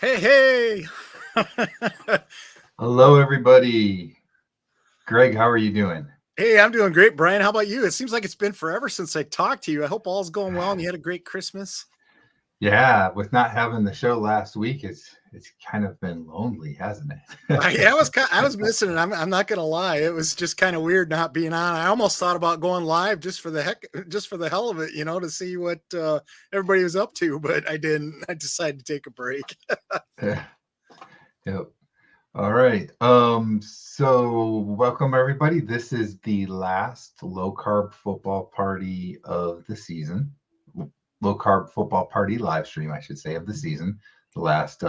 Hey. Hello, everybody. Greg, how are you doing? Hey, I'm doing great, Brian. How about you? It seems like it's been forever since I talked to you. I hope all's going well and you had a great Christmas. Yeah, with not having the show last week, it's kind of been lonely, hasn't it? I was missing it. I'm not gonna lie. It was just kind of weird not being on. I almost thought about going live just for the hell of it, to see what everybody was up to, but I didn't. I decided to take a break. Yep. All right. So welcome everybody. This is the last low carb football party of the season. Low carb football party live stream, I should say, of the season. The last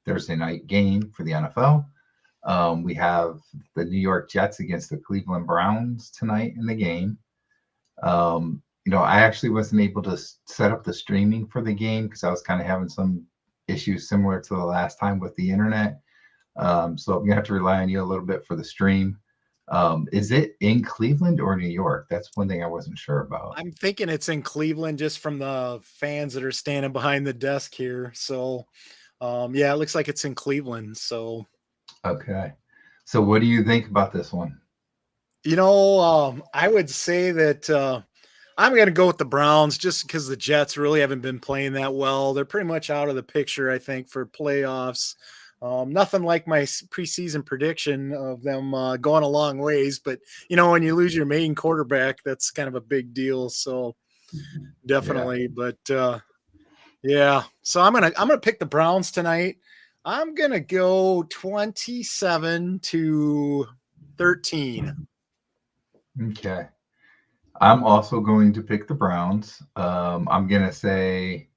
Thursday night game for the NFL. We have the New York Jets against the Cleveland Browns tonight in the game. I actually wasn't able to set up the streaming for the game because I was kind of having some issues similar to the last time with the internet. So I'm gonna have to rely on you a little bit for the stream. Is it in Cleveland or New York? That's one thing I wasn't sure about. I'm thinking it's in Cleveland just from the fans that are standing behind the desk here. So yeah, it looks like it's in Cleveland. So Okay. So what do you think about this one? I would say that I'm going to go with the Browns just because the Jets really haven't been playing that well. They're pretty much out of the picture, I think, for playoffs. Nothing like my preseason prediction of them going a long ways, but when you lose your main quarterback, that's kind of a big deal. So Yeah. definitely, but yeah. So I'm gonna pick the Browns tonight. I'm gonna go 27-13. Okay. I'm also going to pick the Browns. I'm gonna say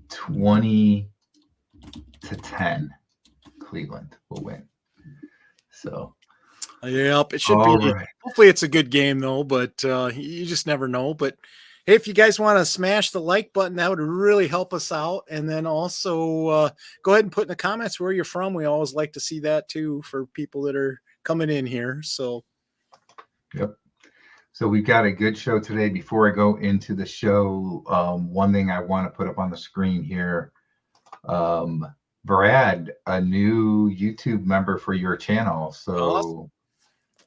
20-10. Cleveland will win. So, Yep, it should all be. right. Hopefully, it's a good game though, but you just never know. But hey, if you guys want to smash the like button, that would really help us out. And then also go ahead and put in the comments where you're from. We always like to see that too for people that are coming in here. So, Yep. So we've got a good show today. Before I go into the show, one thing I want to put up on the screen here, Brad, a new YouTube member for your channel. awesome. So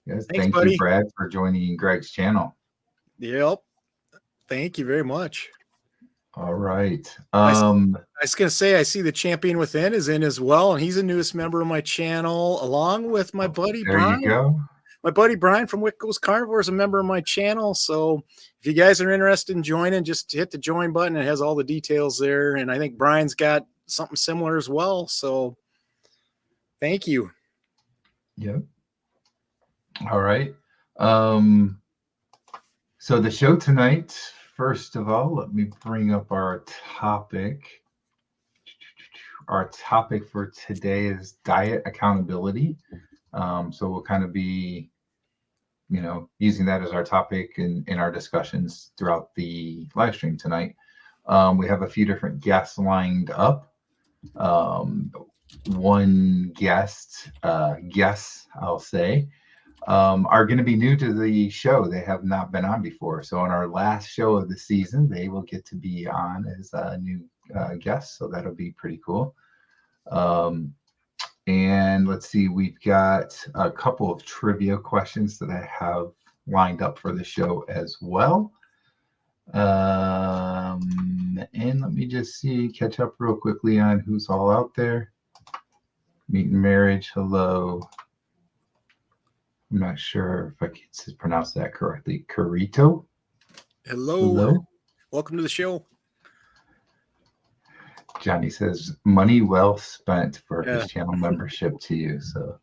yes, Thanks, thank you, buddy. Brad, for joining Greg's channel. Yep. Thank you very much. All right. I was going to say, I see the champion within is in as well, and he's the newest member of my channel, along with my buddy There you Brian. go. My buddy Brian from Wickles Carnivore is a member of my channel. So if you guys are interested in joining, just hit the join button. It has all the details there. And I think Brian's got something similar as well. So thank you. Yep. All right. So the show tonight, first of all, let me bring up our topic. Our topic for today is diet accountability. So we'll kind of be, using that as our topic in our discussions throughout the live stream tonight. We have a few different guests lined up. One guest, I'll say, are going to be new to the show. They have not been on before. So on our last show of the season, they will get to be on as a new guest. So that'll be pretty cool. And let's see, we've got a couple of trivia questions that I have lined up for the show as well. And let me just catch up real quickly on who's all out there. Meet and Marriage, hello. I'm not sure if I can pronounce that correctly. Carito. Hello. Welcome to the show. Johnny says, money well spent for his channel membership to you. So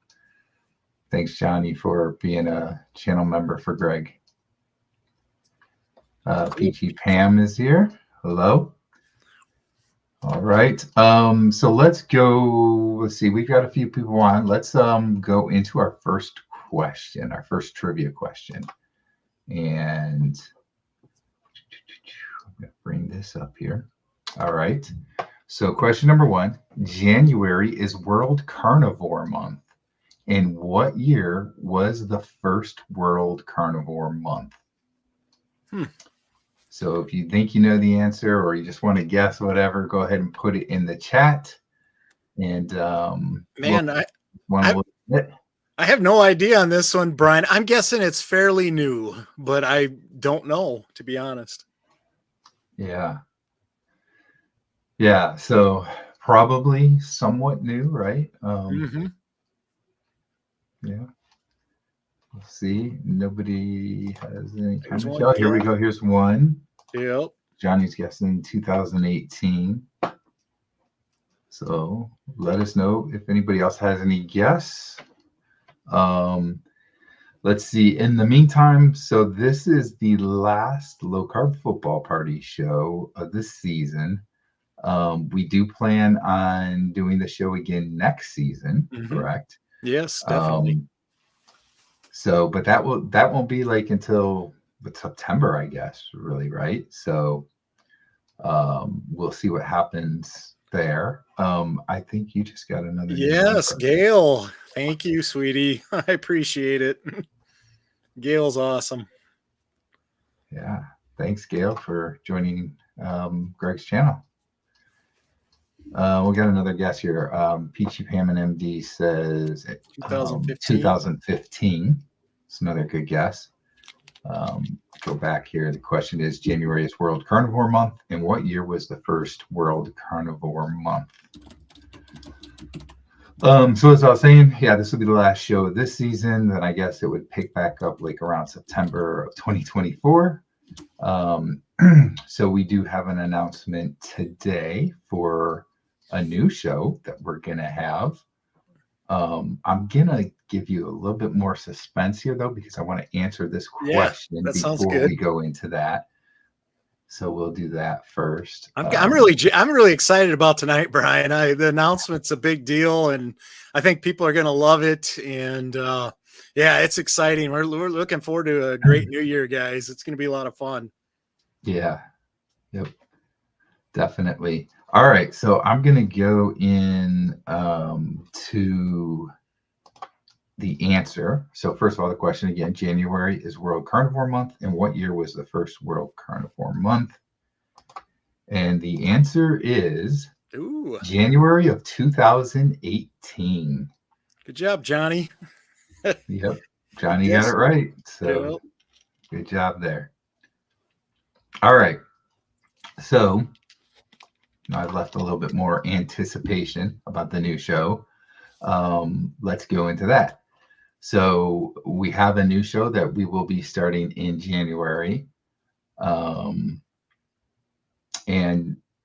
thanks, Johnny, for being a channel member for Greg. Peachy Pam is here. Hello. All right. So let's go. Let's see. We've got a few people on. Let's go into our first question, our first trivia question. And I'm going to bring this up here. All right. So question number one, January is World Carnivore Month. In what year was the first World Carnivore Month? So if you think you know the answer or you just want to guess whatever, go ahead and put it in the chat. And Man, want I to look at it? I have no idea on this one, Brian. I'm guessing it's fairly new, but I don't know, to be honest. Yeah. Yeah. So probably somewhat new, right? Yeah. We'll see. Nobody has any There's comments. one. Oh, here we go. Here's one. Yep. Johnny's guessing 2018. So let us know if anybody else has any guess. Let's see. In the meantime, so this is the last Low Carb Football Party show of this season. We do plan on doing the show again next season, correct? Yes, definitely. So, but that won't be like until September, I guess, really, right? So, we'll see what happens there. I think you just got another. Yes, Gail. Thank you, sweetie. I appreciate it. Gail's awesome. Yeah. Thanks, Gail, for joining Greg's channel. We got another guess here. Peachy Pam and MD says 2015. It's another good guess. Go back here. The question is, January is World Carnivore Month, and what year was the first World Carnivore Month? So as I was saying, yeah, this will be the last show of this season. Then I guess it would pick back up like around September of 2024. So we do have an announcement today for a new show that we're gonna have. I'm gonna give you a little bit more suspense here though, because I want to answer this question before we go into that. So we'll do that first. I'm really excited about tonight, Brian. The announcement's a big deal, and I think people are gonna love it. And yeah, it's exciting. We're looking forward to a great new year, guys. It's gonna be a lot of fun. Yeah. Yep. Definitely. All right, so I'm gonna go in to the answer. So first of all, the question again: January is World Carnivore Month, and what year was the first World Carnivore Month? And the answer is January of 2018. Good job, Johnny. Yep, Johnny got it right. So good job there. All right, so I've left a little bit more anticipation about the new show. Let's go into that. So we have a new show that we will be starting in January. And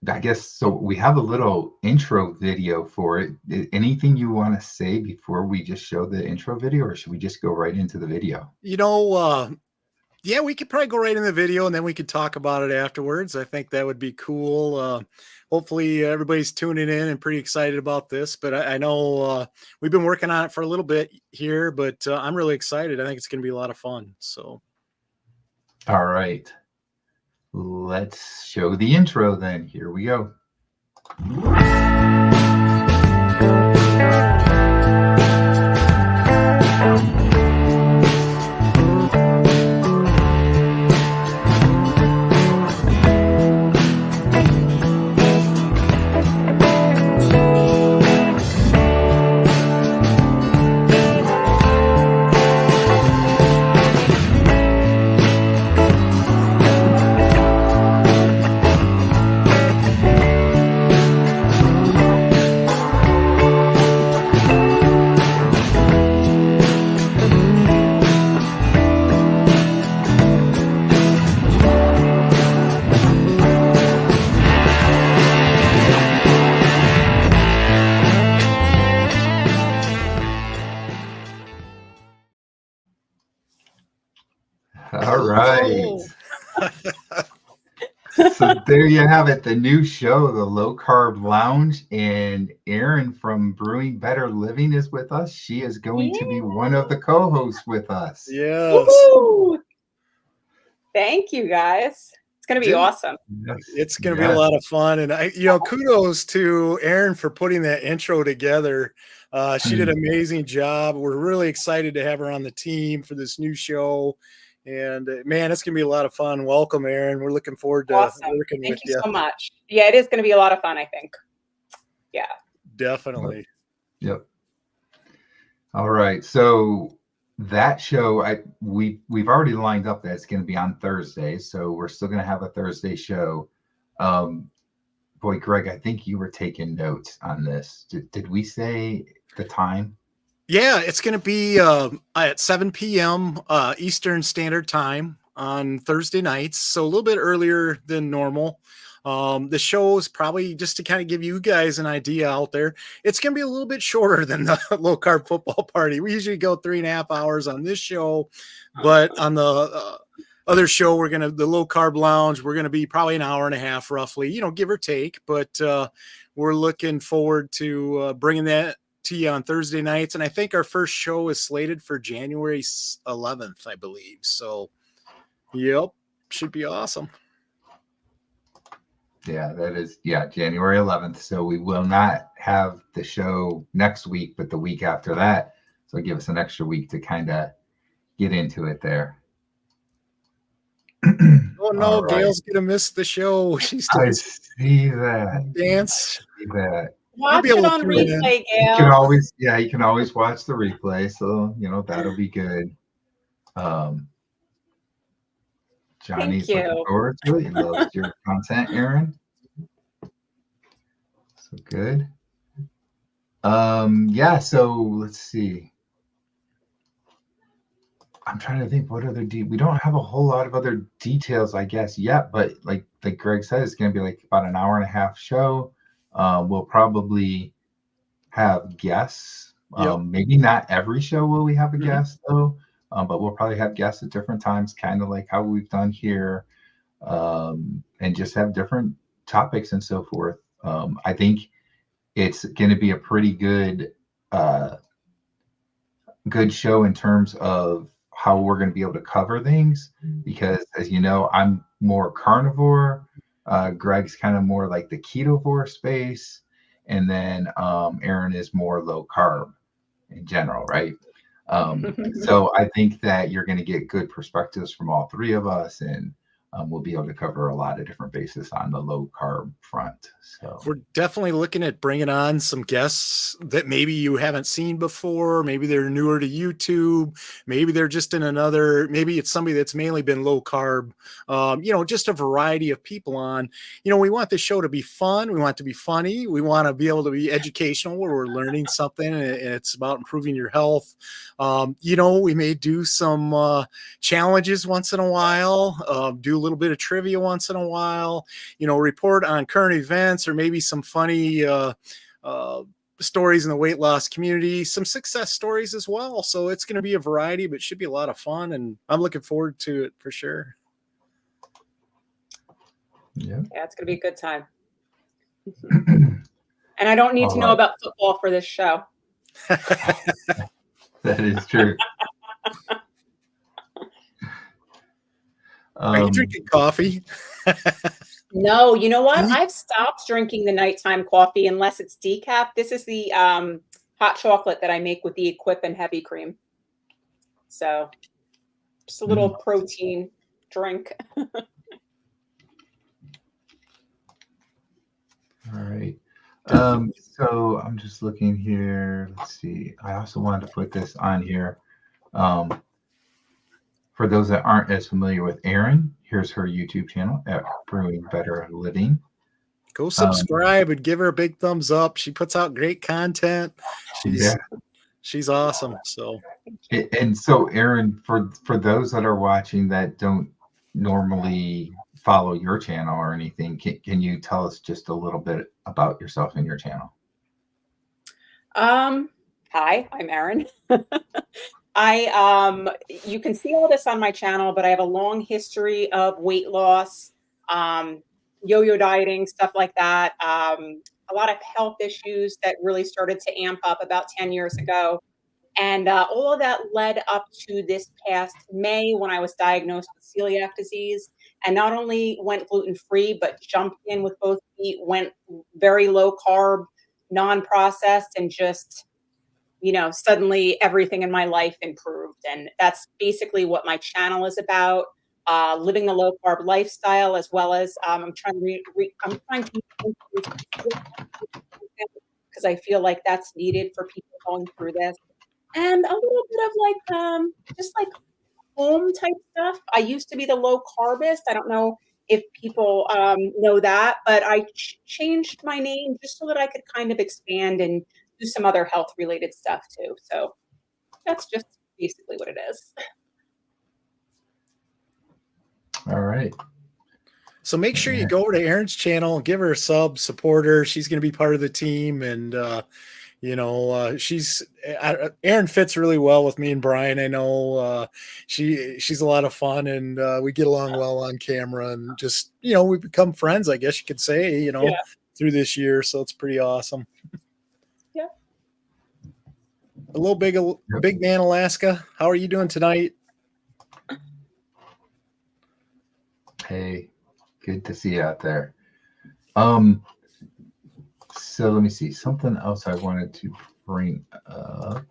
I guess, so we have a little intro video for it. Anything you want to say before we just show the intro video, or should we just go right into the video? Yeah, we could probably go right in the video and then we could talk about it afterwards. I think that would be cool. Hopefully everybody's tuning in and pretty excited about this, but I know we've been working on it for a little bit here, but I'm really excited. I think it's going to be a lot of fun. So. All right. Let's show the intro then. Here we go. All right. So there you have it, the new show, the Low Carb Lounge, and Erin from Brewing Better Living is with us. She is going to be one of the co-hosts with us. Yes. Woo-hoo! Thank you, guys. It's going to be awesome. Yes. It's going to be a lot of fun. And kudos to Erin for putting that intro together. She did an amazing job. We're really excited to have her on the team for this new show. And man, it's going to be a lot of fun. Welcome, Erin. We're looking forward to working with you. Thank you so much. Yeah, it is going to be a lot of fun, I think. Yeah. Definitely. Yep. All right. So that show, we've already lined up that it's going to be on Thursday. So we're still going to have a Thursday show. Boy, Greg, I think you were taking notes on this. Did we say the time? Yeah, it's going to be at 7 p.m. Eastern Standard Time on Thursday nights, so a little bit earlier than normal. The show is probably, just to kind of give you guys an idea out there, it's going to be a little bit shorter than the Low Carb Football Party. We usually go 3.5 hours on this show, but on the other show, the Low Carb Lounge, we're going to be probably an hour and a half roughly, give or take, but we're looking forward to bringing that to you on Thursday nights. And I think our first show is slated for January 11th, I believe. So, yep, should be awesome. Yeah, that is, January 11th. So we will not have the show next week, but the week after that. So give us an extra week to kind of get into it there. Oh no, right. Gail's gonna miss the show. She's I see that. Dance. I see that. Watch it on replay, Gail. You can always watch the replay. So that'll be good. Johnny's looking forward to it. He loves your content, Aaron. So good. So let's see. I'm trying to think what other we don't have a whole lot of other details, I guess, yet, but like Greg said, it's going to be like about an hour and a half show. We'll probably have guests. Maybe not every show will we have a guest though, but we'll probably have guests at different times, kind of like how we've done here, and just have different topics and so forth. I think it's going to be a pretty good show in terms of how we're going to be able to cover things, because as you know, I'm more carnivore. Greg's kind of more like the ketovore space, and then Aaron is more low carb in general, right? So I think that you're going to get good perspectives from all three of us, and we'll be able to cover a lot of different bases on the low carb front. So we're definitely looking at bringing on some guests that maybe you haven't seen before. Maybe they're newer to YouTube. Maybe they're just maybe it's somebody that's mainly been low carb. Just a variety of people on. We want the show to be fun. We want it to be funny. We want to be able to be educational, where we're learning something, and it's about improving your health. We may do some challenges once in a while, do a little bit of trivia once in a while, report on current events, or maybe some funny stories in the weight loss community, some success stories as well. So it's going to be a variety, but it should be a lot of fun, and I'm looking forward to it for sure. Yeah, it's going to be a good time. And I don't need to know about football for this show. That is true. Are you drinking coffee? No, you know what? I've stopped drinking the nighttime coffee unless it's decaf. This is the hot chocolate that I make with the Equip and heavy cream. So just a little protein drink. All right. So I'm just looking here. Let's see. I also wanted to put this on here. For those that aren't as familiar with Erin, here's her YouTube channel at Brewing Better Living. Go subscribe and give her a big thumbs up. She puts out great content. She's awesome. So, and so Erin, for those that are watching that don't normally follow your channel or anything, can you tell us just a little bit about yourself and your channel? Hi, I'm Erin. You can see all this on my channel, but I have a long history of weight loss, yo-yo dieting, stuff like that. A lot of health issues that really started to amp up about 10 years ago. And all of that led up to this past May, when I was diagnosed with celiac disease, and not only went gluten-free, but jumped in with both feet, went very low carb, non-processed, and just, suddenly everything in my life improved. And that's basically what my channel is about, living the low carb lifestyle, as well as I'm trying to because I feel like that's needed for people going through this. And a little bit of just like home type stuff. I used to be the low carbist. I don't know if people know that, but I changed my name just so that I could kind of expand and do some other health related stuff too. So that's just basically what it is. All right. So make sure you go over to Erin's channel and give her a sub, support her. She's going to be part of the team. And, Erin fits really well with me and Brian. I know she's a lot of fun, and we get along well on camera, and just, we become friends, I guess you could say, through this year. So it's pretty awesome. Yeah. A little big man, Alaska. How are you doing tonight? Hey, good to see you out there. So let me see, something else I wanted to bring up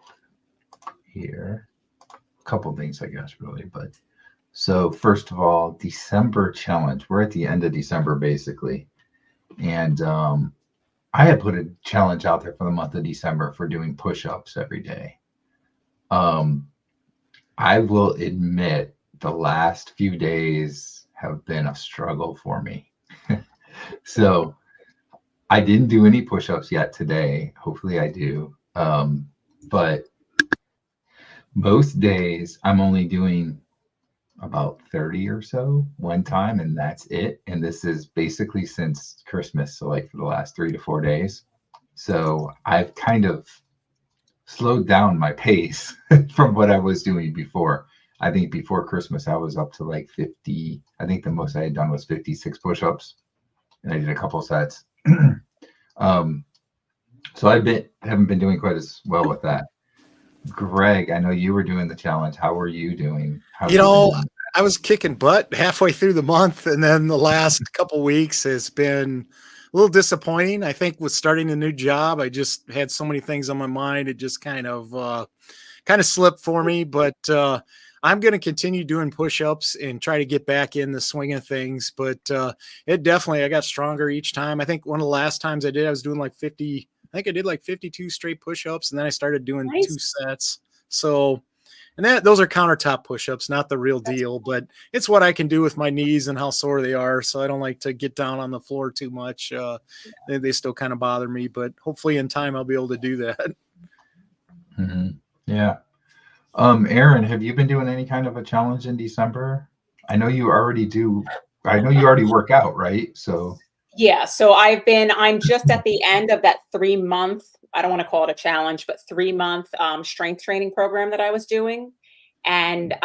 here. A couple things, I guess, really. But so first of all, December challenge. We're at the end of December, basically. And I had put a challenge out there for the month of December for doing push-ups every day. I will admit the last few days have been a struggle for me. So I didn't do any push-ups yet today. Hopefully I do. But most days I'm only doing about 30 or so one time, and that's it. And this is basically since Christmas, so like for the last 3 to 4 days. So I've kind of slowed down my pace from what I was doing before. I think before Christmas I was up to like 50. I think the most I had done was 56 push-ups, and I did a couple sets. So haven't been doing quite as well with that. Greg, I know you were doing the challenge. How were you doing? I was kicking butt halfway through the month, and then the last couple weeks has been a little disappointing. I think with starting a new job, I just had so many things on my mind. It just kind of slipped for me, but I'm going to continue doing push-ups and try to get back in the swing of things. But I got stronger each time. I think one of the last times I did, I was doing like 50. I think I did like 52 straight push-ups, and then I started doing 2 sets. So, and those are countertop push-ups, not the real deal, but it's what I can do with my knees and how sore they are. So I don't like to get down on the floor too much. They still kind of bother me, but hopefully in time I'll be able to do that. Mm-hmm. Yeah. Erin, have you been doing any kind of a challenge in December? I know you already do. I know you already work out, right? So yeah, so I'm just at the end of that 3-month, I don't want to call it a challenge, but 3-month strength training program that I was doing. And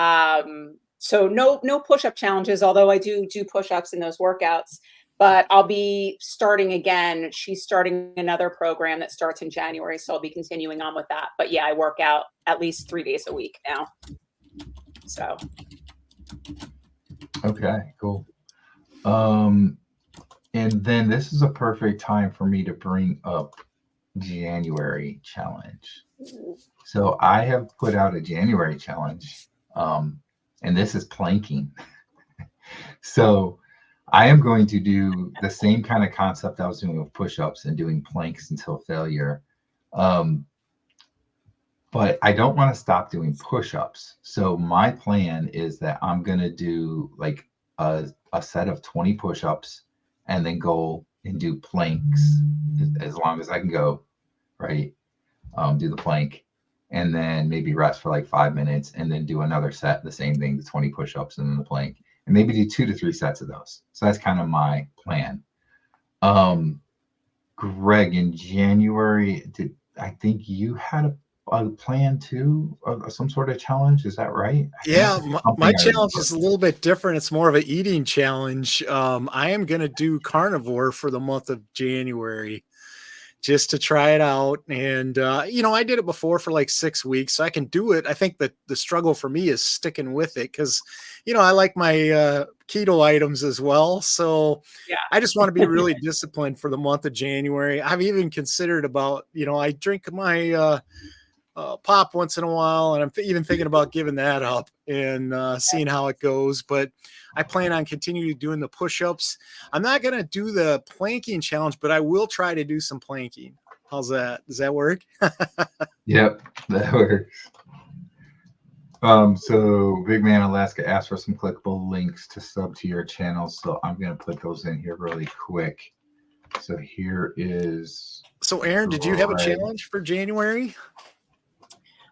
so no push-up challenges, although I do push-ups in those workouts, but I'll be starting again. She's starting another program that starts in January. So I'll be continuing on with that. But yeah, I work out at least 3 days a week now. So. Okay, cool. And then this is a perfect time for me to bring up January challenge. So I have put out a January challenge, and this is planking. So I am going to do the same kind of concept I was doing with push-ups and doing planks until failure. But I don't want to stop doing push-ups. So my plan is that I'm going to do like a set of 20 push-ups and then go and do planks as long as I can go, right? Do the plank and then maybe rest for like 5 minutes and then do another set, the same thing, the 20 push-ups and then the plank, and maybe do 2 to 3 sets of those. So that's kind of my plan. Greg, in January, I think you had a plan too, some sort of challenge. Is that right? Yeah, my challenge is a little bit different. It's more of an eating challenge. I am going to do carnivore for the month of January just to try it out. And, I did it before for like 6 weeks, so I can do it. I think that the struggle for me is sticking with it because, I like my keto items as well. So yeah. I just want to be really disciplined for the month of January. I've even considered about, I drink my pop once in a while, and I'm even thinking about giving that up and seeing how it goes. But I plan on continuing doing the push-ups. I'm not going to do the planking challenge, but I will try to do some planking. How's that? Does that work? Yep, that works. So Big Man Alaska asked for some clickable links to sub to your channel. So I'm going to put those in here really quick. So here is. So Aaron, did you have a challenge for January?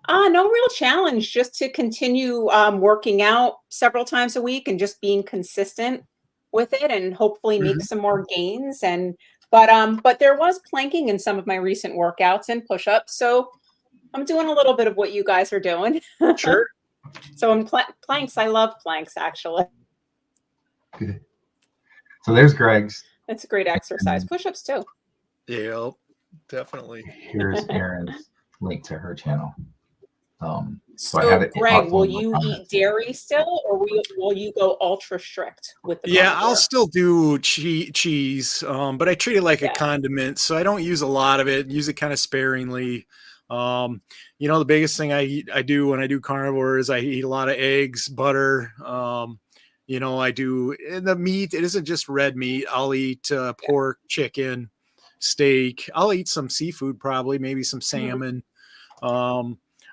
No real challenge, just to continue working out several times a week and just being consistent with it, and hopefully make some more gains. But there was planking in some of my recent workouts and push-ups, so I'm doing a little bit of what you guys are doing. Sure. So in planks, I love planks, actually. Good. So there's Greg's. It's a great exercise. Push-ups too. Yeah, definitely. Here's Erin's link to her channel. So I have it. Greg, will you eat dairy still, or will you go ultra strict with the Yeah, carnivore? I'll still do cheese, but I treat it like a condiment, so I don't use a lot of it. Use it kind of sparingly. The biggest thing I do when I do carnivore is I eat a lot of eggs, butter. I do the meat. It isn't just red meat. I'll eat pork, chicken, steak. I'll eat some seafood, probably maybe some salmon.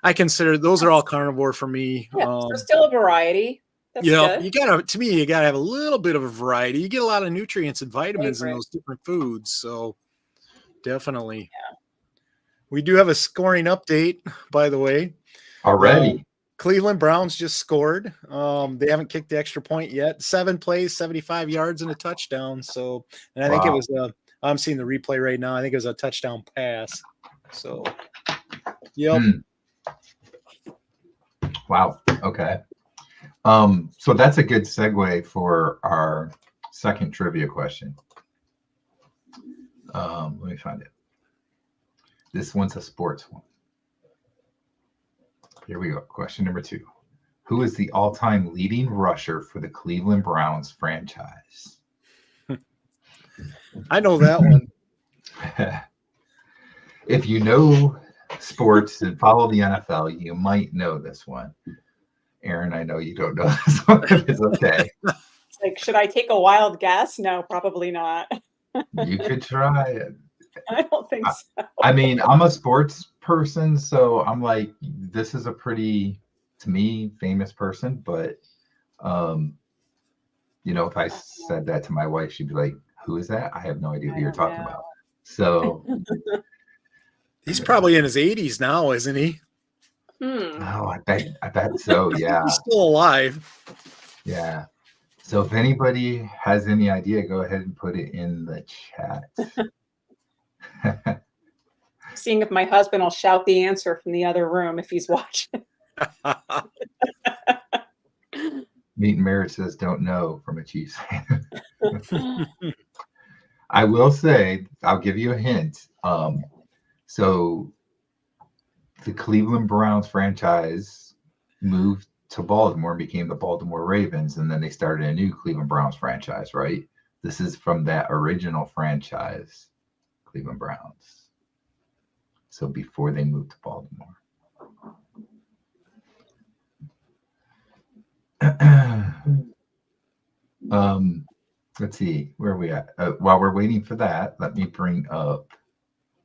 I consider those are all carnivore for me. Yeah, so still a variety. That's good. You gotta have a little bit of a variety. You get a lot of nutrients and vitamins in those different foods. So definitely. Yeah. We do have a scoring update, by the way. Already. Cleveland Browns just scored. They haven't kicked the extra point yet. 7 plays, 75 yards and a touchdown. So, and I think it was I'm seeing the replay right now. I think it was a touchdown pass. So, yep. Wow. Okay. So that's a good segue for our second trivia question. Let me find it. This one's a sports one. Here we go. Question number 2. Who is the all-time leading rusher for the Cleveland Browns franchise? I know that one. If you know sports and follow the NFL, you might know this one. Aaron, I know you don't know this one. It's okay. It's like, should I take a wild guess? No, probably not. You could try it. I don't think so. I mean, I'm a sports person, so I'm like, this is a pretty, to me, famous person. But, if I said that to my wife, she'd be like, who is that? I have no idea who you're talking about. So he's probably in his 80s now, isn't he? Oh, I bet so. Yeah. He's still alive. Yeah. So if anybody has any idea, go ahead and put it in the chat. Seeing if my husband will shout the answer from the other room if he's watching. Meat and Marriage says don't know from a Chiefs fan. I will say, I'll give you a hint. So the Cleveland Browns franchise moved to Baltimore and became the Baltimore Ravens, and then they started a new Cleveland Browns franchise, right? This is from that original franchise, Cleveland Browns. So before they moved to Baltimore. Let's see, where are we at? While we're waiting for that, let me bring up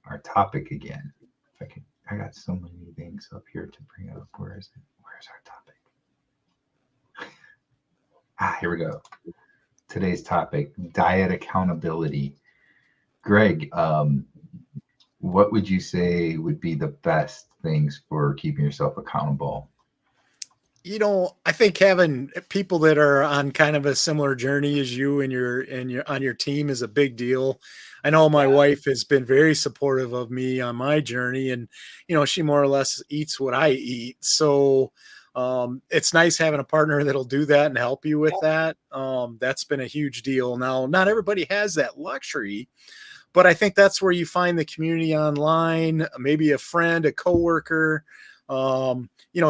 our topic again. If I can, I got so many things up here to bring up. Where is it? Where's our topic? Here we go. Today's topic, diet accountability. Greg, what would you say would be the best things for keeping yourself accountable? I think having people that are on kind of a similar journey as you and on your team is a big deal. I know my wife has been very supportive of me on my journey, and she more or less eats what I eat. So it's nice having a partner that'll do that and help you with that. That's been a huge deal. Now, not everybody has that luxury, but I think that's where you find the community online, maybe a friend, a coworker,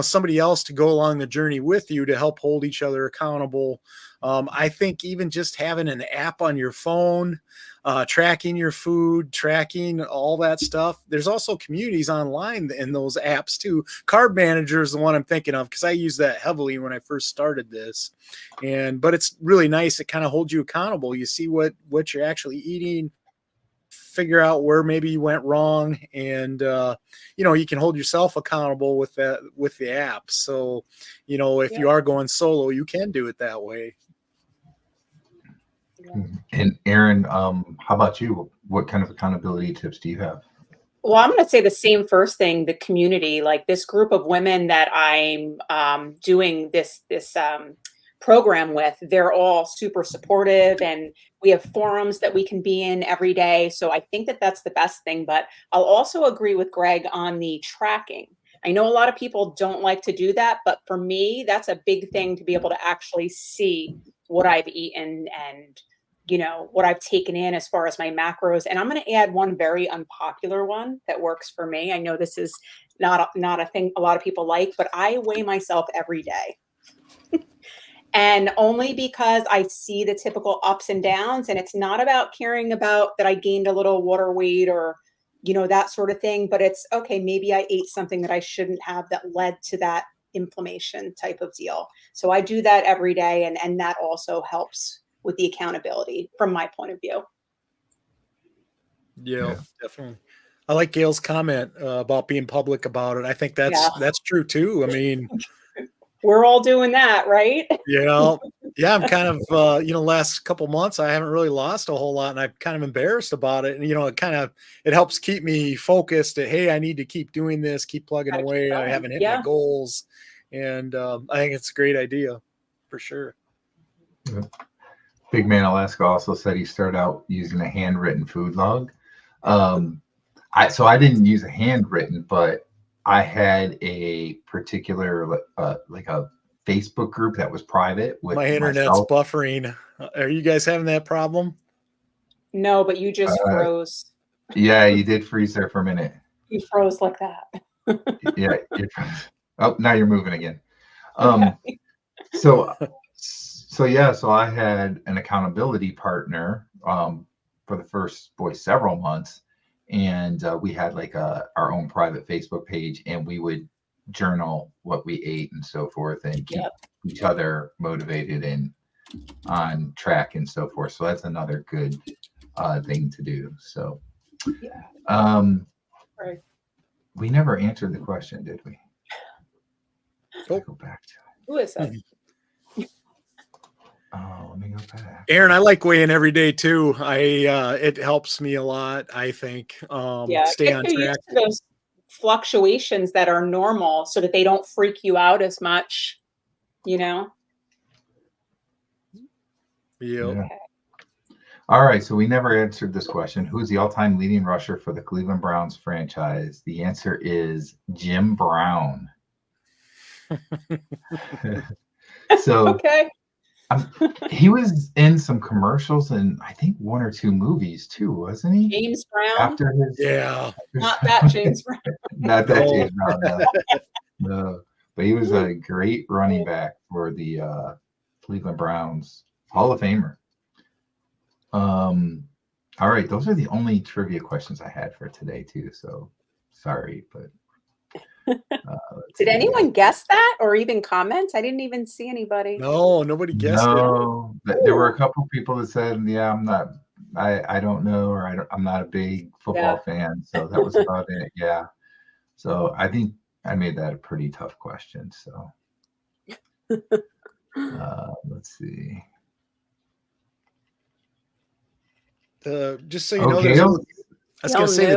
somebody else to go along the journey with you to help hold each other accountable. I think even just having an app on your phone, tracking your food, tracking all that stuff. There's also communities online in those apps too. Carb Manager is the one I'm thinking of because I used that heavily when I first started this. But it's really nice. It kind of holds you accountable. You see what you're actually eating. figure out where maybe you went wrong, and you can hold yourself accountable with the app. So if you are going solo, you can do it that way. And Aaron, how about you? What kind of accountability tips do you have? Well, I'm going to say the same first thing, the community, like this group of women that I'm doing this program with, they're all super supportive, and we have forums that we can be in every day. So I think that that's the best thing. But I'll also agree with Greg on the tracking. I know a lot of people don't like to do that, but for me, that's a big thing to be able to actually see what I've eaten and what I've taken in as far as my macros. And I'm going to add one very unpopular one that works for me. I know this is not a thing a lot of people like, but I weigh myself every day. And only because I see the typical ups and downs, and it's not about caring about that I gained a little water weight or, that sort of thing, but it's okay, maybe I ate something that I shouldn't have that led to that inflammation type of deal. So I do that every day, and that also helps with the accountability from my point of view. Yeah, definitely. I like Gail's comment about being public about it. I think that's true too. I mean, we're all doing that, right? Yeah, I'm kind of last couple months I haven't really lost a whole lot, and I'm kind of embarrassed about it. And it helps keep me focused. Hey, I need to keep doing this, keep plugging away. I haven't hit my goals, and I think it's a great idea for sure. Yeah. Big Man Alaska also said he started out using a handwritten food log. So I didn't use a handwritten, but I had a particular like a Facebook group that was private with my internet's myself. Buffering. Are you guys having that problem? No, but you just froze. Yeah, you did freeze there for a minute. You froze like that. Yeah. Oh, now you're moving again. Okay. So I had an accountability partner for the first several months, and we had like our own private Facebook page, and we would journal what we ate and so forth, and keep each other motivated and on track and so forth. So that's another good thing to do. So Right. We never answered the question, did we? Oh, go back to it. Who is that? Oh, let me go back. Aaron, I like weighing every day too. It helps me a lot, I think. Stay on track. Used to those fluctuations that are normal so that they don't freak you out as much, Yeah. Okay. All right, so we never answered this question. Who's the all-time leading rusher for the Cleveland Browns franchise? The answer is Jim Brown. So okay. He was in some commercials and I think one or two movies too, wasn't he? James Brown. After his, not that James Brown. Not that James Brown. No, but he was a great running back for the Cleveland Browns, Hall of Famer. All right, those are the only trivia questions I had for today too. So sorry, but did anyone guess that or even comment? I didn't even see anybody. No, nobody guessed it. There were a couple people that said, "Yeah, I don't know," or I'm not a big football fan. So that was about it. Yeah. So I think I made that a pretty tough question. So let's see. Just so you know, I was going to say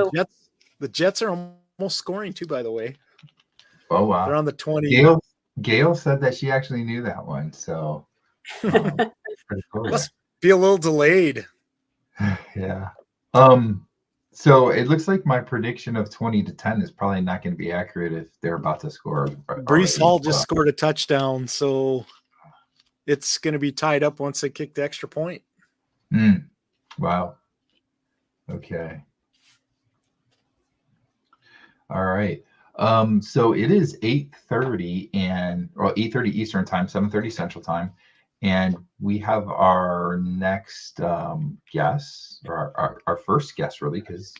the Jets are almost scoring too, by the way. Oh, wow. They're on the 20. Gail said that she actually knew that one. So pretty cool. Must be a little delayed. Yeah. So it looks like my prediction of 20-10 is probably not going to be accurate if they're about to score. Breece Hall just scored a touchdown, so it's going to be tied up once they kick the extra point. Wow. Okay. All right. So it is 8:30 8:30 Eastern time, 7:30 Central time, and we have our next guest, or our first guest, really, because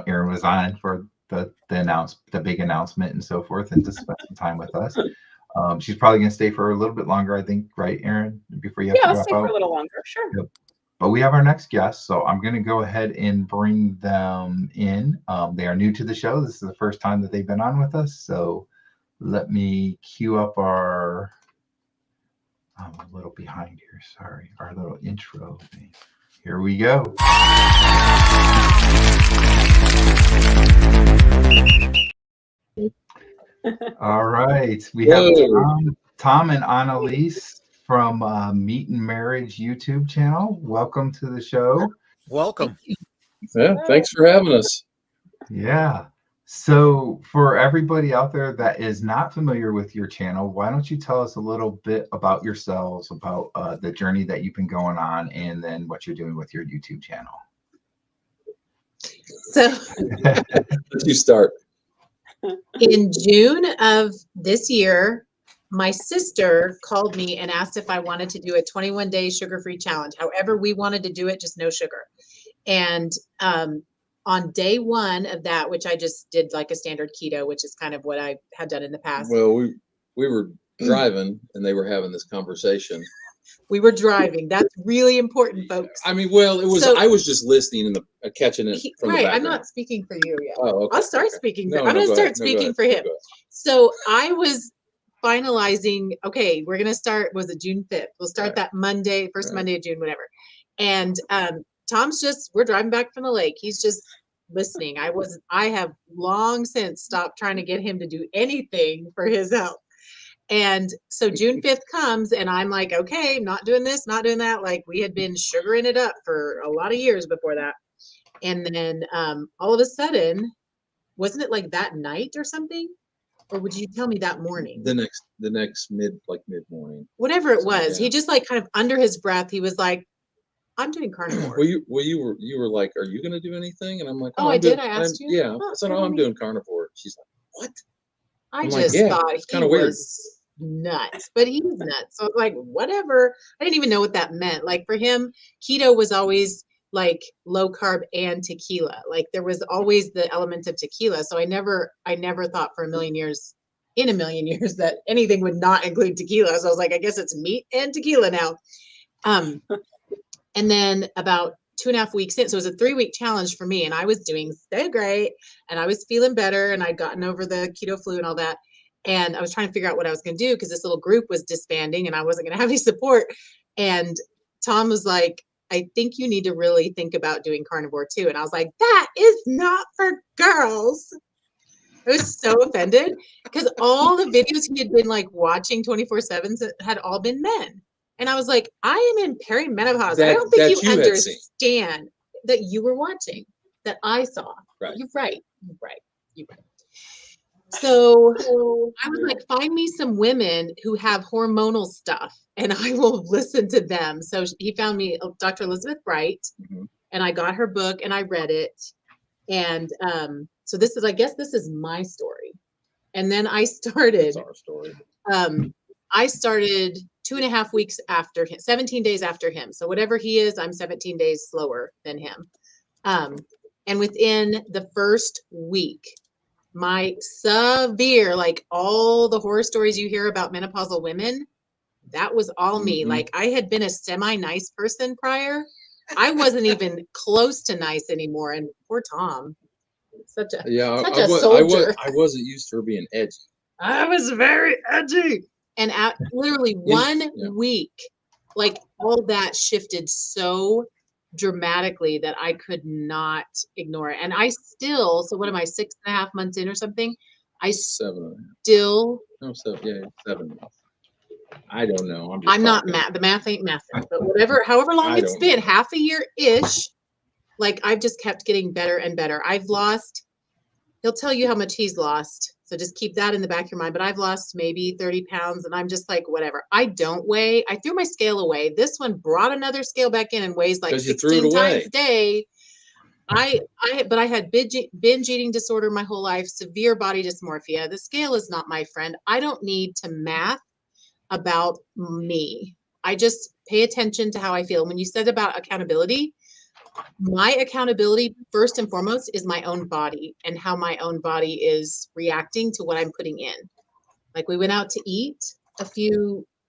Aaron was on for the big announcement and so forth, and to spend some time with us. She's probably going to stay for a little bit longer, I think, right, Aaron? Before you have to I'll drop stay out. for a little longer, sure. Yep. But we have our next guest, so I'm going to go ahead and bring them in. They are new to the show. This is the first time that they've been on with us. So let me cue up our, I'm a little behind here, sorry, our little intro thing. Here we go. All right, we have Tom and Annalise from Meat and Marriage YouTube channel. Welcome to the show. Welcome. Yeah, thanks for having us. Yeah. So for everybody out there that is not familiar with your channel, why don't you tell us a little bit about yourselves, about the journey that you've been going on, and then what you're doing with your YouTube channel. So Let's you start. in June of this year, my sister called me and asked if I wanted to do a 21-day sugar-free challenge. However we wanted to do it, just no sugar. And on day one of that, which I just did like a standard keto, which is kind of what I had done in the past. Well, we were driving and they were having this conversation. We were driving. That's really important, folks. I mean, well, it was. So- I was just listening and catching it from the Right. background. I'm not speaking for you yet. Oh, okay. I'll start Okay. speaking. No, I'm no, going to go start ahead. No, go speaking ahead. for No, him. go ahead. So I was finalizing, okay, we're going to start, was it June 5th? We'll start Right. that Monday, first Right. Monday of June, whatever. And Tom's we're driving back from the lake. He's just listening. I have long since stopped trying to get him to do anything for his health. And so June 5th comes and I'm like, okay, not doing this, not doing that. Like we had been sugaring it up for a lot of years before that. And then all of a sudden, wasn't it like that night or something? Or would you tell me that morning? The next mid morning. Whatever it was, Yeah. he just like kind of under his breath, he was like, I'm doing carnivore. Well, you were like, are you going to do anything? And I'm like, Oh, I I'm did? doing- I asked you? Yeah. Oh, I said, good oh, on I'm me. doing carnivore. She's like, what? I I'm just like, yeah, thought it's he kinda weird. was nuts, but he's nuts. So like, whatever. I didn't even know what that meant. Like for him, keto was always like low carb and tequila. Like there was always the element of tequila. So I never thought for in a million years that anything would not include tequila. So I was like, I guess it's meat and tequila now. And then about 2.5 weeks in, so it was a 3-week challenge for me, and I was doing so great, and I was feeling better, and I'd gotten over the keto flu and all that, and I was trying to figure out what I was going to do because this little group was disbanding, and I wasn't going to have any support. And Tom was like, I think you need to really think about doing carnivore too. And I was like, that is not for girls. I was so offended because all the videos he had been like watching 24/7 had all been men. And I was like, I am in perimenopause. I don't think you understand that you were watching, that I saw. Right. You're right. So I was like, find me some women who have hormonal stuff and I will listen to them. So he found me Dr. Elizabeth Bright, and I got her book and I read it. And so I guess this is my story. And then I started. That's our story. I started 2.5 weeks after him, 17 days after him. So whatever he is, I'm 17 days slower than him. And within the first week, my severe, like all the horror stories you hear about menopausal women, that was all me. Like I had been a semi-nice person prior. I wasn't even close to nice anymore. And poor Tom, such a soldier. I wasn't used to her being edgy. I was very edgy. And at literally 1 week, like all that shifted so dramatically that I could not ignore it. And I still, so what am I, 6.5 months in or something? I 7.5. still. No, 7. I don't know. I'm not math. The math ain't mathing. But however long it's been, half a year-ish, like I've just kept getting better and better. I've lost, he'll tell you how much he's lost. So just keep that in the back of your mind. But I've lost maybe 30 pounds and I'm just like, whatever. I don't weigh. I threw my scale away. This one brought another scale back in and weighs like 16 times a day. But I had binge eating disorder my whole life, severe body dysmorphia. The scale is not my friend. I don't need to math about me. I just pay attention to how I feel. When you said about accountability, my accountability first and foremost is my own body and how my own body is reacting to what I'm putting in. Like we went out to eat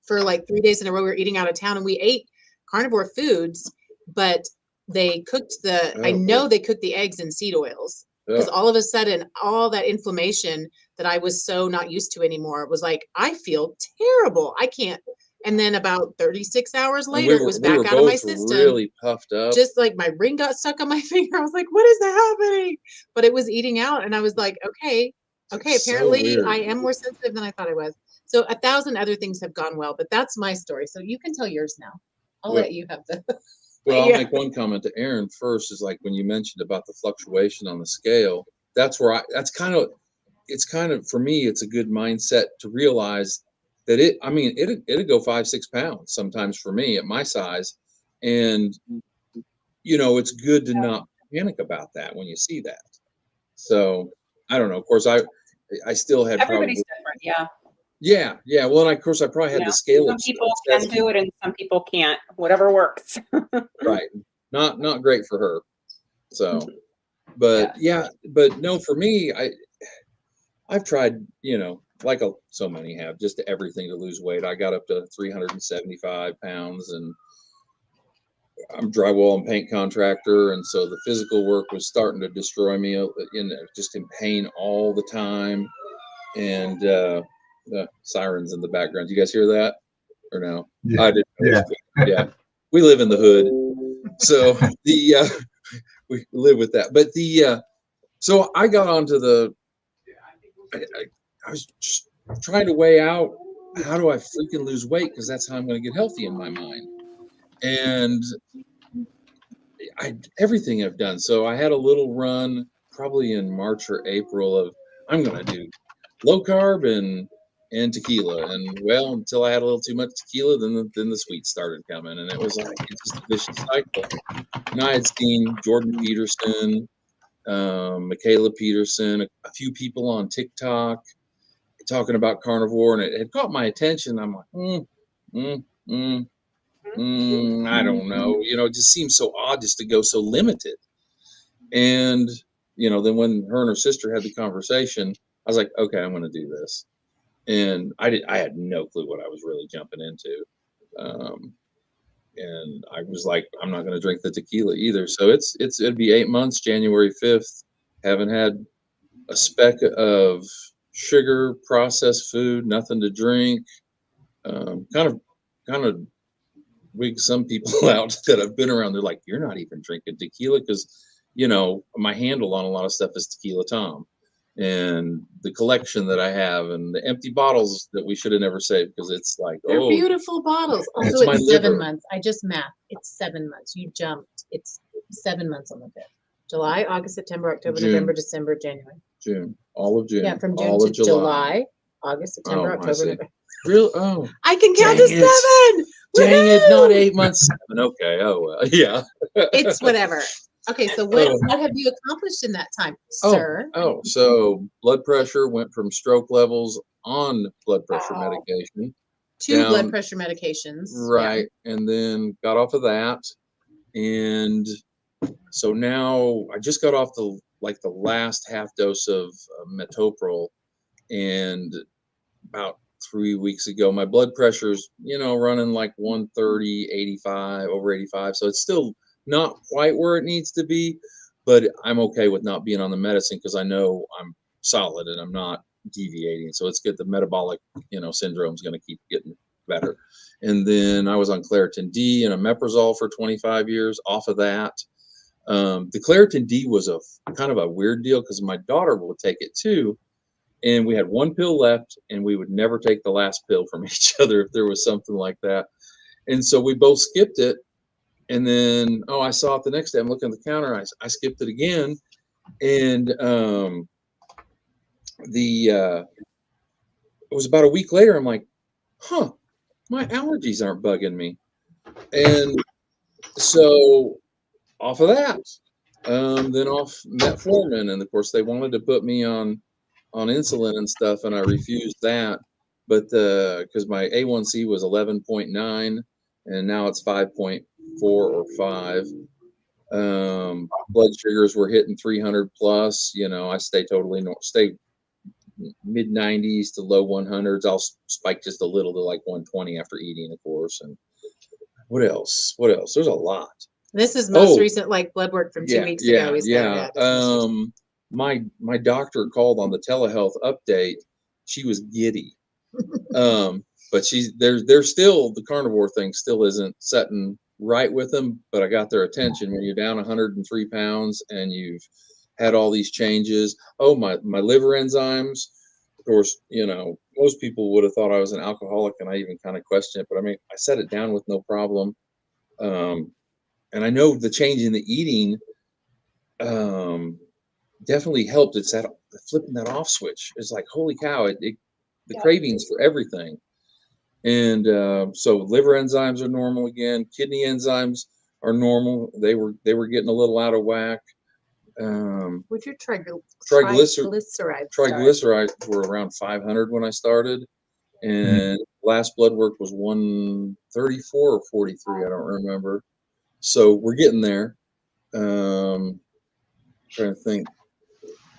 for like 3 days in a row. We were eating out of town and we ate carnivore foods but they cooked I know they cooked the eggs in seed oils, because all of a sudden, all that inflammation that I was so not used to anymore was like, I feel terrible. I can't. And then about 36 hours later, it was back out of my system. Really puffed up. Just like my ring got stuck on my finger. I was like, what is happening? But it was eating out. And I was like, okay, apparently I am more sensitive than I thought I was. So 1,000 other things have gone well, but that's my story. So you can tell yours now. I'll let you have the. Well, I'll make one comment to Aaron first. Is like when you mentioned about the fluctuation on the scale. That's where it's kind of for me. It's a good mindset to realize that it'd go 5-6 pounds sometimes for me at my size, and it's good to not panic about that when you see that. So I don't know. Of course, I still had everybody's different. Yeah. Well, and of course, I probably had the scale. Some people can do it, and some people can't. Whatever works. Right. Not great for her. So, but but no, for me, I've tried, like so many have, just everything to lose weight. I got up to 375 pounds, and I'm a drywall and paint contractor, and so the physical work was starting to destroy me. Just in pain all the time, and the sirens in the background. Do you guys hear that or no? Yeah. I didn't. Yeah. We live in the hood, so we live with that. But so I got onto I was just trying to weigh out, how do I freaking lose weight, because that's how I'm going to get healthy in my mind. And everything I've done. So I had a little run probably in March or April of, I'm going to do low carb and tequila. And well, until I had a little too much tequila, then the sweets started coming, and it was like, it's just a vicious cycle. And I had seen Jordan Peterson, Michaela Peterson, a few people on TikTok talking about carnivore, and it had caught my attention. I'm like, I don't know. It just seems so odd just to go so limited. And, then when her and her sister had the conversation, I was like, okay, I'm going to do this. And I had no clue what I was really jumping into. And I was like, I'm not going to drink the tequila either. So it'd be 8 months, January 5th. Haven't had a speck of sugar, processed food, nothing to drink. Kind of wig some people out that I've been around. They're like, you're not even drinking tequila, because, my handle on a lot of stuff is Tequila Tom. And the collection that I have, and the empty bottles that we should have never saved, because it's like, they're beautiful bottles. Also, it's 7 months. I just math. It's 7 months. You jumped. It's 7 months on the 5th. July, August, September, October, June. November, December, January. June. All of June. Yeah, from June to July, August, September, October, November. Real? Oh. I can count to 7. Dang it, not 8 months. 7. Okay. Oh well. Yeah. It's whatever. Okay, so what have you accomplished in that time, sir? So blood pressure went from stroke levels on blood pressure medication to blood pressure medications. Right. Yeah. And then got off of that. And so now I just got off the last half dose of metoprolol, and about 3 weeks ago, my blood pressure's, running like 130, 85, over 85. So it's still not quite where it needs to be, but I'm okay with not being on the medicine, because I know I'm solid and I'm not deviating. So it's good. The metabolic, syndrome is going to keep getting better. And then I was on Claritin D and omeprazole for 25 years off of that. The Claritin D was a kind of a weird deal, because my daughter would take it too. And we had one pill left, and we would never take the last pill from each other if there was something like that. And so we both skipped it. And then, I saw it the next day. I'm looking at the counter. I skipped it again. And it was about a week later. I'm like, my allergies aren't bugging me. And so off of that, then off metformin. And of course, they wanted to put me on insulin and stuff, and I refused that. But because my A1C was 11.9, and now it's 5.4 or 5. Blood sugars were hitting 300 plus. I stay mid 90s to low 100s. I'll spike just a little to like 120 after eating, of course. And what else? There's a lot. This is most Oh, recent, like blood work from 2 yeah, weeks yeah, ago. He started yeah. at. This most recent. My doctor called on the telehealth update. She was giddy. But there's still the carnivore thing still isn't setting right with them. But I got their attention when you're down 103 pounds and you've had all these changes. Oh, my liver enzymes. Of course, most people would have thought I was an alcoholic, and I even kind of questioned it. But I mean, I set it down with no problem. And I know the change in the eating definitely helped. It's that flipping that off switch. It's like, holy cow, the cravings for everything. And so liver enzymes are normal again. Kidney enzymes are normal. They were getting a little out of whack. What's your triglycerides were around 500 when I started. And last blood work was 134 or 43. I don't remember. So we're getting there. Trying to think.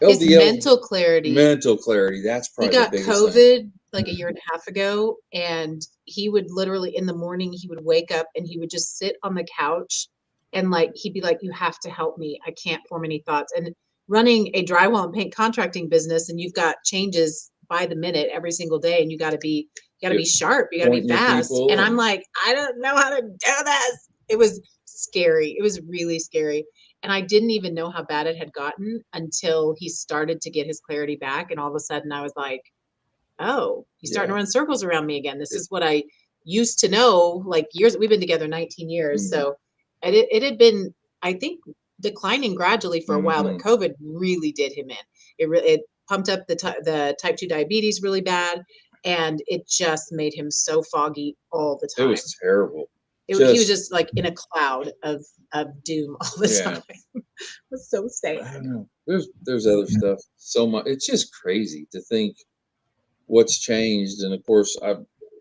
His LDL, mental clarity. That's probably he got the biggest COVID thing. like a year and a half ago, and he would literally in the morning he would wake up and he would just sit on the couch and like he'd be like, "You have to help me. I can't form any thoughts." And running a drywall and paint contracting business, and you've got changes by the minute every single day, and you got to be sharp. You got to be fast. And I'm like, I don't know how to do this. It was scary. It was really scary. And I didn't even know how bad it had gotten until he started to get his clarity back. And all of a sudden I was like, oh, he's starting to run circles around me again. This is what I used to know, like years. We've been together 19 years. So it had been, I think, declining gradually for a while, but COVID really did him in. It pumped up the type 2 diabetes really bad. And it just made him so foggy all the time. It was terrible. He was just like in a cloud of doom all the time. It was so sad. I don't know. There's other stuff. So much. It's just crazy to think what's changed. And of course,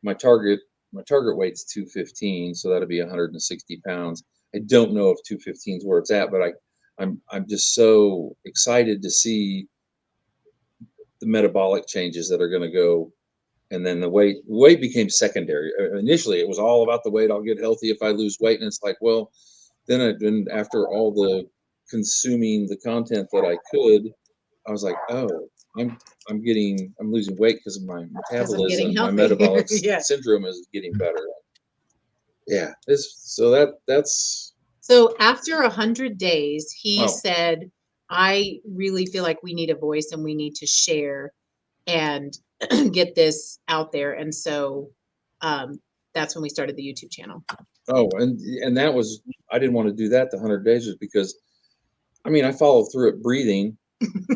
my target weight's 215, so that'll be 160 pounds. I don't know if 215 is where it's at, but I'm just so excited to see the metabolic changes that are going to go. And then the weight became secondary. Initially, it was all about the weight. I'll get healthy if I lose weight. And it's like, well, then after all the consuming the content that I could, I was like, oh, I'm losing weight because of my metabolism. My metabolic syndrome is getting better. Yeah. So after 100 days, he said, I really feel like we need a voice and we need to share and get this out there. And so that's when we started the YouTube channel. Oh, and that was, I didn't want to do that the 100 days was because, I mean, I followed through it breathing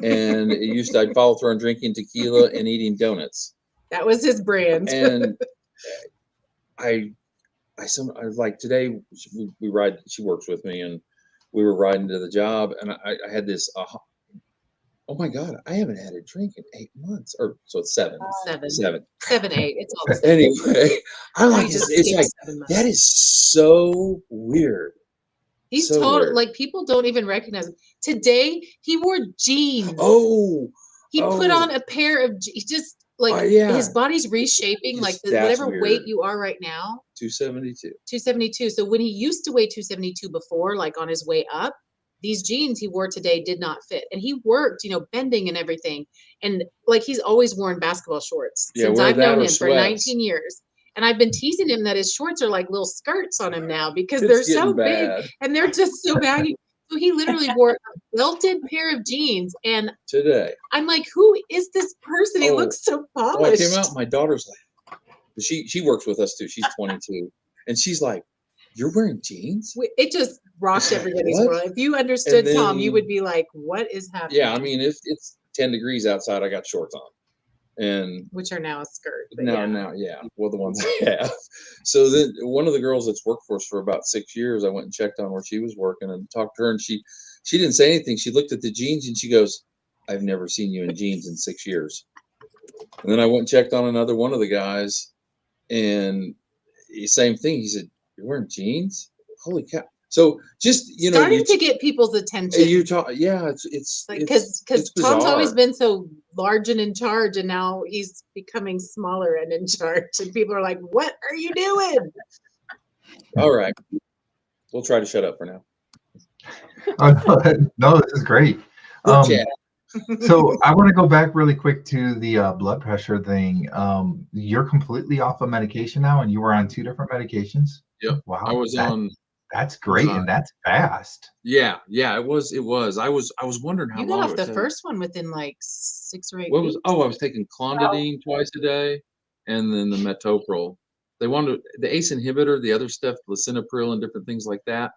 and I'd follow through on drinking tequila and eating donuts. That was his brand. And I like today we ride, she works with me and we were riding to the job and I had this, oh my God, I haven't had a drink in 8 months. Or so it's 7. 7, 8. It's all the same. Anyway, I'm like, it's like, that is so weird. He's total, like people don't even recognize him. Today, he wore jeans. He put on a pair of just like his body's reshaping, like whatever weight you are right now. 272. 272. So when he used to weigh 272 before, like on his way up, these jeans he wore today did not fit. And he worked, bending and everything. And like he's always worn basketball shorts since I've known him for 19 years. And I've been teasing him that his shorts are like little skirts on him now because they're so big and they're just so baggy. So he literally wore a belted pair of jeans. And today I'm like, who is this person? He looks so polished. When I came out, my daughter's like, she works with us too. She's 22. And she's like, you're wearing jeans? It just rocked everybody's world. If you understood Tom, you would be like, what is happening? Yeah, I mean, if it's 10 degrees outside, I got shorts on. And which are now a skirt. Now, well, the ones I have. So then one of the girls that's worked for us for about 6 years, I went and checked on where she was working and talked to her, and she didn't say anything. She looked at the jeans and she goes, I've never seen you in jeans in 6 years. And then I went and checked on another one of the guys, and same thing. He said, you're wearing jeans? Holy cow. So just, starting to get people's attention. It's like, because Tom's always been so large and in charge, and now he's becoming smaller and in charge, and people are like, what are you doing? All right. we'll try to shut up for now. No, this is great. So I want to go back really quick to the blood pressure thing. You're completely off of medication now, and you were on 2 different medications. Yep. Wow. I was on. That's great, and that's fast. Yeah. It was. I was wondering how You long got off it would the take. first one within like 6 or 8 What weeks. was? Oh, I was taking clonidine twice a day, and then the metoprolol. They wanted the ACE inhibitor, the other stuff, lisinopril, and different things like that.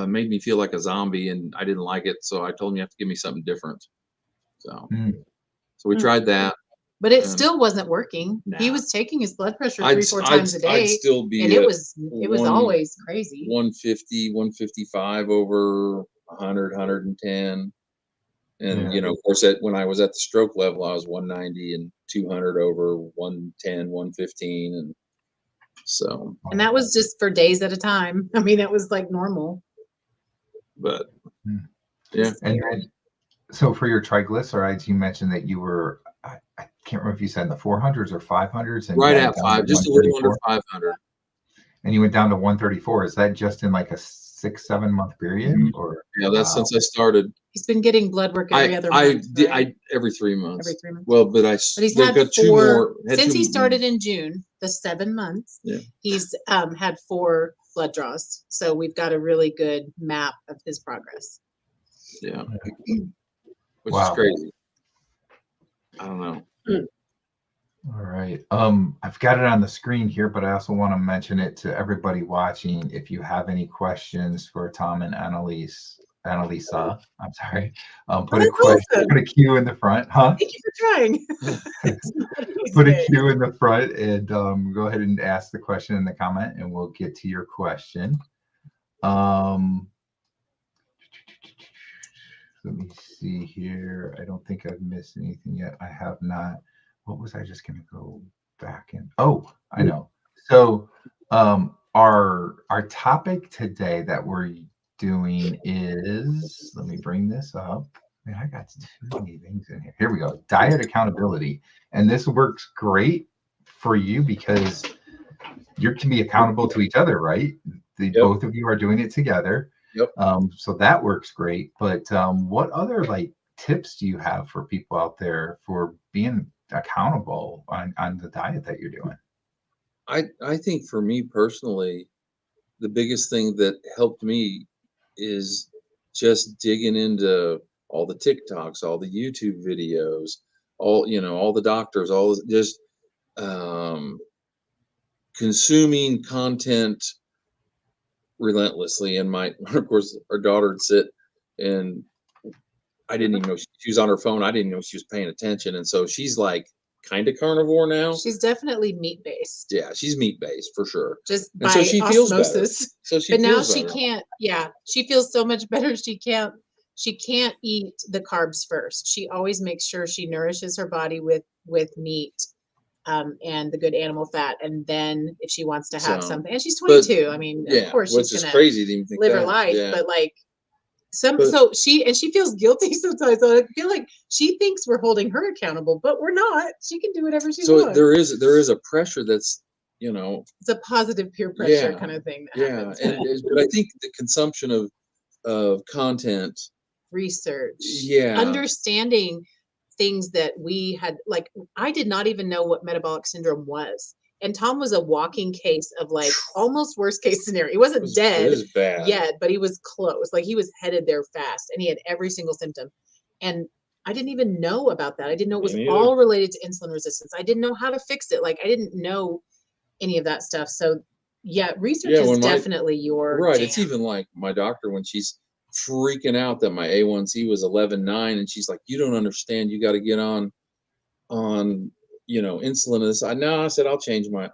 Made me feel like a zombie, and I didn't like it. So I told him you have to give me something different. So we tried that. But it still wasn't working. Nah. He was taking his blood pressure 3-4 times a day. I'd still be and it was always crazy. 150, 155 over 100, 110. And, Yeah. of course, when I was at the stroke level, I was 190 and 200 over 110, 115. And so. And that was just for days at a time. I mean, it was like normal. But, yeah. And then, so for your triglycerides, you mentioned that you were, I can't remember if you said in the 400s or 500s. And Right at 5, just a little under 500. And you went down to 134. Is that just in like a 6-7 month period? Or yeah, that's since I started. He's been getting blood work every other month. Right? Every 3 months. Every 3 months. Well, but he's had got 4 2 more. Since he started in June, the 7 months. Yeah. He's had 4 blood draws. So we've got a really good map of his progress. Yeah. Which is crazy. I don't know. All right. I've got it on the screen here, but I also want to mention it to everybody watching. If you have any questions for Tom and Annalisa, I'm sorry. Put a Q in the front, huh? Thank you for trying. Put a Q in the front and go ahead and ask the question in the comment, and we'll get to your question. Let me see here. I don't think I've missed anything yet. I have not. What was I just going to go back in? Oh, I know. So our topic today that we're doing is, let me bring this up. Man, I got too many things in here. Here we go. Diet accountability. And this works great for you because you can be accountable to each other, right? Both of you are doing it together. Yep. So that works great. But what other tips do you have for people out there for being accountable on the diet that you're doing? I think for me personally, the biggest thing that helped me is just digging into all the TikToks, all the YouTube videos, all the doctors, just consuming content relentlessly. And of course, our daughter would sit, and I didn't even know she was on her phone. I didn't know she was paying attention. And so she's like kind of carnivore now. She's definitely meat based. Yeah, she's meat based for sure. Just and by so she feels better. So but now she can't. Yeah, she feels so much better. She can't eat the carbs first. She always makes sure she nourishes her body with meat. And the good animal fat, and then if she wants to have something, and she's 22. I mean, of course she's gonna crazy to even think live her life, but so she feels guilty sometimes. So I feel like she thinks we're holding her accountable, but we're not. She can do whatever she wants. So there is a pressure that's it's a positive peer pressure kind of thing. Happens. But I think the consumption of content, research, understanding things that we had, I did not even know what metabolic syndrome was. And Tom was a walking case of almost worst case scenario. He wasn't dead yet, but he was close. He was headed there fast, and he had every single symptom. And I didn't even know about that. I didn't know it was all related to insulin resistance. I didn't know how to fix it. I didn't know any of that stuff. So research is definitely your jam. It's even like my doctor, when she's freaking out that my A1C was 11.9, and she's like, you don't understand, you got to get on insulin. And I said, I'll change my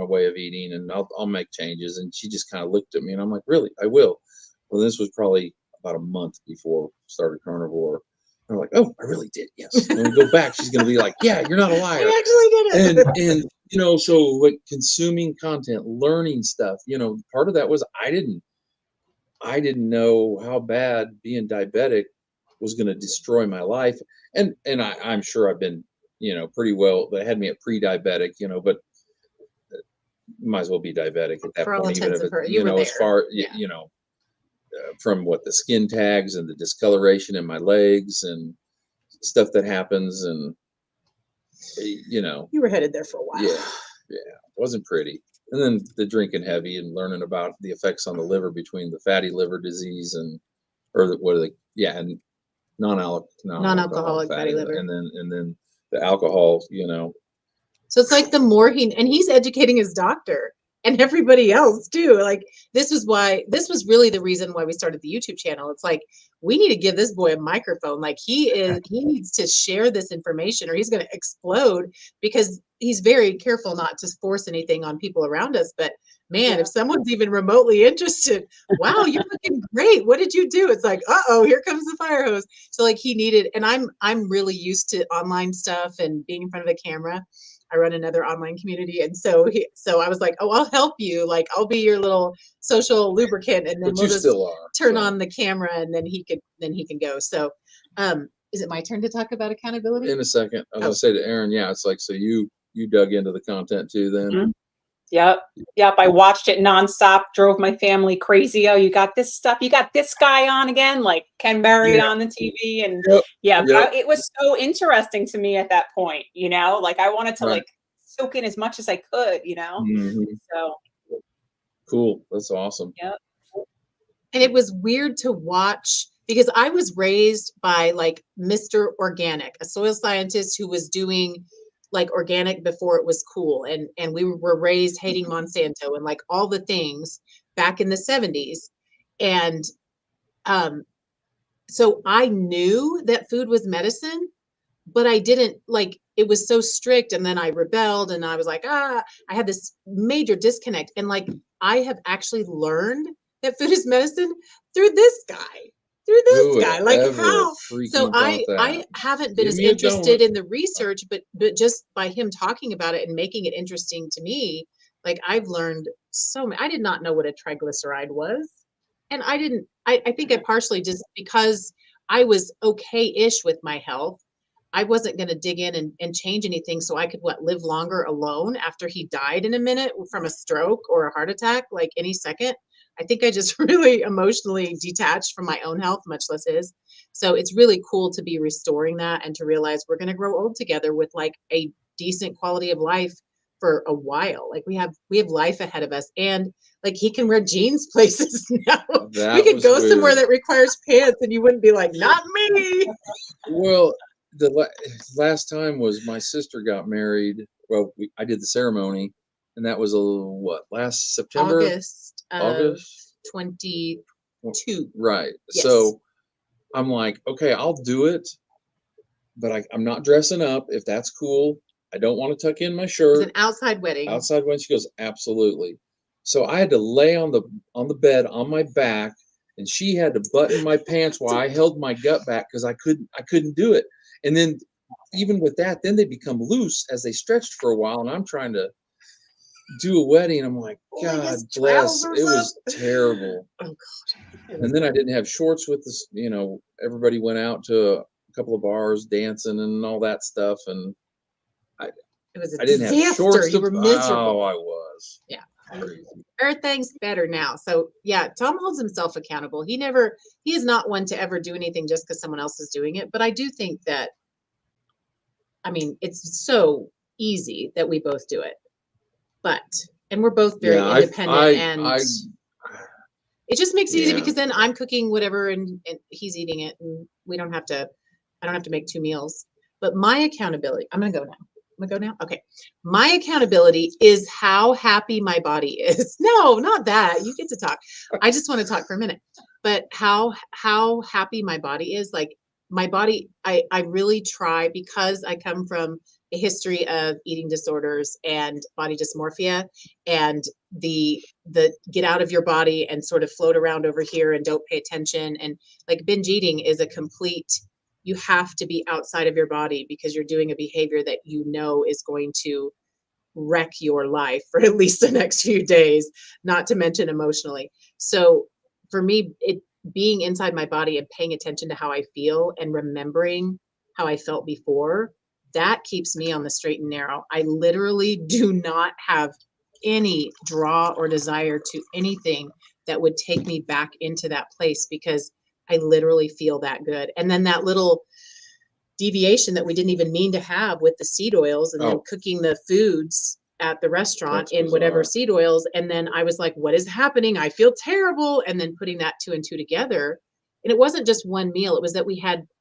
way of eating, and I'll make changes. And she just kind of looked at me, and I'm like, really? I will. Well, this was probably about a month before I started carnivore. And I'm like, oh, I really did. Yes. And when we go back, she's going to be like, yeah, you're not a liar. I actually did it. And so consuming content, learning stuff, part of that was I didn't know how bad being diabetic was going to destroy my life. And I'm sure I've been, pretty well, they had me at pre-diabetic, but might as well be diabetic at that For all point, even intents if and it, purposes, you you were know, as there. far, Yeah. you know, from what the skin tags and the discoloration in my legs and stuff that happens, and you know, You were headed there for a while. yeah, wasn't pretty. And then the drinking heavy and learning about the effects on the liver between the fatty liver disease and, what are they? Yeah, and non-alcoholic fatty liver. and then the alcohol, you know. So it's like the more and he's educating his doctor and everybody else too. Like this was really the reason why we started the YouTube channel. It's like, we need to give this boy a microphone. Like he needs to share this information or he's going to explode, because he's very careful not to force anything on people around us. But man, if someone's even remotely interested, wow, you're looking great. What did you do? It's like, uh-oh, here comes the fire hose. So like he needed, and I'm really used to online stuff and being in front of a camera. I run another online community. And so I was like, oh, I'll help you. Like, I'll be your little social lubricant. And then But you still are. turn on the camera and then he can go. So, is it my turn to talk about accountability? In a second, I was gonna say to Aaron, yeah, it's like, so you dug into the content too then? Mm-hmm. Yep. I watched it nonstop, drove my family crazy. Oh, you got this stuff. You got this guy on again, like Ken Berry on the TV. And it was so interesting to me at that point, you know, like I wanted to like soak in as much as I could, you know? So. Cool. That's awesome. Yep. And it was weird to watch, because I was raised by like Mr. Organic, a soil scientist who was doing like organic before it was cool. And we were raised hating Monsanto and like all the things back in the 70s. And so I knew that food was medicine, but I didn't like, it was so strict. And then I rebelled and I was like, I had this major disconnect. And like, I have actually learned that food is medicine through this guy. Like how? So I haven't been as interested in the research, but just by him talking about it and making it interesting to me, like I've learned so much. I did not know what a triglyceride was. And I think I partially just because I was okay-ish with my health, I wasn't going to dig in and change anything so I could live longer alone after he died in a minute from a stroke or a heart attack, like any second. I think I just really emotionally detached from my own health, much less his. So it's really cool to be restoring that and to realize we're going to grow old together with like a decent quality of life for a while. Like we have life ahead of us, and like he can wear jeans places now. We could go somewhere that requires pants and you wouldn't be like, not me. Well, the last time was my sister got married. Well, I did the ceremony, and that was last September? August 22. Right. Yes. So I'm like, okay, I'll do it, but I'm not dressing up if that's cool. I don't want to tuck in my shirt. It's an outside wedding. She goes, absolutely. So I had to lay on the bed on my back, and she had to button my pants while I held my gut back because I couldn't do it. And then even with that, then they become loose as they stretched for a while, and I'm trying to do a wedding. I'm like, God bless. It was terrible. Oh God. And then I didn't have shorts with this, you know, everybody went out to a couple of bars dancing and all that stuff. And I didn't have shorts. You were miserable. Oh, I was. Yeah. Everything's better now. So yeah, Tom holds himself accountable. He is not one to ever do anything just because someone else is doing it. But I do think that, I mean, it's so easy that we both do it. And we're both very independent, and it just makes it easy because then I'm cooking whatever and he's eating it, and I don't have to make 2 meals. But my accountability, I'm going to go now. Okay. My accountability is how happy my body is. No, not that. You get to talk. I just want to talk for a minute. But how happy my body is, like my body, I really try, because I come from a history of eating disorders and body dysmorphia, and the get out of your body and sort of float around over here and don't pay attention. And like binge eating is a complete, you have to be outside of your body because you're doing a behavior that you know is going to wreck your life for at least the next few days, not to mention emotionally. So for me, it being inside my body and paying attention to how I feel and remembering how I felt before, that keeps me on the straight and narrow. I literally do not have any draw or desire to anything that would take me back into that place, because I literally feel that good. And then that little deviation that we didn't even mean to have with the seed oils, and then cooking the foods at the restaurant in whatever seed oils. And then I was like, what is happening? I feel terrible. And then putting that 2 and 2 together. And it wasn't just one meal. It was that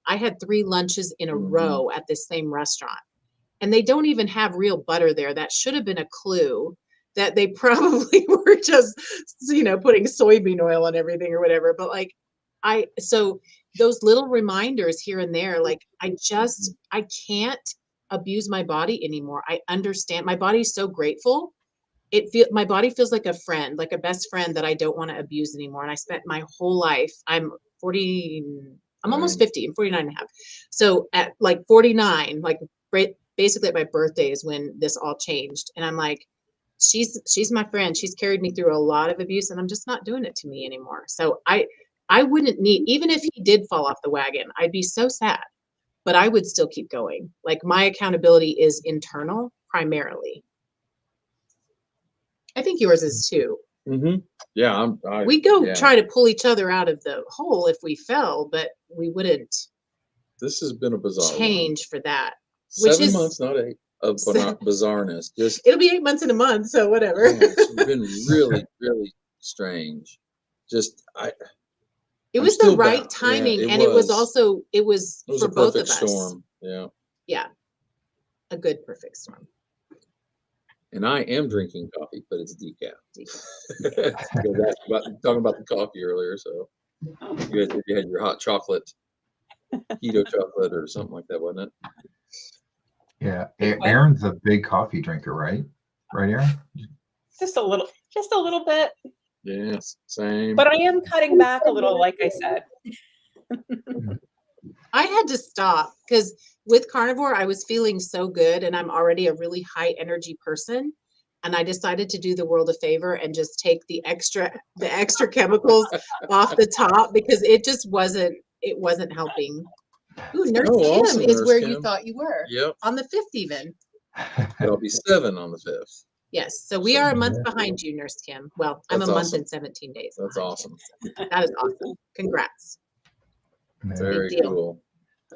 I had 3 lunches in a row at this same restaurant. And they don't even have real butter there. That should have been a clue that they probably were just, putting soybean oil on everything or whatever. But so those little reminders here and there, like I can't abuse my body anymore. I understand. My body's so grateful. My body feels like a friend, like a best friend that I don't want to abuse anymore. And I spent my whole life, I'm almost 50, I'm 49 and a half. So at like 49, like basically at my birthday is when this all changed. And I'm like, she's my friend. She's carried me through a lot of abuse, and I'm just not doing it to me anymore. So I wouldn't need, even if he did fall off the wagon, I'd be so sad, but I would still keep going. Like my accountability is internal primarily. I think yours is too. Mm-hmm. Yeah. We go try to pull each other out of the hole if we fell, but we wouldn't. This has been a bizarre change for that. 7 months, not 8, of bizarreness. It'll be 8 months in a month, so whatever. It's been really, really strange. It was the right timing, and it was for both of us. Storm. Yeah. Yeah. A good perfect storm. And I am drinking coffee, but it's decaf. Talking about the coffee earlier, so you had your hot chocolate, keto chocolate or something like that, wasn't it? Yeah. Aaron's a big coffee drinker, right? Right, Aaron? Just a little bit. Yes, same. But I am cutting back a little, like I said. I had to stop because with carnivore, I was feeling so good, and I'm already a really high energy person. And I decided to do the world a favor and just take the extra chemicals off the top, because it just wasn't helping. Ooh, Nurse Kim is where you thought you were. Yep. On the 5th even. It'll be 7 on the 5th. Yes. So we are a month behind you, Nurse Kim. Well, I'm a month and 17 days. That's awesome. That is awesome. Congrats. Very cool.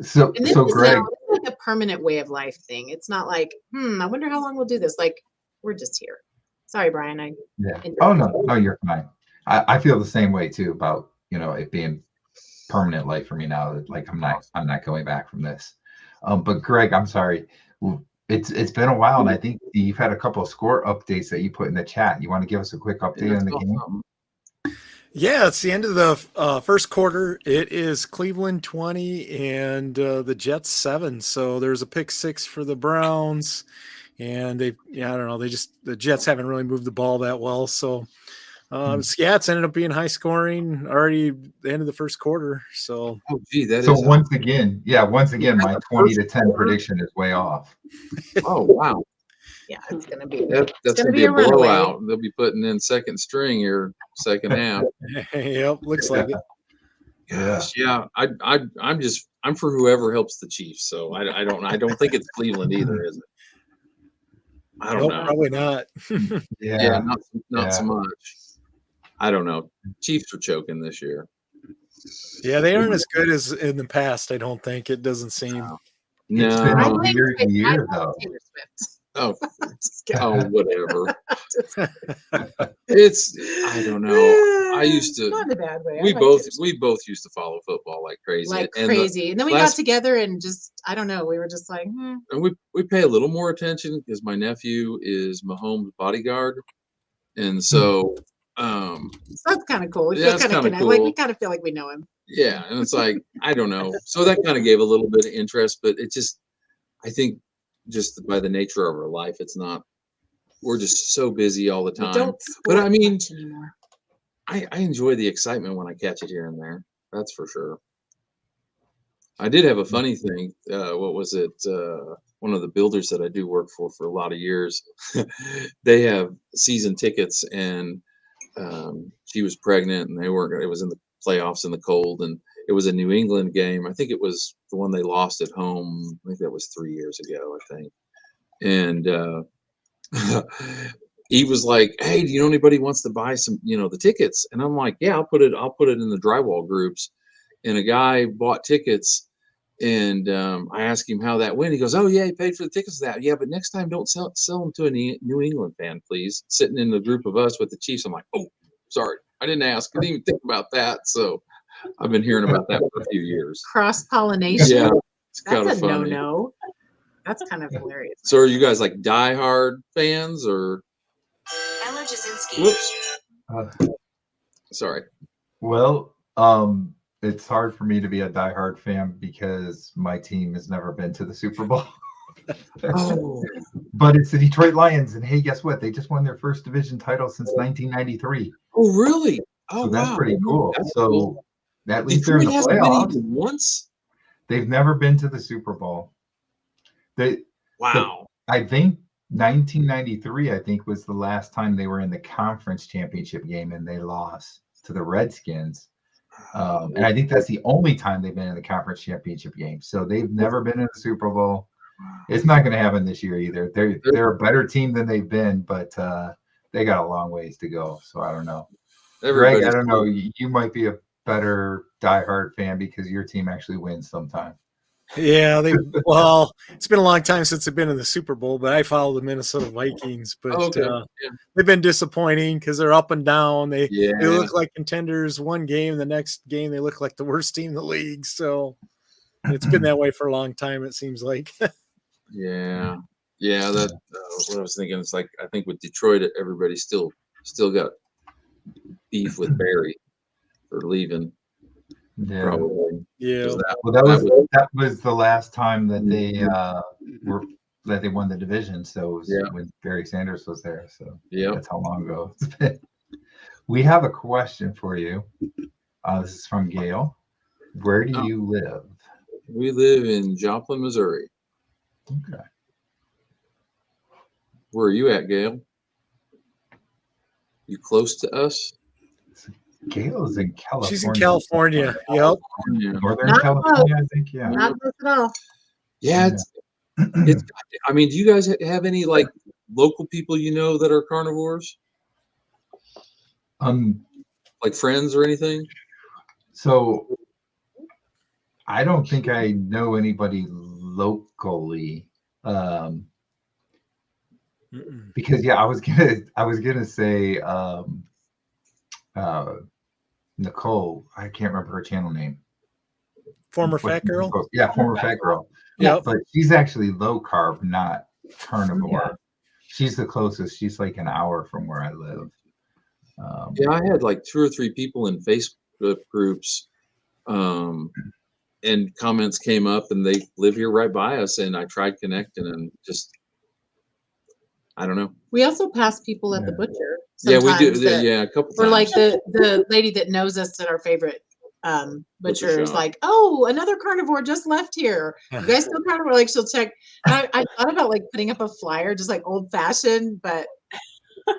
So Greg, it's like a permanent way of life thing. It's not like, I wonder how long we'll do this. Like, we're just here. Sorry, Brian. Oh no, you're fine. I feel the same way too about, it being permanent life for me now. Like I'm not going back from this. But Greg, I'm sorry. It's been a while, and I think you've had a couple of score updates that you put in the chat. You want to give us a quick update on the game? Yeah, it's the end of the first quarter. It is Cleveland 20 and the Jets 7. So there's a pick 6 for the Browns, and I don't know. The Jets haven't really moved the ball that well. So it's ended up being high scoring already at the end of the first quarter. So once again, my 20-10 prediction is way off. Oh wow. Yeah, it's going to be that's going to be a blowout. They'll be putting in second string here, second half. Yep, looks like it. Gosh, yeah. I'm for whoever helps the Chiefs. So I don't think it's Cleveland either, is it? I don't know. Probably not. Yeah, not so much. I don't know. Chiefs are choking this year. Yeah, they aren't as good as in the past. I don't think. It doesn't seem. No. It's been a weird year though. Oh, whatever. I don't know. I used to. Not in a bad way. We both used to follow football like crazy. And then we got together and just, I don't know. We were just like, And we pay a little more attention because my nephew is Mahomes' bodyguard, and so. So that's kind of cool. We feel kind of connected. Cool. Like we kind of feel like we know him. Yeah, and it's like I don't know. So that kind of gave a little bit of interest, but it just, I think, just by the nature of our life, it's not. We're just so busy all the time. But I mean, I enjoy the excitement when I catch it here and there. That's for sure. I did have a funny thing. What was it? One of the builders that I do work for a lot of years, they have season tickets, and she was pregnant, and it was in the playoffs in the cold, and it was a New England game. I think it was the one they lost at home. I think that was 3 years ago, I think. And he was like, "Hey, do you know anybody who wants to buy some, the tickets?" And I'm like, "Yeah, I'll put it in the drywall groups." And a guy bought tickets, and I asked him how that went. He goes, "Oh yeah, he paid for the tickets. That yeah, but next time don't sell them to a New England fan, please." Sitting in the group of us with the Chiefs, I'm like, "Oh, sorry, I didn't ask. I didn't even think about that." So I've been hearing about that for a few years. Cross-pollination. Yeah, it's kind That's of a funny. no-no. That's kind of hilarious. So are you guys like diehard fans or? Whoops. Sorry. Well, it's hard for me to be a diehard fan because my team has never been to the Super Bowl. Oh, But it's the Detroit Lions, and hey, guess what? They just won their first division title since 1993. oh, really? Oh, So that's wow. pretty cool. That's So cool. at least they're in Detroit the hasn't been playoffs. even once. They've never been to the Super Bowl. Wow. I think 1993, I think, was the last time they were in the conference championship game, and they lost to the Redskins. And I think that's the only time they've been in the conference championship game. So they've never been in the Super Bowl. It's not going to happen this year either. They're a better team than they've been, but they got a long ways to go. So I don't know. Greg, I don't know. You might be a better diehard fan because your team actually wins sometime. Yeah, well, it's been a long time since they've been in the Super Bowl, but I follow the Minnesota Vikings. But they've been disappointing because they're up and down. They look like contenders one game, the next game they look like the worst team in the league. So it's been that way for a long time, it seems like. Yeah. That what I was thinking is like I think with Detroit, everybody still got beef with Barry for leaving. Yeah. Probably. Yeah. That was the last time that they won the division. So it was when Barry Sanders was there. So that's how long ago it's been. We have a question for you. This is from Gail. Where do you live? We live in Joplin, Missouri. Okay. Where are you at, Gail? You close to us? Gail's in California. She's in California. Yep. Northern California, I think. Yeah. Not close at all. Yeah. It's. I mean, do you guys have any like local people that are carnivores? Like friends or anything? So I don't think I know anybody locally. Because I was gonna say Nicole, I can't remember her channel name. Former Fat Girl? Yeah, former Fat Girl. Yeah. But she's actually low carb, not carnivore. Yeah. She's the closest. She's like an hour from where I live. I had like 2 or 3 people in Facebook groups and comments came up and they live here right by us and I tried connecting and just I don't know. We also pass people at the butcher. Yeah, we do. A couple times. Or like the lady that knows us at our favorite butcher is like, "Oh, another carnivore just left here. You guys still carnivore?" Like she'll check. And I thought about like putting up a flyer, just like old fashioned, but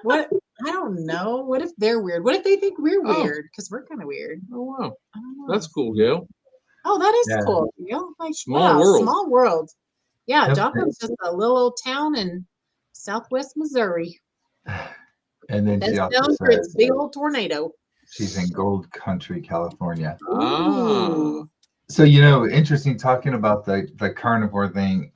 what? I don't know. What if they're weird? What if they think we're weird? Because we're kind of weird. Oh wow, that's cool, Gail. Oh, that is cool, Gail. Like small world. Small world. Yeah, Joplin's just a little old town in Southwest Missouri. And then that's known for its big old tornado. She's in Gold Country, California. Oh. So interesting talking about the carnivore thing.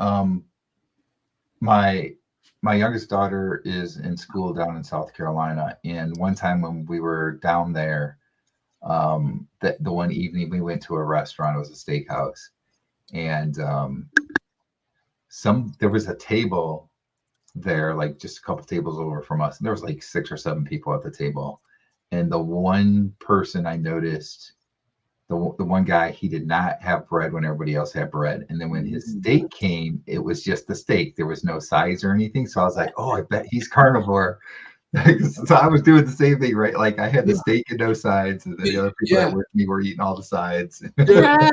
My youngest daughter is in school down in South Carolina, and one time when we were down there, the one evening we went to a restaurant. It was a steakhouse, and there was a table there, like just a couple tables over from us, and there was like 6 or 7 people at the table, and the one person I noticed, the one guy, he did not have bread when everybody else had bread, and then when his steak came, it was just the steak. There was no sides or anything. So I was like, oh, I bet he's carnivore. So I was doing the same thing, right? Like I had the steak and no sides, and then the other people that worked with me were eating all the sides. Right.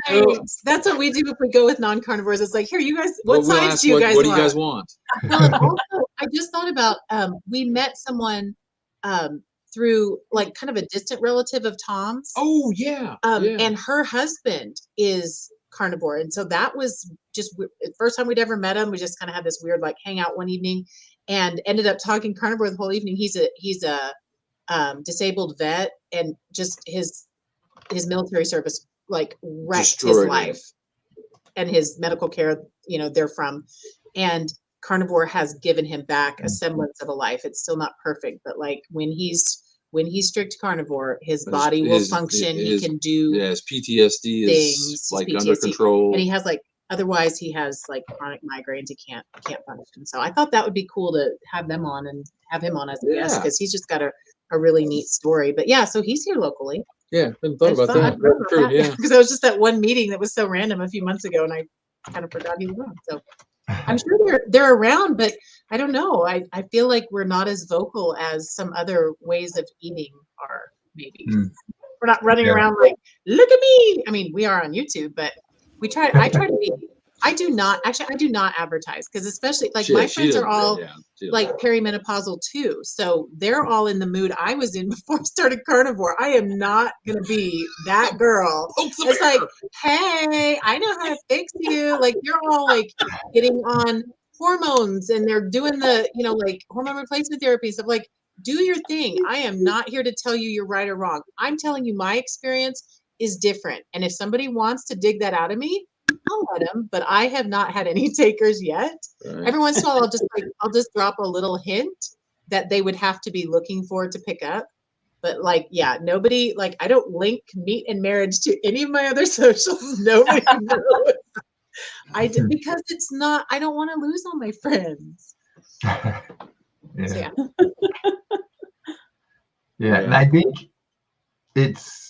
That's what we do if we go with non-carnivores. It's like, here, you guys, what sides do you guys want? What do you guys want? Well, and also, I just thought about, we met someone through like kind of a distant relative of Tom's. Oh, yeah. And her husband is carnivore. And so that was just the first time we'd ever met him. We just kind of had this weird like hangout one evening. and ended up talking carnivore the whole evening. He's a disabled vet, and just his military service like wrecked his life and his medical care, they're from, and carnivore has given him back a semblance of a life. It's still not perfect, but like when he's strict carnivore, his body will function. He can do his PTSD is like under control, and he has like, otherwise he has like chronic migraines. He can't function. So I thought that would be cool to have them on and have him on as a guest, because he's just got a really neat story. But yeah, so he's here locally. Yeah, I thought about that. That's true, yeah, because I was just at one meeting that was so random a few months ago, and I kind of forgot he was on. So I'm sure they're around, but I don't know. I feel like we're not as vocal as some other ways of eating are. Maybe we're not running around like, look at me. I mean, we are on YouTube, but I try to be. I do not advertise, because especially like my friends are all like perimenopausal too. So they're all in the mood I was in before I started carnivore. I am not going to be that girl. It's like, hey, I know how to fix you. Like you're all like getting on hormones and they're doing the, like hormone replacement therapy and stuff. Like, do your thing. I am not here to tell you you're right or wrong. I'm telling you my experience is different. And if somebody wants to dig that out of me, I'll let them, but I have not had any takers yet. Right. Every once in a while, I'll just drop a little hint that they would have to be looking for to pick up. But like, yeah, nobody, like, I don't link meat and marriage to any of my other socials. Nobody knows. Because it's not, I don't want to lose all my friends. Yeah. So, yeah. And I think it's,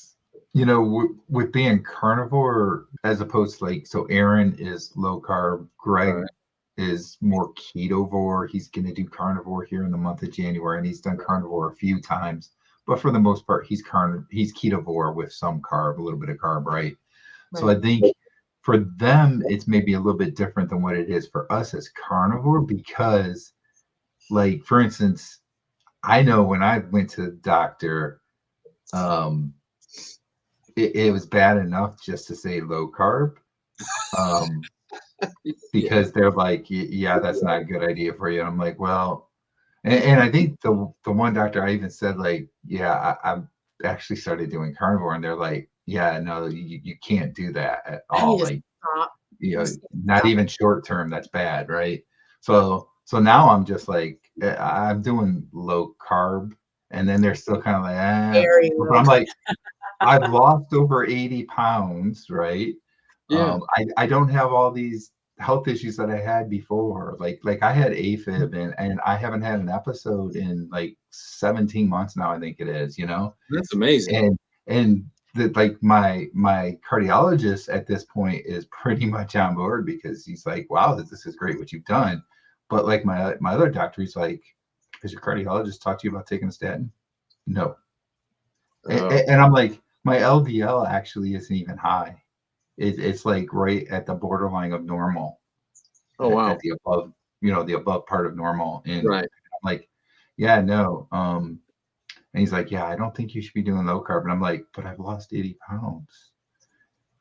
with being carnivore, as opposed to like, so Aaron is low carb, Greg is more ketovore. He's going to do carnivore here in the month of January, and he's done carnivore a few times, but for the most part, he's ketovore with some carb, a little bit of carb, right? So I think for them, it's maybe a little bit different than what it is for us as carnivore, because like, for instance, I know when I went to the doctor, it was bad enough just to say low carb, because they're like, yeah, that's not a good idea for you. And I'm like, well, and I think the one doctor, I even said like, yeah, I've actually started doing carnivore, and they're like, yeah, no, you can't do that at all. Like, not even short term, that's bad, right? So now I'm just like, I'm doing low carb, and then they're still kind of like, but I'm like, I've lost over 80 pounds, right? Yeah. I don't have all these health issues that I had before. Like I had AFib, and I haven't had an episode in like 17 months now, I think it is, That's amazing. And like my cardiologist at this point is pretty much on board, because he's like, wow, this is great what you've done. But like my other doctor, he's like, has your cardiologist talked to you about taking a statin? No. And I'm like, my LDL actually isn't even high. It's like right at the borderline of normal. Oh, wow. At the above, the above part of normal. And right. I'm like, yeah, no. And he's like, yeah, I don't think you should be doing low carb. And I'm like, but I've lost 80 pounds.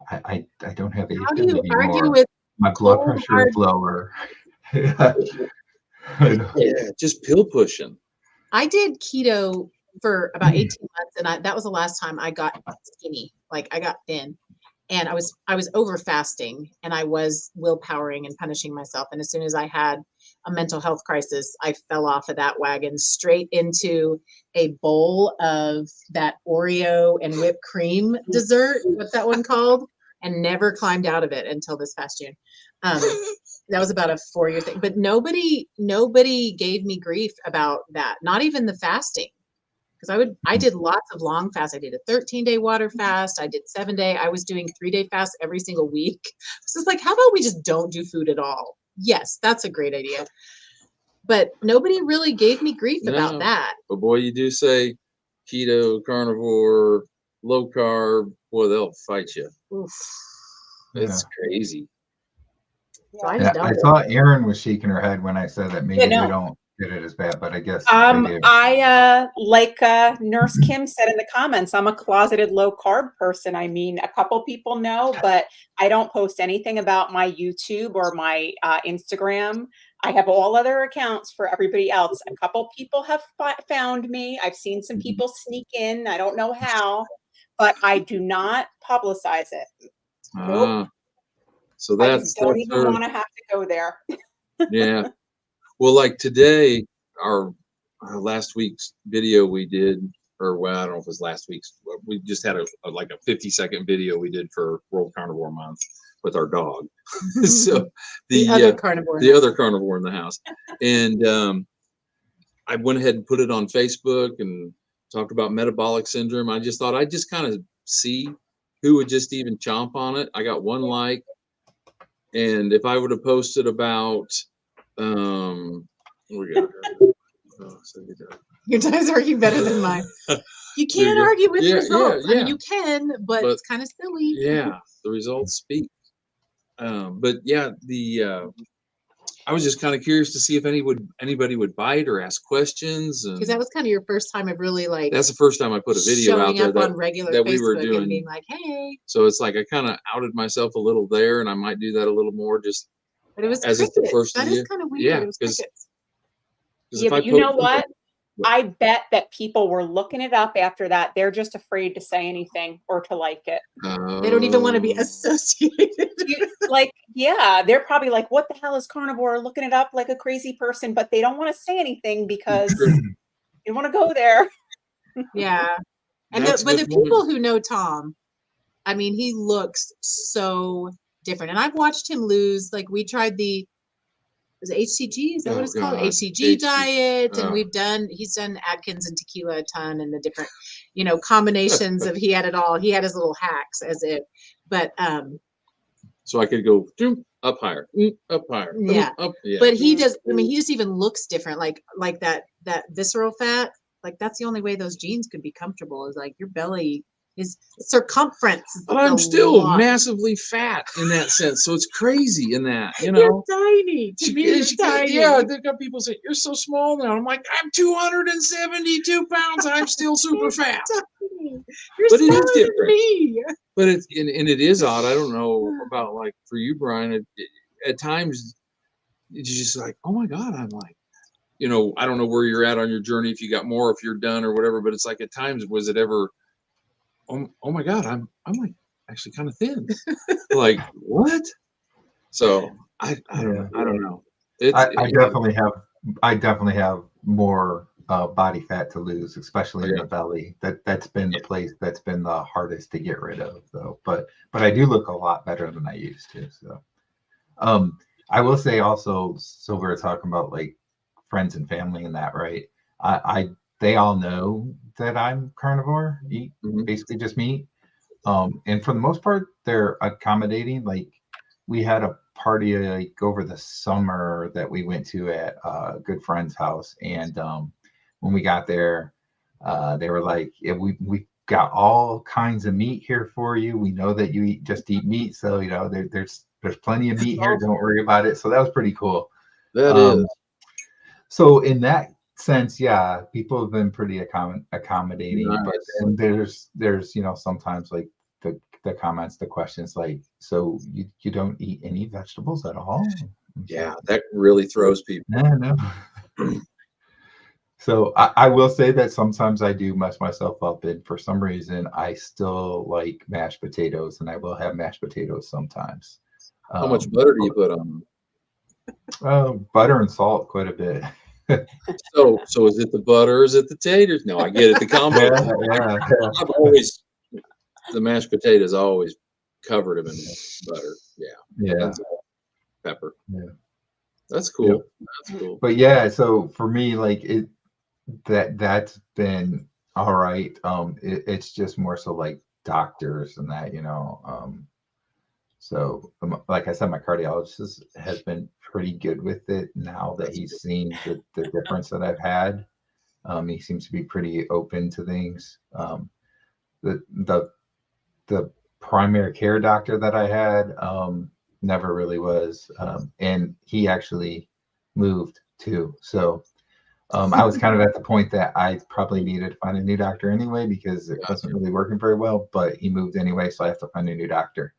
I don't have AFib anymore. How do you argue with my blood pressure is lower? Yeah, just pill pushing. I did keto for about 18 months, and that was the last time I got skinny. Like I got thin, and I was over fasting, and I was willpowering and punishing myself. And as soon as I had a mental health crisis, I fell off of that wagon straight into a bowl of that Oreo and whipped cream dessert. What's that one called? And never climbed out of it until this past June. That was about a 4-year thing, but nobody gave me grief about that. Not even the fasting. Because I did lots of long fasts. I did a 13-day water fast. I did 7-day. I was doing 3-day fasts every single week. So it's like, how about we just don't do food at all? Yes, that's a great idea. But nobody really gave me grief about that. But boy, you do say keto, carnivore, low carb. Boy, they'll fight you. Oof. It's crazy. So I thought Erin was shaking her head when I said that maybe we don't get it as bad, but I guess like Nurse Kim said in the comments, I'm a closeted low carb person. I mean, a couple people know, but I don't post anything about my YouTube or my Instagram. I have all other accounts for everybody else. A couple people have found me. I've seen some people sneak in. I don't know how, but I do not publicize it. Nope. So I just don't even want to have to go there. Yeah. Well, like today, our last week's video we did, or well, I don't know if it was last week's. We just had a 50-second video we did for World Carnivore Month with our dog. So the other carnivore in the house, and I went ahead and put it on Facebook and talked about metabolic syndrome. I just thought I'd just kind of see who would just even chomp on it. I got 1 like, and if I would have posted about your time's working better than mine. You can't argue with results. I mean, you can, but it's kind of silly. Yeah, the results speak. But yeah, I was just kind of curious to see if anybody would bite or ask questions. Because that was kind of your first time of really like. That's the first time I put a video out there on regular that Facebook we were doing. And being like, hey. So it's like I kind of outed myself a little there, and I might do that a little more just. But it was as crickets. It's the first that is kind of weird. Yeah, it was crickets. Yeah, but you know what? I bet that people were looking it up after that. They're just afraid to say anything or to like it. They don't even want to be associated. They're probably like, what the hell is carnivore? Looking it up like a crazy person, but they don't want to say anything because they want to go there. Yeah. And but the people who know Tom, I mean, he looks so different. And I've watched him lose. Like we tried was it HCG? Is that what it's called? HCG diet. And he's done Atkins and tequila a ton and the different, combinations of, he had it all. He had his little hacks but so I could go up higher, up higher. Yeah. Up, yeah. But he just even looks different. Like that visceral fat, like that's the only way those jeans could be comfortable is like your belly is circumference. But I'm still massively fat in that sense. So it's crazy in that, You're tiny. To me, you're tiny. Yeah, they've got people saying, you're so small now. I'm like, I'm 272 pounds. I'm still super fat. You're but it is different. Me. But it is odd. I don't know about like for you, Brian, at times it's just like, oh my God, I'm like, I don't know where you're at on your journey, if you got more, if you're done or whatever, but it's like at times, was it ever, oh my God, I'm like actually kind of thin. Like what? So I don't know. I definitely have more body fat to lose, especially in the belly. That's been the place that's been the hardest to get rid of, though. But I do look a lot better than I used to. So I will say also, so we were talking about like friends and family and that, right? They all know that I'm carnivore, eat basically just meat. And for the most part, they're accommodating. Like we had a party like over the summer that we went to at a good friend's house. And when we got there, they were like, yeah, we got all kinds of meat here for you. We know that you just eat meat. So, there's plenty of meat here. Don't worry about it. So that was pretty cool. That is. So in that sense, yeah, people have been pretty accommodating. Nice. But then there's sometimes like the comments, the questions like, so you don't eat any vegetables at all? Yeah, that really throws people. No. So I will say that sometimes I do mess myself up, and for some reason I still like mashed potatoes, and I will have mashed potatoes sometimes. How much butter do you put on them? Butter and salt quite a bit. So is it the butter or is it the taters? No, I get it. The combo. Yeah. I've always, the mashed potatoes always covered them in butter. Yeah. Pepper. Yeah. That's cool. Yep. That's cool. But yeah, so for me, like that's been all right. It's just more so like doctors and that, so like I said, my cardiologist has been pretty good with it now that he's seen the difference that I've had. He seems to be pretty open to things. The primary care doctor that I had never really was, and he actually moved too. So I was kind of at the point that I probably needed to find a new doctor anyway because it wasn't really working very well, but he moved anyway, so I have to find a new doctor.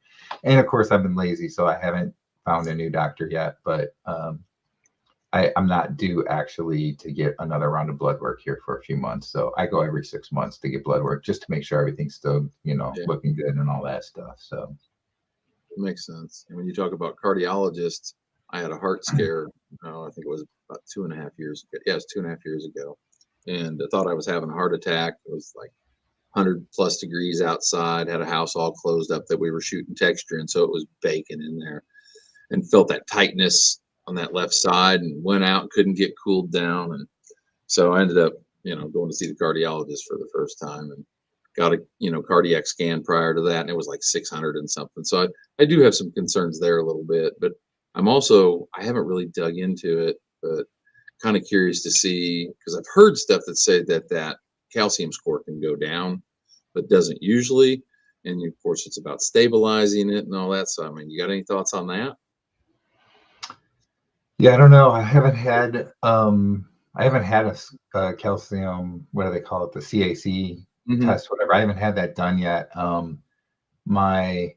And of course I've been lazy, so I haven't found a new doctor yet, but I'm not due actually to get another round of blood work here for a few months. So I go every 6 months to get blood work just to make sure everything's still, looking good and all that stuff. So it makes sense. And when you talk about cardiologists, I had a heart scare. I think it was about 2.5 years ago. Yeah, it was 2.5 years ago. And I thought I was having a heart attack. It was like 100+ degrees outside, had a house all closed up that we were shooting texture. And so it was baking in there, and felt that tightness on that left side, and went out, couldn't get cooled down. And so I ended up, going to see the cardiologist for the first time, and got a, cardiac scan prior to that. And it was like 600 and something. So I do have some concerns there a little bit, but I haven't really dug into it, but kind of curious to see, because I've heard stuff that say that calcium score can go down, but doesn't usually. And of course it's about stabilizing it and all that. So, you got any thoughts on that? yeah, I don't know. I haven't had a calcium, what do they call it? The CAC test, whatever. I haven't had that done yet. My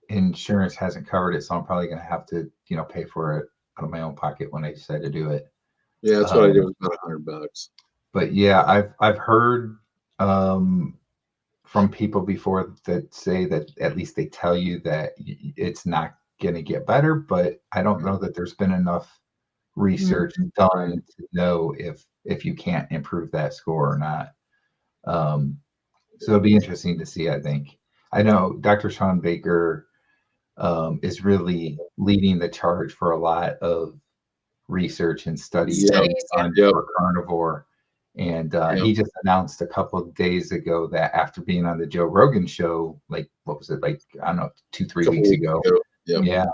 insurance hasn't covered it, so I'm probably going to have to, pay for it out of my own pocket when I decide to do it. Yeah, that's what I did. It was about $100. But yeah, I've heard from people before that say that at least they tell you that it's not going to get better, but I don't know that there's been enough research done to know if you can't improve that score or not. So it'll be interesting to see, I think. I know Dr. Sean Baker is really leading the charge for a lot of research and studies on for carnivore. And he just announced a couple of days ago that after being on the Joe Rogan show, like, what was it, like, I don't know, 2-3 weeks ago. Yeah.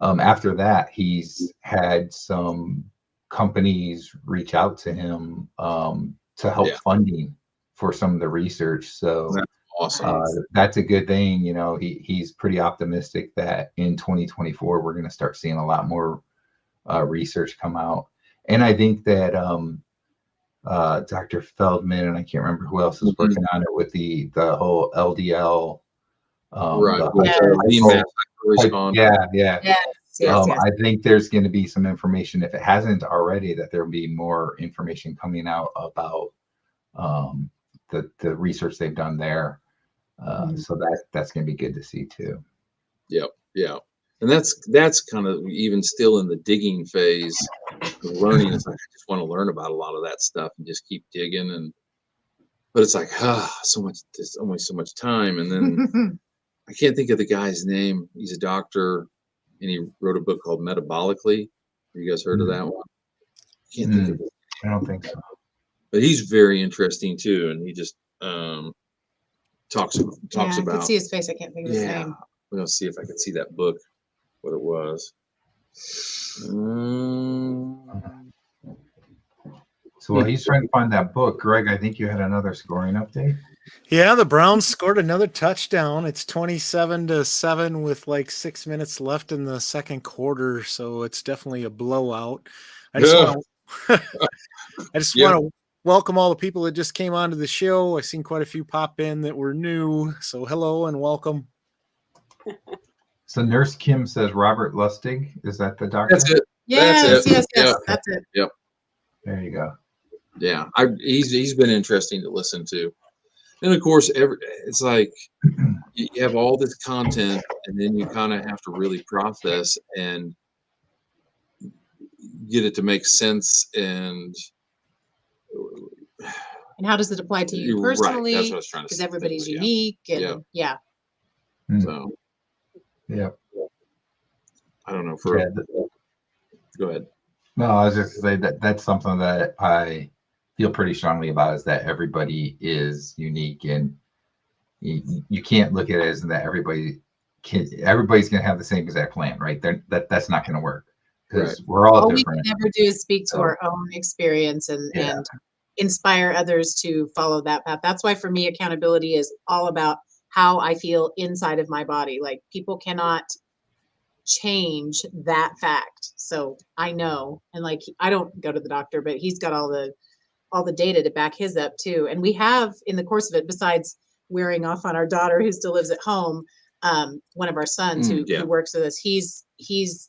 After that, he's had some companies reach out to him to help funding for some of the research. So that's awesome. That's a good thing. He's pretty optimistic that in 2024 we're going to start seeing a lot more research come out. And I think that Dr. Feldman, and I can't remember who else is working on it with the whole LDL. Yes. I think there's going to be some information, if it hasn't already, that there'll be more information coming out about the research they've done there. So that's going to be good to see too. Yep. Yeah. And that's kind of even still in the digging phase of learning. It's like, I just want to learn about a lot of that stuff and just keep digging. But it's like, so much, there's only so much time. And then I can't think of the guy's name. He's a doctor, and he wrote a book called Metabolically. Have you guys heard of that one? Can't think of it. I don't think so. But he's very interesting too, and he just talks about. I can see his face. I can't think of his name. We'll see if I can see that book, what it was. So while he's trying to find that book, Greg, I think you had another scoring update. Yeah, the Browns scored another touchdown. It's 27-7 with like 6 minutes left in the second quarter, so it's definitely a blowout. I just want to welcome all the people that just came onto the show. I've seen quite a few pop in that were new, so hello and welcome. So Nurse Kim says Robert Lustig. Is that the doctor? That's it. Yes. Yep. That's it. Yep. There you go. Yeah, he's been interesting to listen to, and of course, it's like you have all this content, and then you kind of have to really process and get it to make sense. And how does it apply to you personally? Right. That's what I was trying to say. Because everybody's unique, and So I don't know. Go ahead. No, I was just going to say that's something that I feel pretty strongly about, is that everybody is unique, and you can't look at it as that everybody's going to have the same exact plan, right? That's not going to work, because we're all different. We can never do is speak to our own experience and inspire others to follow that path. That's why for me, accountability is all about how I feel inside of my body. Like, people cannot change that fact. So I know, and like, I don't go to the doctor, but he's got all the data to back his up too. And we have, in the course of it, besides wearing off on our daughter who still lives at home, one of our sons who works with us, he's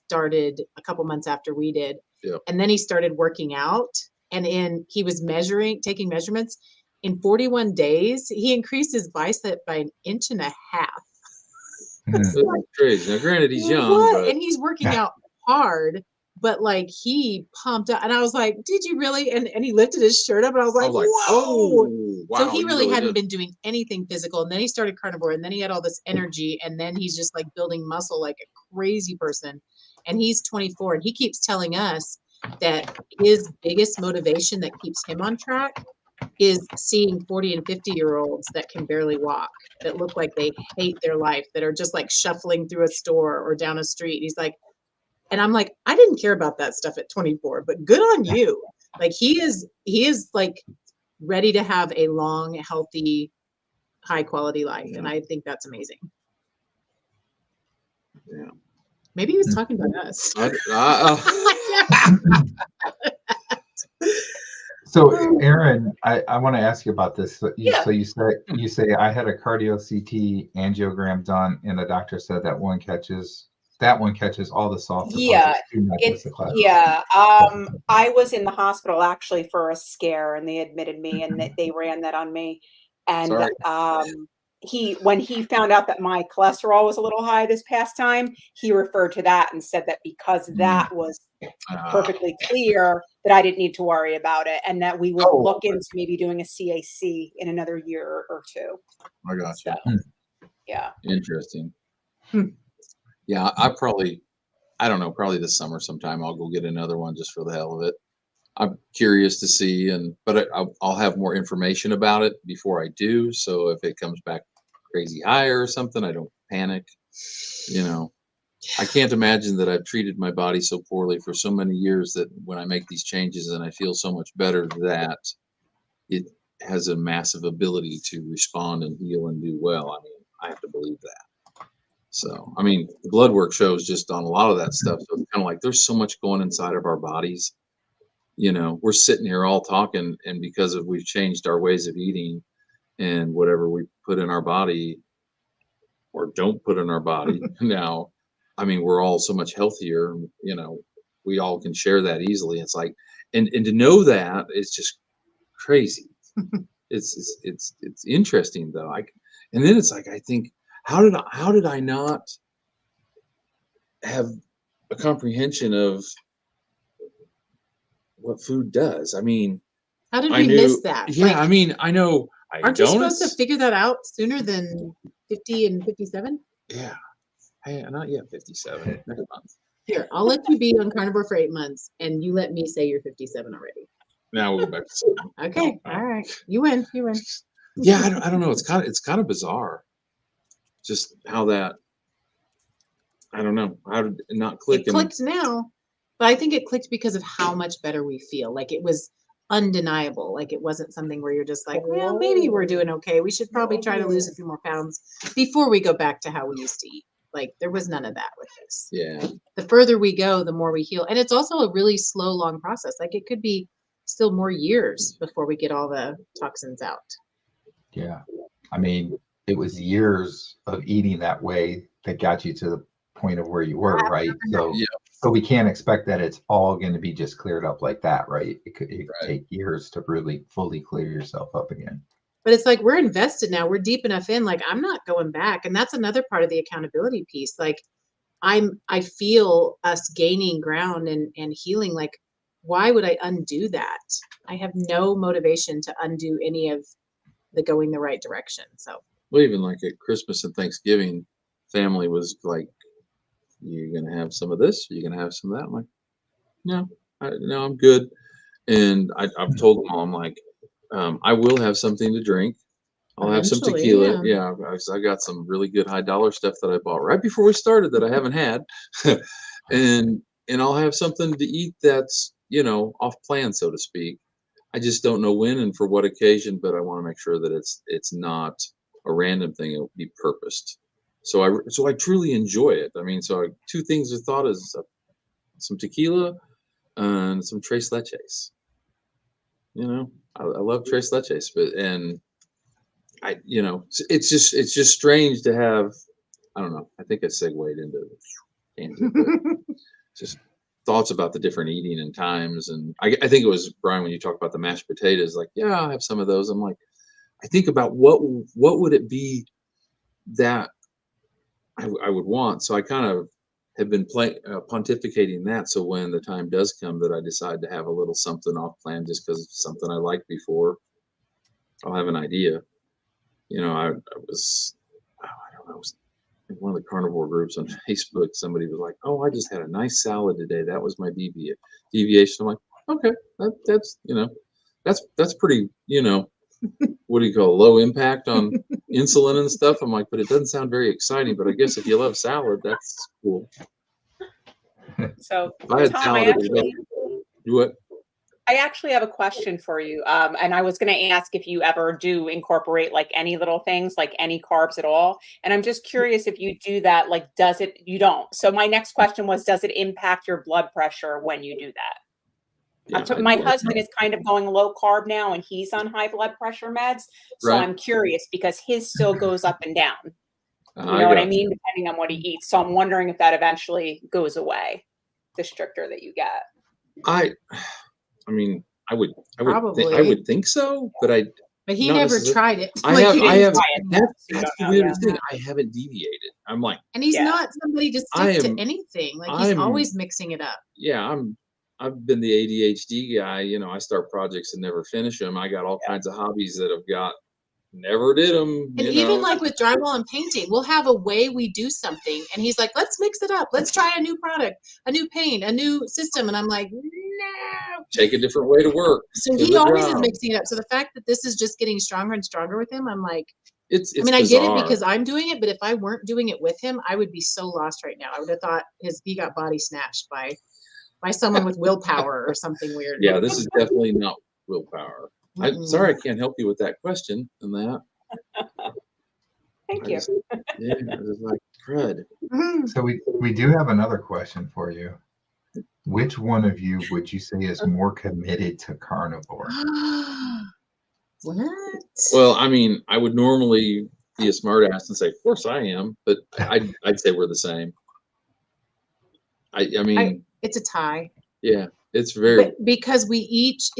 started a couple months after we did, Yep. And then he started working out, and he was taking measurements. In 41 days, he increased his bicep by 1.5 inches. That's crazy. Now, granted, he's young, but and he's working out hard, but like he pumped up, and I was like, "Did you really?" And he lifted his shirt up, and I was like, "Whoa!" "Oh, wow!" So he really hadn't been doing anything physical, and then he started carnivore, and then he had all this energy, and then he's just like building muscle like a crazy person. And he's 24, and he keeps telling us that his biggest motivation that keeps him on track is seeing 40 and 50-year-olds that can barely walk, that look like they hate their life, that are just like shuffling through a store or down a street. He's like, and I'm like, I didn't care about that stuff at 24, but good on you. Like he is like ready to have a long, healthy, high quality life. And I think that's amazing. Yeah. Maybe he was talking about us. So Aaron, I want to ask you about this. So Yeah. you say I had a cardio CT angiogram done, and the doctor said that one catches all the soft deposits. I was in the hospital actually for a scare, and they admitted me, and they ran that on me. And when he found out that my cholesterol was a little high this past time, he referred to that and said that because that was perfectly clear, that I didn't need to worry about it, and that we would look into maybe doing a CAC in another year or two. I got you. So, yeah. Interesting. Yeah, I don't know, probably this summer sometime I'll go get another one just for the hell of it. I'm curious to see, but I'll have more information about it before I do. So if it comes back crazy higher or something, I don't panic. I can't imagine that I've treated my body so poorly for so many years that when I make these changes and I feel so much better, that it has a massive ability to respond and heal and do well. I mean, I have to believe that. So, I mean, the blood work shows just on a lot of that stuff. So it's kind of like there's so much going inside of our bodies. We're sitting here all talking, and because we've changed our ways of eating and whatever we put in our body or don't put in our body now, I mean, we're all so much healthier. We all can share that easily. It's like, and to know that is just crazy. It's interesting though. And then it's like, I think, how did I not have a comprehension of what food does? I mean, how did we miss that? Yeah, I mean, I know. Aren't you supposed to figure that out sooner than 50 and 57? Yeah. Hey, not yet 57. Next month. Here, I'll let you be on carnivore for 8 months, and you let me say you're 57 already. Now we'll go back to 7. Okay, all right. You win. Yeah, I don't know. It's kind of bizarre. Just how that. I don't know. How did it not click? It clicked now, but I think it clicked because of how much better we feel. Like it was undeniable. Like it wasn't something where you're just like, well, maybe we're doing okay. We should probably try to lose a few more pounds before we go back to how we used to eat. Like there was none of that with this. Yeah. The further we go, the more we heal. And it's also a really slow, long process. Like it could be still more years before we get all the toxins out. Yeah. I mean, it was years of eating that way that got you to the point of where you were, right? So, so we can't expect that it's all going to be just cleared up like that, right? It could take years to really fully clear yourself up again. But it's like we're invested now. We're deep enough in. Like I'm not going back, and that's another part of the accountability piece. Like I feel us gaining ground and healing. Like why would I undo that? I have no motivation to undo any of the going the right direction. So well, even like at Christmas and Thanksgiving, family was like, "You're gonna have some of this. You're gonna have some of that." I'm like, "No, no, I'm good." And I've told them all, I'm like, I will have something to drink. I'll have some tequila. Yeah, I got some really good $high stuff that I bought right before we started that I haven't had, and I'll have something to eat that's off plan, so to speak. I just don't know when and for what occasion, but I want to make sure that it's not a random thing. It'll be purposed. So I truly enjoy it. I mean, so 2 things I thought is some tequila and some tres leches. I love tres leches, it's just strange to have. I don't know. I think I segued into tangent, but just thoughts about the different eating and times. And I think it was Brian, when you talk about the mashed potatoes, like, yeah, I'll have some of those. I'm like, I think about what would it be that I would want. So I kind of have been pontificating that. So when the time does come that I decide to have a little something off plan, just because it's something I liked before, I'll have an idea. You know, I was, I don't know, I was in one of the carnivore groups on Facebook. Somebody was like, "Oh, I just had a nice salad today. That was my deviation." I'm like, "Okay, that's you know, that's pretty, you know, what do you call it, low impact on insulin and stuff." I'm like, "But it doesn't sound very exciting. But I guess if you love salad, that's cool." So, If I had Tom, salad, I actually have a question for you. And I was going to ask if you ever do incorporate like any little things, like any carbs at all. And I'm just curious if you do that, like, you don't. So my next question was, does it impact your blood pressure when you do that? Yeah, My husband is kind of going low carb now, and he's on high blood pressure meds. So Right. I'm curious because his still goes up and down. You I know what I got mean? Depending on what he eats. So I'm wondering if that eventually goes away, the stricter that you get. I mean, I would Probably. think so, but he not never necessarily. tried it. I Like, have, he I didn't have, try it. that's So you the don't know, weirdest yeah. thing. I haven't deviated. I'm like, And he's Yeah. not somebody to stick to anything. Like, he's always mixing it up. yeah, I've been the ADHD guy. You know, I start projects and never finish them. I got all kinds of hobbies that have got never did them. And even like with drywall and painting, we'll have a way we do something, and he's like, "Let's mix it up. Let's try a new product, a new paint, a new system." And I'm like, "No." Take a different way to work. So he always is mixing it up. So the fact that this is just getting stronger and stronger with him, I'm like, it's I mean, I bizarre. get it because I'm doing it, but if I weren't doing it with him, I would be so lost right now. I would have thought he got body snatched by someone with willpower or something weird. Yeah, this is definitely not willpower. I'm sorry, I can't help you with that question and that. Thank you. Yeah, I was like, crud. So we do have another question for you. Which one of you would you say is more committed to carnivore? What? Well, I mean, I would normally be a smart ass and say, of course I am, but I'd say we're the same. I mean, it's a tie. Yeah, it's very. But because we each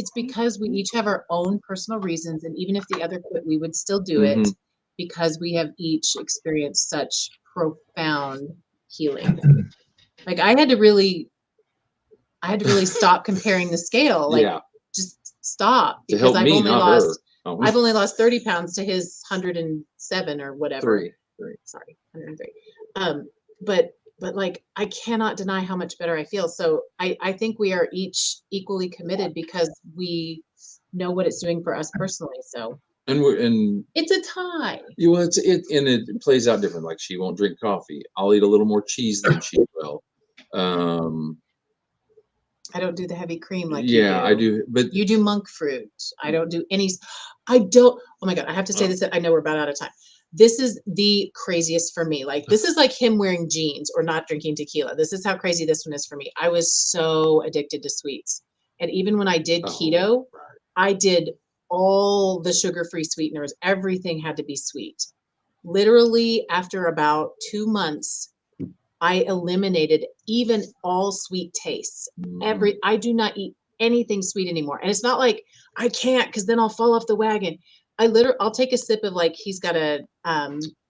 have our own personal reasons, and even if the other quit, we would still do it because we have each experienced such profound healing. Like I had to really stop comparing the scale. Like just stop because I've only lost 30 pounds to his 107 or whatever. Sorry, 103. But like, I cannot deny how much better I feel. So I think we are each equally committed because we know what it's doing for us personally. So and it's a tie. Well, it plays out different. Like she won't drink coffee. I'll eat a little more cheese than she will. I don't do the heavy cream like you do. I do. But you do monk fruit. I don't do any. I don't. Oh my God. I have to say this. I know we're about out of time. This is the craziest for me. Like this is like him wearing jeans or not drinking tequila. This is how crazy this one is for me. I was so addicted to sweets. And even when I did keto, I did all the sugar-free sweeteners. Everything had to be sweet. Literally after about 2 months, I eliminated even all sweet tastes. I do not eat anything sweet anymore. And it's not like I can't because then I'll fall off the wagon. I'll take a sip of like, he's got a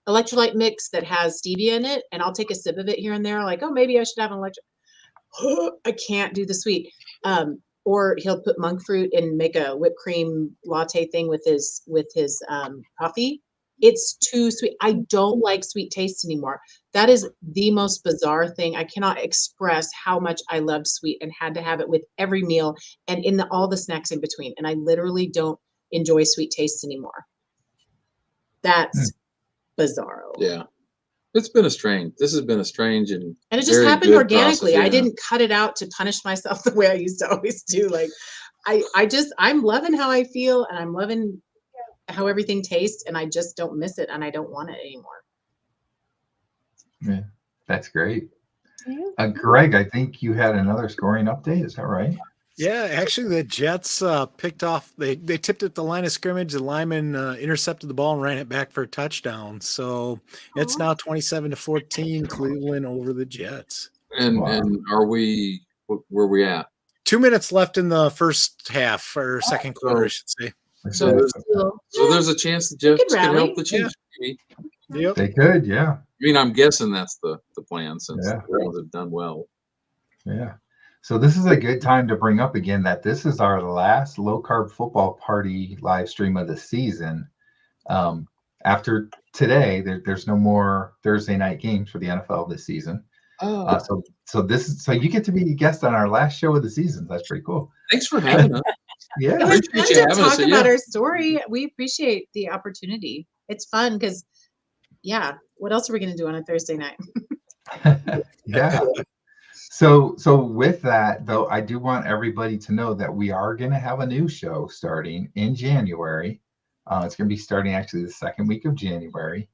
electrolyte mix that has stevia in it. And I'll take a sip of it here and there. Like, oh, maybe I should have an electrolyte. I can't do the sweet. Or he'll put monk fruit and make a whipped cream latte thing with his coffee. It's too sweet. I don't like sweet tastes anymore. That is the most bizarre thing. I cannot express how much I loved sweet and had to have it with every meal and in all the snacks in between. And I literally don't enjoy sweet tastes anymore. That's bizarro. Yeah. This has been a strange and it just happened organically. I didn't cut it out to punish myself the way I used to always do. Like I'm loving how I feel and I'm loving how everything tastes and I just don't miss it and I don't want it anymore. Yeah, that's great. Greg, I think you had another scoring update. Is that right? Yeah, actually, the Jets picked off. They tipped at the line of scrimmage. The lineman intercepted the ball and ran it back for a touchdown. So it's now 27-14, Cleveland over the Jets. And are we where we at? 2 minutes left in the first half or second quarter, I should say. So there's a chance that Jets can help the Chiefs. Maybe. Yep. They could, yeah. I mean, I'm guessing that's the plan since Yeah. the Browns have done well. Yeah. So this is a good time to bring up again that this is our last Low Carb Football Party live stream of the season. After today, there's no more Thursday night games for the NFL this season. Oh, So you get to be a guest on our last show of the season. That's pretty cool. thanks for having us. Yeah. It was Appreciate fun you to having us, talk about yeah. our story. We appreciate the opportunity. It's fun because, yeah, what else are we going to do on a Thursday night? Yeah. So with that, though, I do want everybody to know that we are going to have a new show starting in January. It's going to be starting actually the second week of January.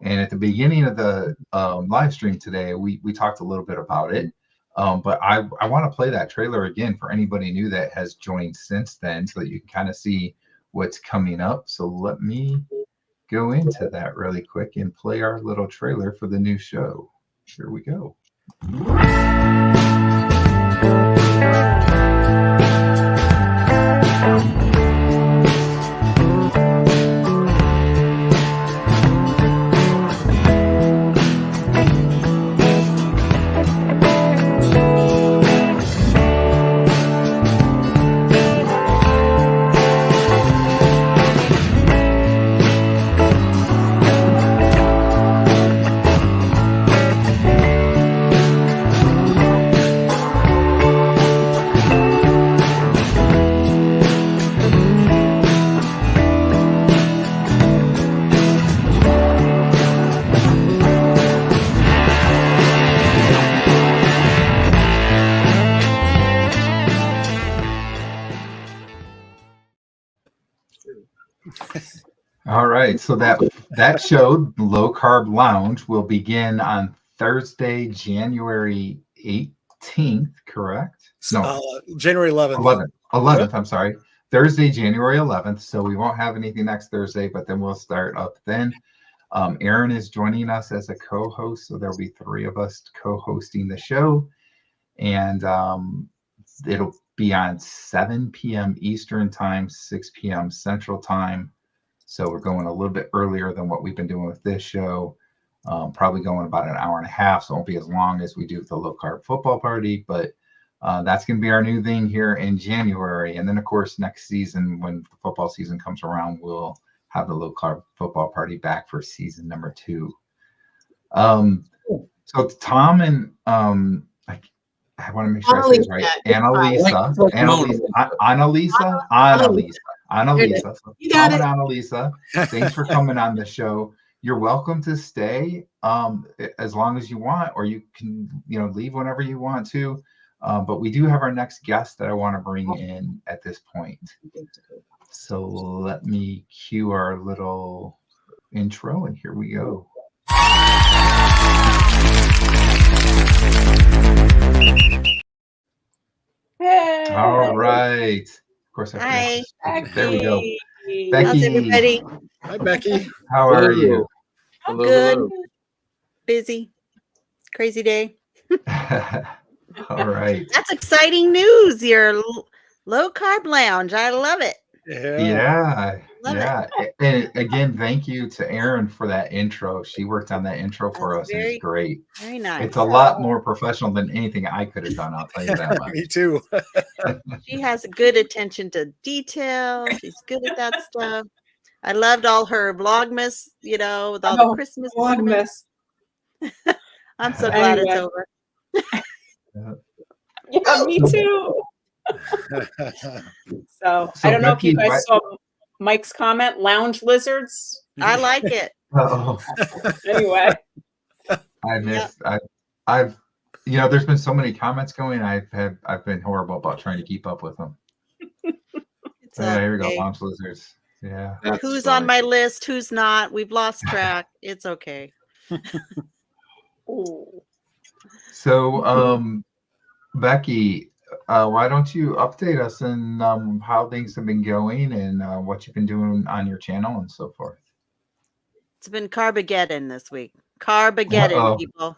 And at the beginning of the live stream today, we talked a little bit about it. But I want to play that trailer again for anybody new that has joined since then so that you can kind of see what's coming up. So let me go into that really quick and play our little trailer for the new show. Here we go. All right, so that show, Low Carb Lounge, will begin on Thursday, January 18th, correct? No, January 11th. 11th, I'm sorry. Thursday, January 11th. So we won't have anything next Thursday, but then we'll start up then. Aaron is joining us as a co-host, so there'll be 3 of us co-hosting the show. And it'll be on 7 p.m. Eastern time, 6 p.m. Central time. So we're going a little bit earlier than what we've been doing with this show. Probably going about an hour and a half, so it won't be as long as we do with the Low Carb Football Party. But that's going to be our new thing here in January. And then, of course, next season, when the football season comes around, we'll have the Low Carb Football Party back for season number 2. So Tom and I want to make sure I say this right. Annalisa. You got it. Annalisa, thanks for coming on the show. You're welcome to stay as long as you want, or you can, leave whenever you want to. But we do have our next guest that I want to bring in at this point. So let me cue our little intro, and here we go. Hey. All right. Of course. Hi. There we go. Becky. Becky. How's everybody? Hi, Becky. How are you? I'm Hello, good. hello. Busy. Crazy day. All right. That's exciting news. Your low carb lounge. I love it. Yeah. Love it. And again, thank you to Erin for that intro. She worked on that intro for That's us, and it's great. Very nice. It's a lot more professional than anything I could have done. I'll tell you that much. Me too. She has a good attention to detail. She's good at that stuff. I loved all her vlogmas, with all the Christmas Vlogmas. I'm so glad it's Anyway. over. Yeah, me too. So I don't know if you Becky, guys saw Mike's comment, lounge lizards. I like it. Oh, Anyway, I missed. I've there's been so many comments going. I've been horrible about trying to keep up with them. It's Here we go. okay. Launch lizards. Yeah. That's Who's funny. on my list? Who's not? We've lost track. It's okay. ooh. So, Becky, why don't you update us on how things have been going and what you've been doing on your channel and so forth? It's been Carbageddon this week. Carbageddon, Uh-oh. people.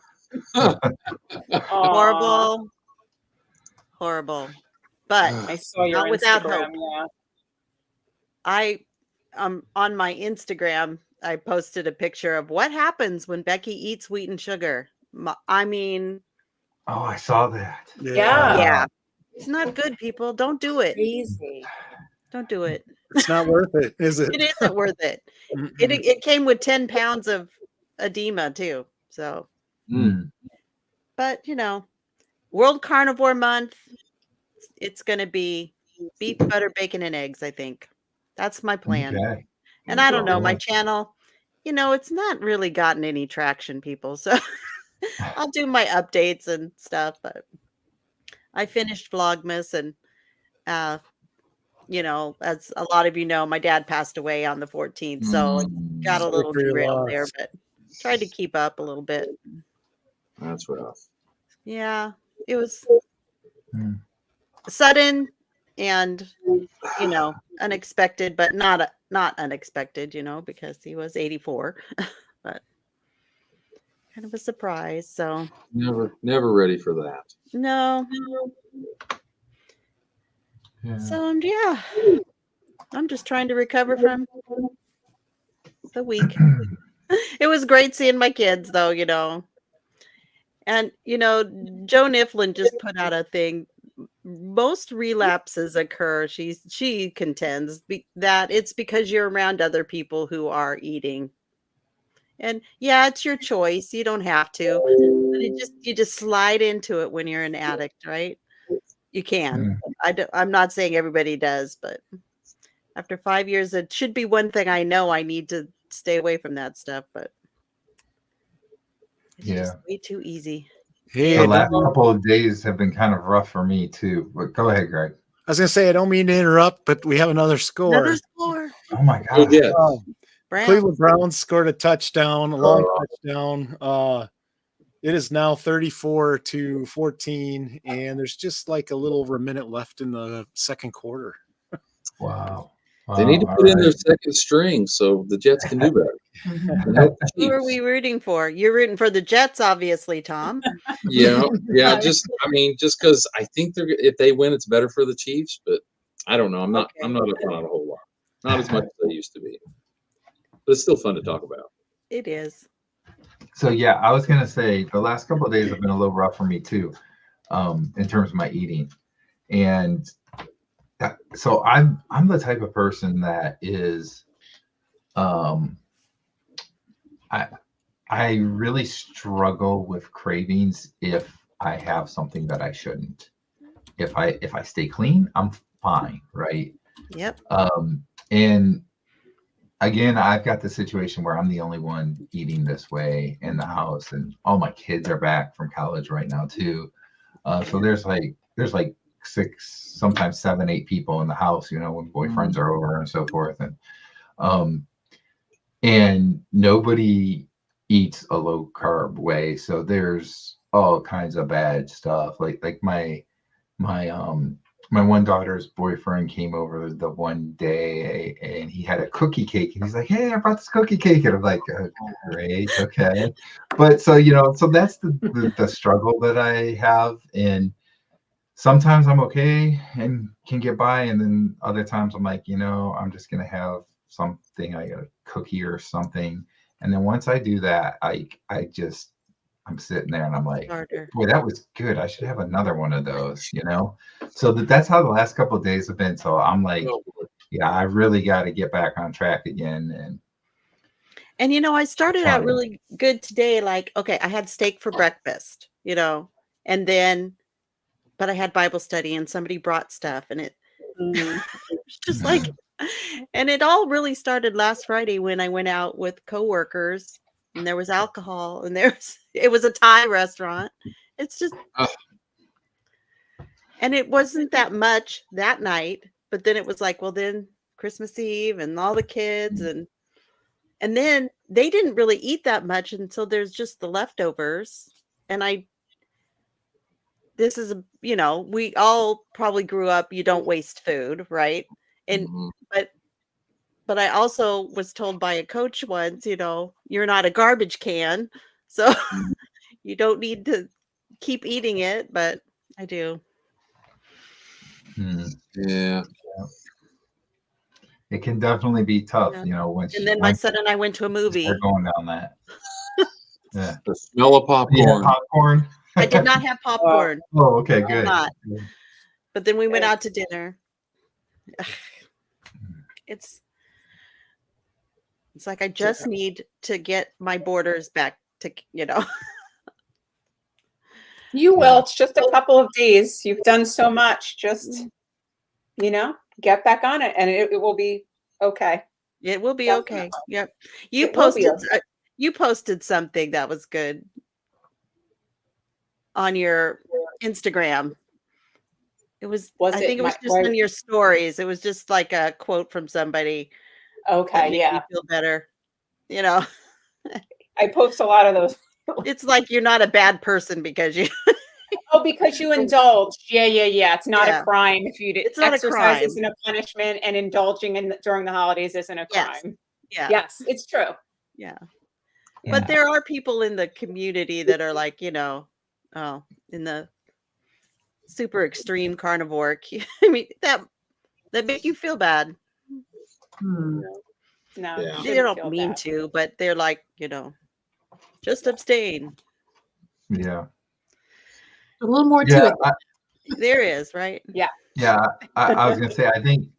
Aw. Horrible. horrible. But I saw your not without Instagram. hope. I on my Instagram, I posted a picture of what happens when Becky eats wheat and sugar. I mean, Oh, I saw that. yeah. It's not good, people. Don't do it. Crazy. Don't do it. It's not worth it, is it? It isn't worth it. It came with 10 pounds of edema too. So, but you know, World Carnivore Month, it's going to be beef, butter, bacon, and eggs, I think. That's my plan. Okay. And I don't know, my channel, you know, it's not really gotten any traction, people. So I'll do my updates and stuff. But I finished Vlogmas, and you know, as a lot of you know, my dad passed away on the 14th. So it got a little derailed there, but tried to keep up a little bit. That's rough. Yeah, it was sudden and, you know, unexpected, but not unexpected, you know, because he was 84, but kind of a surprise. So never ready for that. No. Yeah. So yeah, I'm just trying to recover from the week. It was great seeing my kids, though, you know. And you know, Joe Niflin just put out a thing. Most relapses occur, she contends, that it's because you're around other people who are eating. And yeah, it's your choice. You don't have to. But you just slide into it when you're an addict, right? You can. I'm not saying everybody does, but after 5 years, it should be one thing I know I need to stay away from that stuff, but it's just way too easy. Hey, the last couple of days have been kind of rough for me too. But go ahead, Greg. I was gonna say, I don't mean to interrupt, but we have another score. Another score. Oh my God. Yeah. Cleveland Browns scored a touchdown, a long touchdown. It is now 34-14, and there's just like a little over a minute left in the second quarter. Wow. They need to put in their second string so the Jets can do better. Who are we rooting for? You're rooting for the Jets, obviously, Tom. Yeah. Just because I think if they win, it's better for the Chiefs. But I don't know. I'm not up on it a whole lot. Not as much as they used to be. But it's still fun to talk about. It is. So yeah, I was gonna say the last couple of days have been a little rough for me too, in terms of my eating, and so I'm the type of person that is, I really struggle with cravings if I have something that I shouldn't. If I stay clean, I'm fine, right? Yep. And again, I've got the situation where I'm the only one eating this way in the house, and all my kids are back from college right now too. So there's like 6, sometimes 7, 8 people in the house, you know, when boyfriends are over and so forth, and nobody eats a low carb way. So there's all kinds of bad stuff. Like my one daughter's boyfriend came over the one day and he had a cookie cake and he's like, "Hey, I brought this cookie cake." And I'm like, "Great, okay." But so, you know, so that's the struggle that I have. And sometimes I'm okay and can get by. And then other times I'm like, you know, I'm just going to have something, like a cookie or something. And then once I do that, I'm sitting there and I'm like, boy, that was good. I should have another one of those, you know? So that's how the last couple of days have been. So I'm like, yeah, I really got to get back on track again. And, you know, I started out really good today. Like, okay, I had steak for breakfast, you know, but I had Bible study and somebody brought stuff and it just like, and it all really started last Friday when I went out with coworkers and there was alcohol and it was a Thai restaurant. It's just, and it wasn't that much that night, but then it was like, well, then Christmas Eve and all the kids and then they didn't really eat that much until there's just the leftovers. And this is, you know, we all probably grew up, you don't waste food, right? And, but I also was told by a coach once, you know, you're not a garbage can, so you don't need to keep eating it, but I do. Yeah. It can definitely be tough, Yeah. once And then my son and I went to a you movie. start going down that. Yeah. The smell of popcorn. Popcorn. I did not have popcorn. Oh, okay, I did good. not. But then we went out to dinner. It's like I just need to get my borders back to, You will. It's just a couple of days. You've done so much. Just, get back on it, and it will be okay. It will be okay. Yep. You It will be posted you posted something that was good on your Instagram. I think it was just on your stories. It was just like a quote from somebody. Okay, that made me feel better. I post a lot of those. It's like you're not a bad person because you because you indulge. Yeah. It's not a crime if you It's not exercise a crime. isn't a punishment, and indulging during the holidays isn't a crime. Yeah. Yes, it's true. Yeah. But there are people in the community that are like, in the super extreme carnivore. I mean, that make you feel bad. No, they don't mean to, but they're like, just abstain. Yeah. A little more to it. There is, right? Yeah. Yeah. I was gonna say,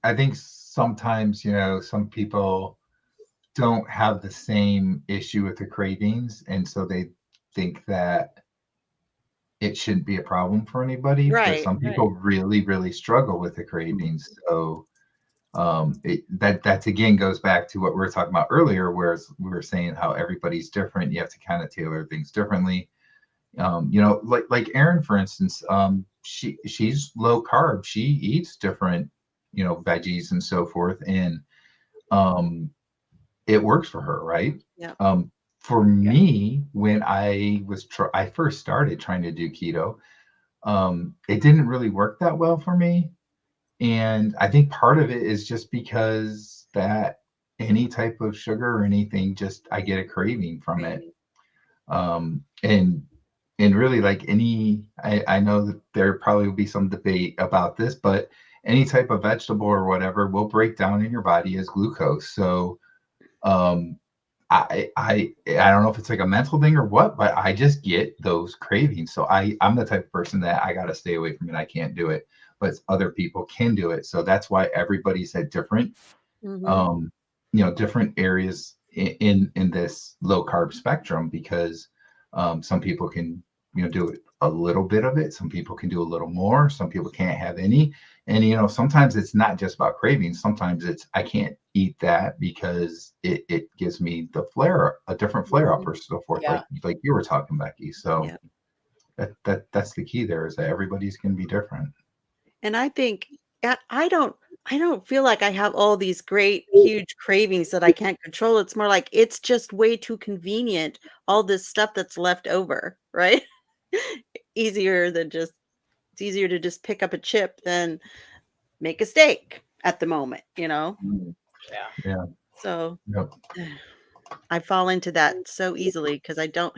I think sometimes, some people don't have the same issue with the cravings, and so they think that it shouldn't be a problem for anybody. But some people really, really struggle with the cravings. So that again goes back to what we were talking about earlier, where we were saying how everybody's different. You have to kind of tailor things differently. Like Erin, for instance, she's low carb. She eats different, veggies and so forth, and it works for her, right? Yeah. For me, when I first started trying to do keto, it didn't really work that well for me. And I think part of it is just because that any type of sugar or anything, I get a craving from it. And really, like I know that there probably will be some debate about this, but any type of vegetable or whatever will break down in your body as glucose. So I don't know if it's like a mental thing or what, but I just get those cravings. So I'm the type of person that I got to stay away from it. I can't do it, but other people can do it. So that's why everybody's at different, different areas in this low carb spectrum, because some people can, do it a little bit of it. Some people can do a little more. Some people can't have any. And, sometimes it's not just about cravings. Sometimes I can't eat that because it gives me a different flare up or so forth, like you were talking, Becky. So that's the key there, is that everybody's going to be different. And I think I don't feel like I have all these great, huge cravings that I can't control. It's more like it's just way too convenient. All this stuff that's left over, right? It's easier to just pick up a chip than make a steak at the moment, Yeah. So I fall into that so easily because I don't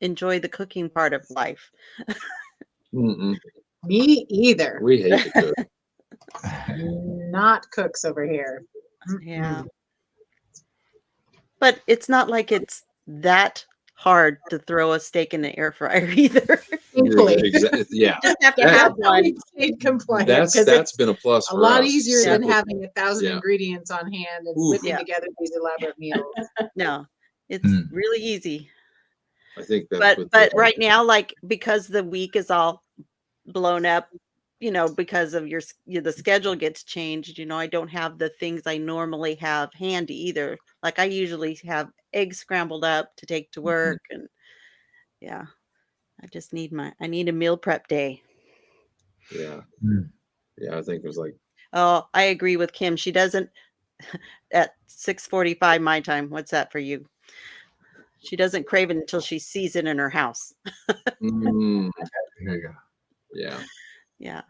enjoy the cooking part of life. Me either. We hate to cook. Not cooks over here. Yeah. But it's not like it's that hard to throw a steak in the air fryer either. Yeah. Just have to have one. That's been a plus for a lot us. easier than having 1,000 ingredients on hand and whipping together these elaborate meals. No, it's really easy. I think that's but right now, like, because the week is all blown up, because of the schedule gets changed, I don't have the things I normally have handy either. Like I usually have eggs scrambled up to take to work, and I just need I need a meal prep day. Yeah. I think it was like, oh, I agree with Kim. She doesn't at 6:45 my time. What's that for you? She doesn't crave it until she sees it in her house. There you go. Yeah,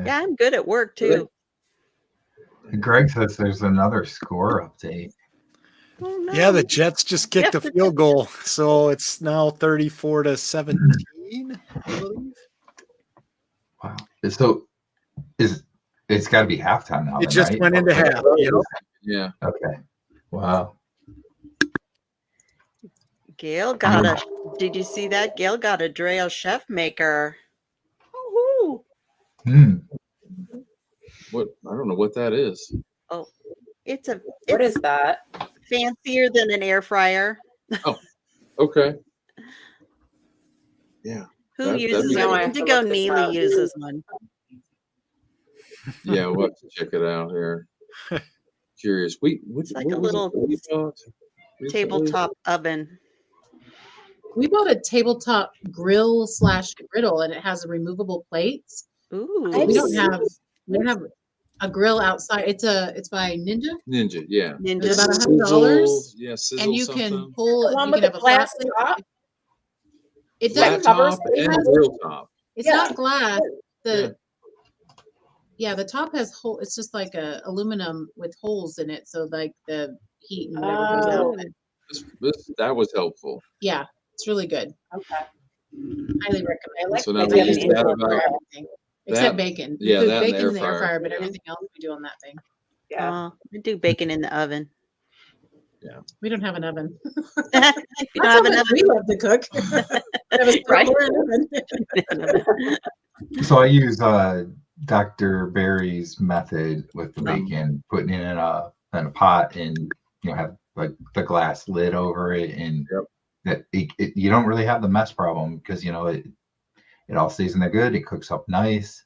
I'm good at work too. Greg says there's another score update. Oh, no. Yeah, the Jets just kicked a field goal, so it's now 34-17, I believe. Wow. So It's got to be halftime now. It then, just right? went into half. Yep. Yeah. Okay. Wow. Gail got a. Did you see that? Gail got a Dreo chef maker. Woohoo! Hmm. What? I don't know what that is. Oh, it's a. What It's is that? fancier than an air fryer. Okay. Yeah. Who That'd uses be one? Now I have to Indigo look this Neely up. uses one. Yeah, we'll have to check it out here. Curious. What like what a was it little that we bought recently? Tabletop oven. We bought a tabletop grill/griddle, and it has removable plates. Ooh. We don't have a grill outside. It's by Ninja. Ninja, yeah. Ninja. It's about Sizzle, $100, yeah, sizzle and you something. can pull. The one You with can the have a flat glass plate. top? It Flat doesn't. covers top it. and has- grill top. It's Yeah. not glass. The top has hole. It's just like a aluminum with holes in it, so like the heat and whatever goes out. Oh. That was helpful. Yeah, it's really good. Okay. Highly recommend. I like So the now idea we of use an that indoor about- grill. Everything. Except That- bacon. yeah, We put that in the bacon air in the air fryer. fryer, but everything else we do on that thing. Yeah. I do bacon in the oven. We don't have an oven. You don't have That's an how much we love to cook. Have a Right. or an oven. So I use Dr. Barry's method with the Oh. bacon, putting it in a pot, and have like the glass lid over it, and that you don't really have the mess problem because it all stays in there good. It cooks up nice.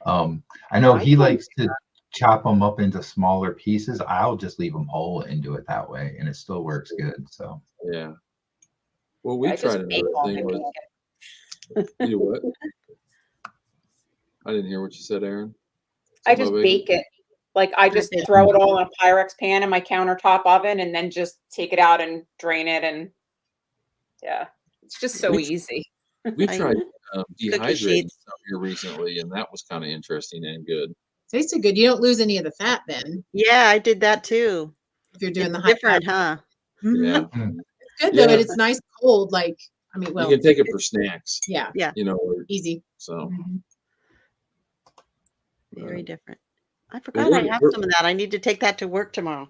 I know he likes to chop them up into smaller pieces. I'll just leave them whole and do it that way, and it still works good. So Yeah. Well, we I tried just bake another all thing my with bacon. you do what? I didn't hear what you said, Aaron. I Something just about bake it. Like I just throw it all in a Pyrex pan in my countertop oven and then just take it out and drain it. And yeah, it's just so We- easy. We I- tried dehydrating sheets. stuff here recently, and that was kind of interesting and good. Tasted good. You don't lose any of the fat then Yeah, I did that too. if you're doing It's the high different, fat. huh? Mhm. Yeah. It's good though, Yeah. and it's nice cold. Like well, You can take it for snacks, yeah, easy. so Very different. I Well, forgot I have we're- some of that. I need to take that to work tomorrow.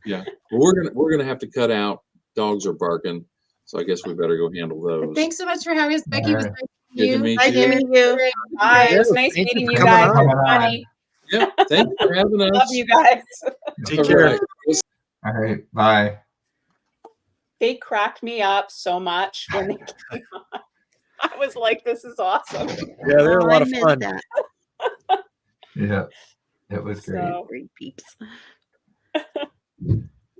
yeah. Well, we're gonna have to cut out. Dogs are barking, so I guess we better go handle But those. thanks so much for having us, Becky. It was All nice Good to meeting you. meet Nice you. to meet you. Bye. It was Yeah, nice thank you meeting for you coming guys. on. It was funny. Yeah, thanks for having us. Love you guys. Take All care. right. all right, bye. They cracked me up so much when they came on. I was like, this is awesome. Yeah, they're a Oh, lot I of missed fun. that. Yeah, it was great. So Great peeps.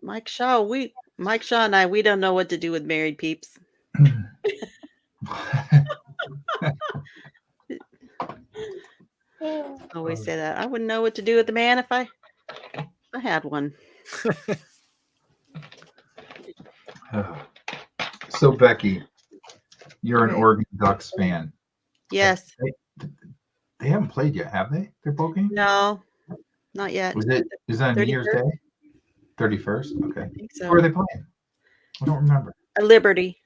Mike Shaw and I, we don't know what to do with married peeps. Always say that. I wouldn't know what to do with the man if I had one. So Becky, you're an Okay. Oregon Ducks fan. Yes. They haven't played yet, have they? Their bowl game? No, not yet. Is that New Year's 31st? Day? 31st? Okay. I think Who are so. they playing? I don't remember. A Liberty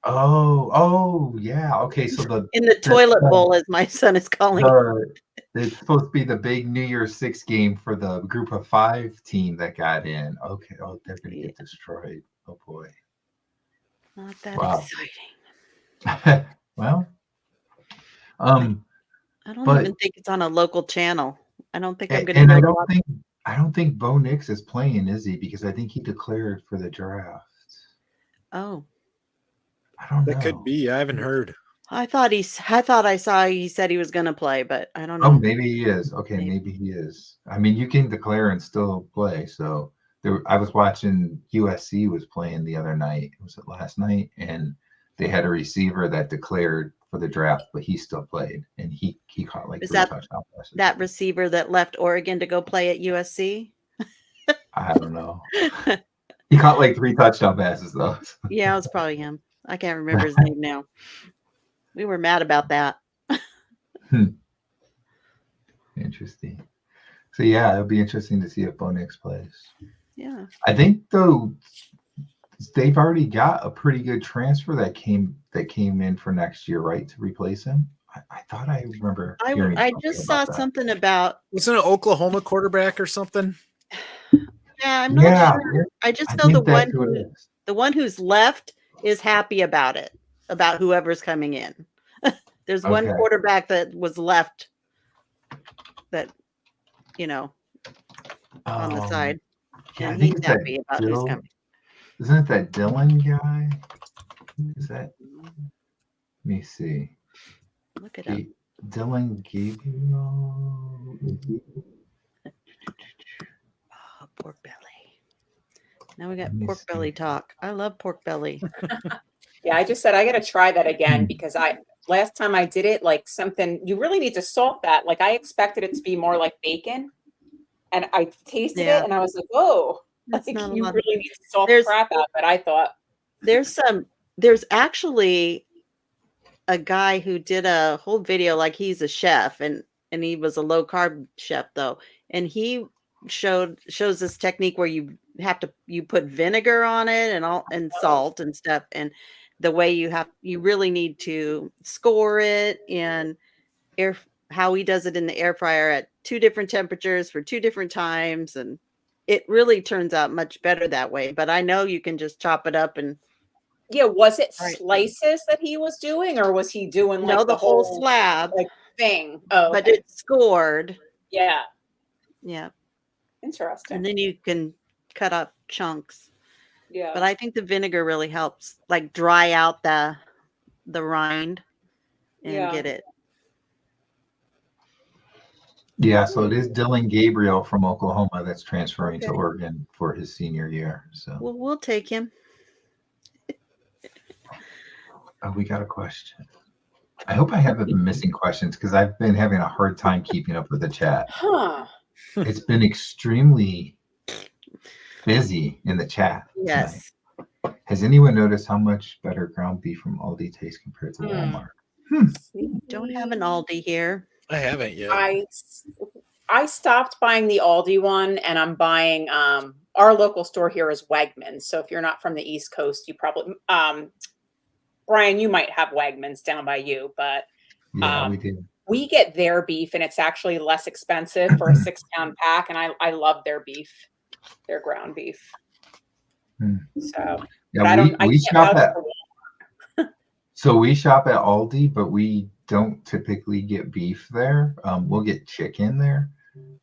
Oh, yeah. Okay, so in the toilet bowl, as my son is calling it. it's supposed to be the big New Year's Six game for the group of 5 team that got in. Okay. Oh, they're gonna get destroyed. Oh boy. Not that Wow. exciting. Well, I don't But- even think it's on a local channel. I don't think I'm going and to I know. don't think Bo Nix is playing, is he? Because I think he declared for the draft. Oh, I don't know. That could be. I haven't heard. I thought I saw he said he was going to play, but I don't Oh, know. maybe he is. Okay, maybe he is. I mean, you can declare and still play. So I was watching USC was playing the other night. Was it last night? And they had a receiver that declared for the draft, but he still played, and he caught like Is 3 that touchdown passes. That receiver that left Oregon to go play at USC? I don't know. He caught like 3 touchdown passes though. Yeah, it was probably him. I can't remember his name now. We were mad about that. Interesting. So yeah, it'll be interesting to see if Bo Nix plays. Yeah. I think though they've already got a pretty good transfer that came in for next year, right, to replace him. I thought I remember I hearing I something just saw about that. something about. Wasn't it Oklahoma quarterback or something? Yeah, I'm not Yeah, sure. I just I know think that's who it is. the one who's left is happy about it, about whoever's coming in. There's one Okay. quarterback that was left that, on the side, Yeah, I and think he's it's that happy about who's coming. Isn't it that Dylan guy? Is that? Let me see. Look it up. Dylan Gabriel. Oh, pork belly. Now we got Let me pork see. belly talk. I love pork belly. Yeah, I just said I got to try that again because last time I did it, like something, you really need to salt that. Like I expected it to be more like bacon, and I tasted Yeah. it and I was like, oh, That's like not a you lot. really need to salt the crap out. But I thought There's actually a guy who did a whole video, like he's a chef and he was a low carb chef though, and he shows this technique where you put vinegar on it and salt and stuff, and the way you really need to score it and how he does it in the air fryer at 2 different temperatures for 2 different times, and it really turns out much better that way. But I know you can just chop it up and yeah, was it slices that he was doing, or was he doing like the whole slab thing? Oh, but it's scored. Yeah. Interesting. And then you can cut up chunks. Yeah. But I think the vinegar really helps, like dry out the rind and get it. Yeah, so it is Dylan Gabriel from Oklahoma that's transferring to Oregon for his senior year. So well, we'll take him. We got a question. I hope I haven't been missing questions because I've been having a hard time keeping up with the chat. It's been extremely busy in the chat tonight. Has anyone noticed how much better ground beef from Aldi tastes compared to Walmart? We don't have an Aldi here. I haven't yet. I stopped buying the Aldi one, and I'm buying our local store here is Wegmans. So if you're not from the East Coast, you probably Brian, you might have Wegmans down by you, but yeah, we do. We get their beef, and it's actually less expensive for a 6-pound pack, and I love their beef, their ground beef. So yeah, we shop at so we shop at Aldi, but we don't typically get beef there. We'll get chicken there,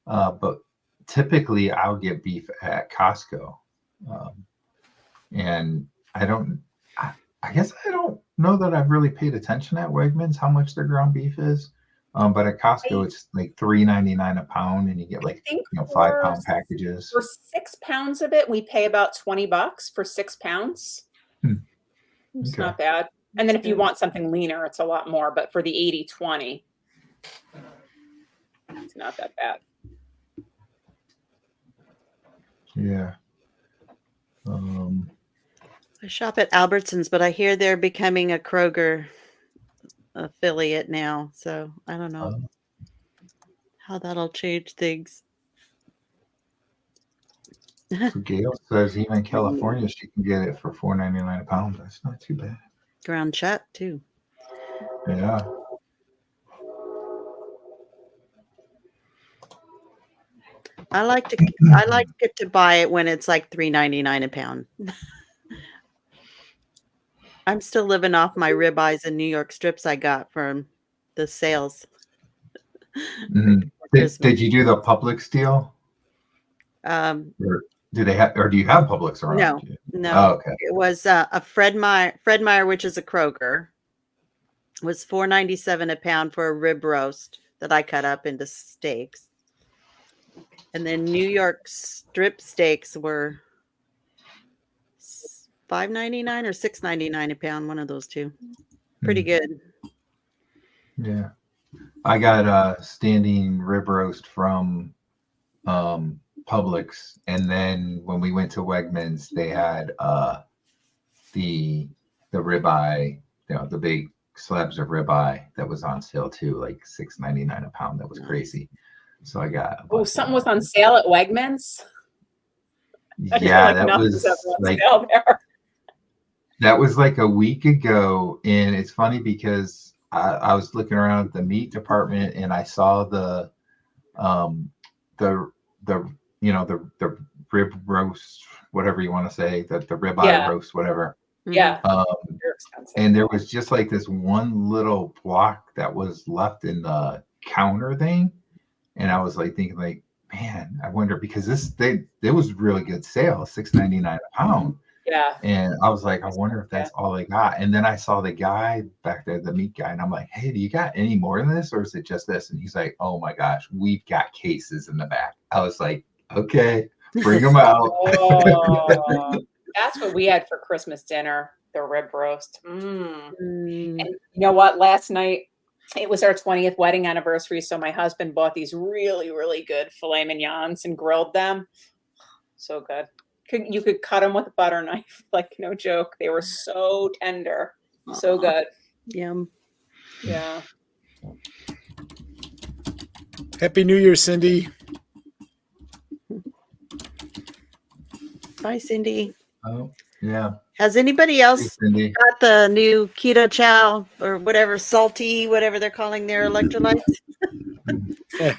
but typically I'll get beef at Costco, and I guess I don't know that I've really paid attention at Wegmans how much their ground beef is. But at Costco, it's like $3.99 a pound, and you get like 5-pound packages. For 6 pounds of it, we pay about $20 for 6 pounds. It's not bad. And then if you want something leaner, it's a lot more. But for the 80-20, it's not that bad. Yeah. I shop at Albertsons, but I hear they're becoming a Kroger affiliate now. So I don't know how that'll change things. So Gail says even in California, she can get it for $4.99 a pound. That's not too bad. Ground chuck too. Yeah. I like to buy it when it's like $3.99 a pound. I'm still living off my ribeyes and New York strips I got from the sales. Did you do the Publix deal? Or do they have, or do you have Publix around? No. Oh, okay. It was a Fred Meyer, which is a Kroger, was $4.97 a pound for a rib roast that I cut up into steaks. And then New York strip steaks were $5.99 or $6.99 a pound, one of those two. Pretty good. Yeah. I got a standing rib roast from Publix, and then when we went to Wegmans, they had the ribeye, the big slabs of ribeye that was on sale too, like $6.99 a pound. That was crazy. So I got something was on sale at Wegmans. Yeah, that was like a week ago, and it's funny because I was looking around at the meat department and I saw the the rib roast, whatever you want to say, the ribeye roast, whatever. Yeah. They're expensive. And there was just like this one little block that was left in the counter thing. And I was like thinking like, man, I wonder, because there was really good sale, $6.99 a pound. Yeah. And I was like, I wonder if that's all they got. And then I saw the guy back there, the meat guy, and I'm like, hey, do you got any more of this, or is it just this? And he's like, oh my gosh, we've got cases in the back. I was like, okay, bring them out. Oh, that's what we had for Christmas dinner, the rib roast. And you know what? Last night, it was our 20th wedding anniversary, so my husband bought these really, really good filet mignons and grilled them. So good. You could cut them with a butter knife, like no joke. They were so tender, so good. Yum. Yeah. Happy New Year, Cindy. Bye, Cindy. Oh, yeah. Has anybody else got the new keto chow or whatever, salty, whatever they're calling their electrolytes?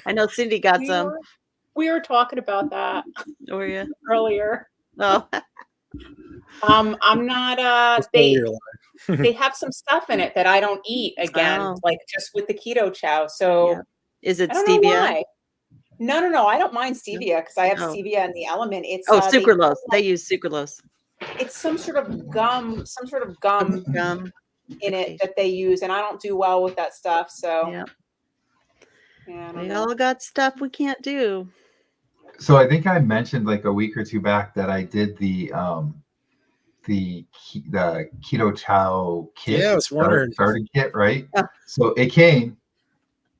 I know Cindy got some. We were talking about that earlier. Oh. I'm not they have some stuff in it that I don't eat again, like just with the keto chow. So is it I don't know stevia? why. No. I don't mind stevia because I have stevia in the element. It's sucralose. They use sucralose. It's some sort of gum in it that they use, and I don't do well with that stuff. So yeah, we all got stuff we can't do. So I think I mentioned like a week or two back that I did the keto chow kit. Yeah, I was wondering. Starter kit, right? So it came.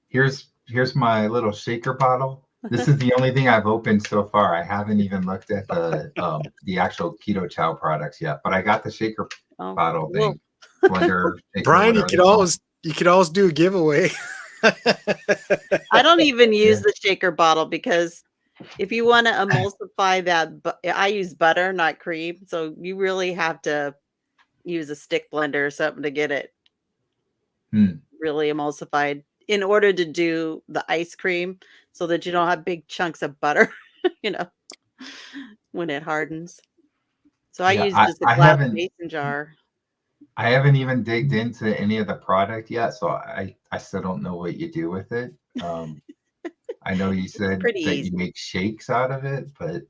Here's my little shaker bottle. This is the only thing I've opened so far. I haven't even looked at the actual keto chow products yet, but I got the shaker bottle thing. Blender, Brian, you could always do a giveaway. I don't even use the shaker bottle because if you want to emulsify that, I use butter, not cream. So you really have to use a stick blender or something to get it really emulsified in order to do the ice cream so that you don't have big chunks of butter, when it hardens. So I use just a glass mason jar. I haven't even digged into any of the product yet, so I still don't know what you do with it. I know you said that you make shakes out of it, but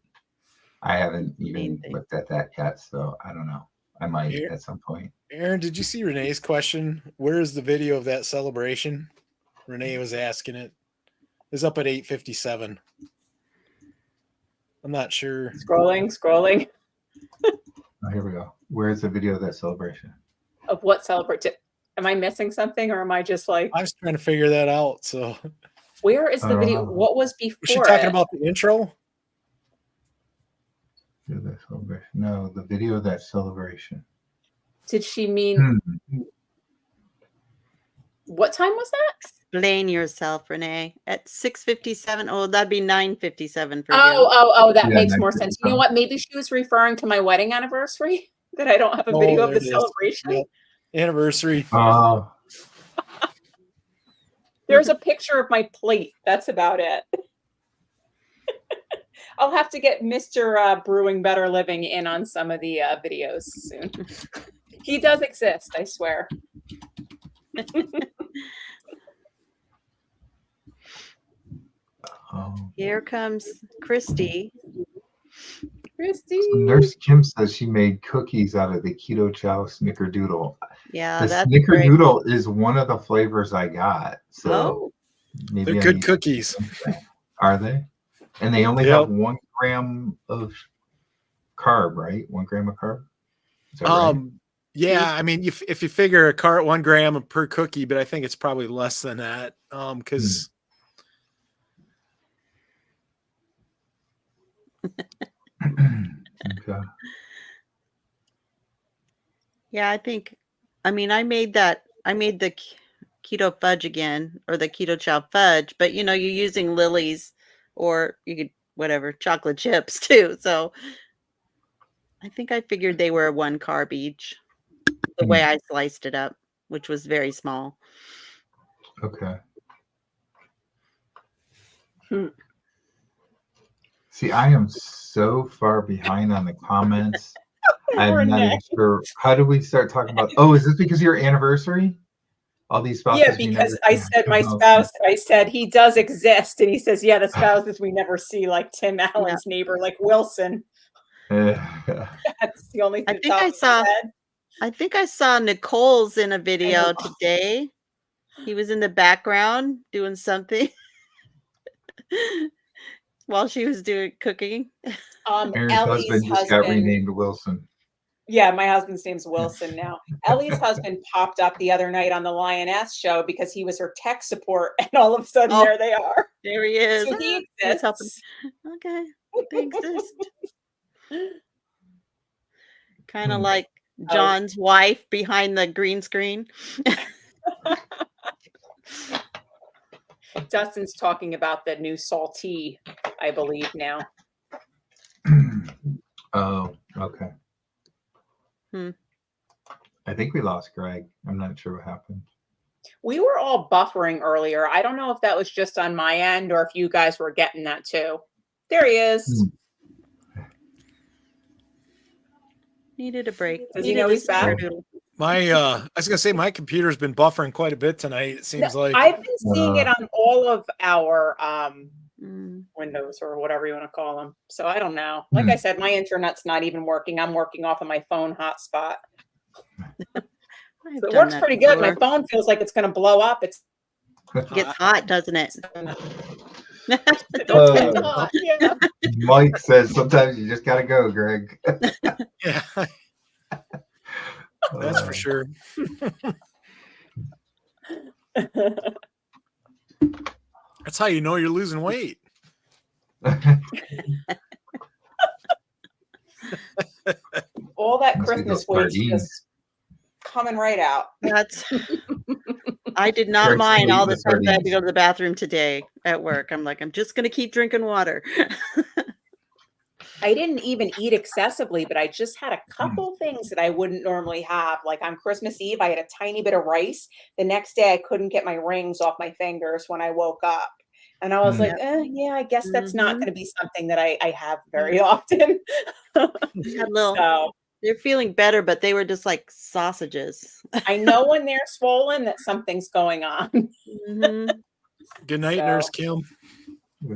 I haven't even looked at that yet, so I don't know. I might at some point. Aaron, did you see Renee's question? Where is the video of that celebration? Renee was asking it. It's up at 8:57. I'm not sure. Scrolling. Oh, here we go. Where's the video of that celebration? Of what celebration? Am I missing something, or am I just like? I was trying to figure that out. So, where is the video? What was before? Was she talking about the intro? No, the video of that celebration. Did she mean? What time was that? Explain yourself, Renee. At 6:57. Oh, that'd be 9:57 for you. Oh, that makes more sense. You know what? Maybe she was referring to my wedding anniversary. That I don't have a video of the celebration. Yep. Anniversary. There's a picture of my plate. That's about it. I'll have to get Mr. Brewing Better Living in on some of the videos soon. He does exist, I swear. Here comes Christy. Christy. So Nurse Kim says she made cookies out of the keto chow snickerdoodle. Yeah, the snickerdoodle is one of the flavors I got. So maybe they're good cookies. Are they? And they only have 1 gram of carb, right? 1 gram of carb. Is that right? Yeah, I mean, if you figure 1 gram per cookie, but I think it's probably less than that. Because okay. Yeah, I made the keto fudge again, or the keto chow fudge, but you're using Lily's, or you could whatever chocolate chips too. So I think I figured they were 1 carb each, the way I sliced it up. which was very small. Okay. Hmm. See, I am so far behind on the comments. I'm not even sure. How do we start talking about? Oh, is this because of your anniversary? All these spouses. Yeah, because I said my spouse, I said he does exist. And he says, yeah, the spouses we never see, like Tim Allen's neighbor, like Wilson. That's the only thing. I think I saw Nicole's in a video today. He was in the background doing something while she was cooking. Aaron's Ellie's husband just got renamed Wilson. Yeah, my husband's name's Wilson now. Ellie's husband popped up the other night on the Lioness show because he was her tech support, and all of a sudden there they are. There he is. So he exists. Okay, they exist. Kind of like John's wife behind the green screen. Dustin's talking about the new saltee, I believe now. Oh, okay. I think we lost Greg. I'm not sure what happened. We were all buffering earlier. I don't know if that was just on my end or if you guys were getting that too. There he is. Needed a break. Does he know he's back? I was gonna say my computer's been buffering quite a bit tonight. It seems like I've been seeing it on all of our windows or whatever you want to call them. So I don't know. Like I said, my internet's not even working. I'm working off of my phone hotspot. So it works pretty good. My phone feels like it's going to blow up. It gets hot, doesn't it? Yeah. Mike says sometimes you just gotta go, Greg. Yeah. That's for sure. That's how you know you're losing weight. All that Christmas weight just coming right out. I did not mind all the times I had to go to the bathroom today at work. I'm like, I'm just going to keep drinking water. I didn't even eat excessively, but I just had a couple things that I wouldn't normally have. Like on Christmas Eve, I had a tiny bit of rice. The next day, I couldn't get my rings off my fingers when I woke up. And I was like, yeah, I guess that's not going to be something that I have very often. They're feeling better, but they were just like sausages. I know when they're swollen that something's going on. Good night, Nurse Kim.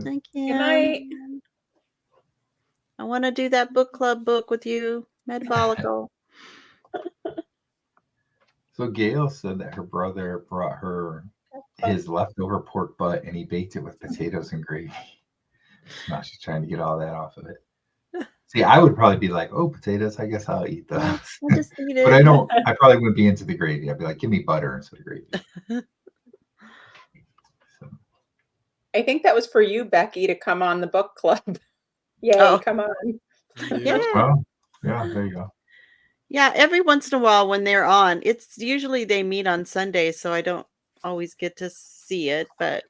Thank you. Good night. I want to do that book club book with you, Metabolical. So Gail said that her brother brought her his leftover pork butt and he baked it with potatoes and gravy. Now she's trying to get all that off of it. See, I would probably be like, oh, potatoes, I guess I'll eat those. I'll just eat it. But I probably wouldn't be into the gravy. I'd be like, give me butter instead of gravy. I think that was for you, Becky, to come on the book club. Yeah, come on. Yeah. Well, yeah, there you go. Yeah, every once in a while when they're on, it's usually they meet on Sundays, so I don't always get to see it, but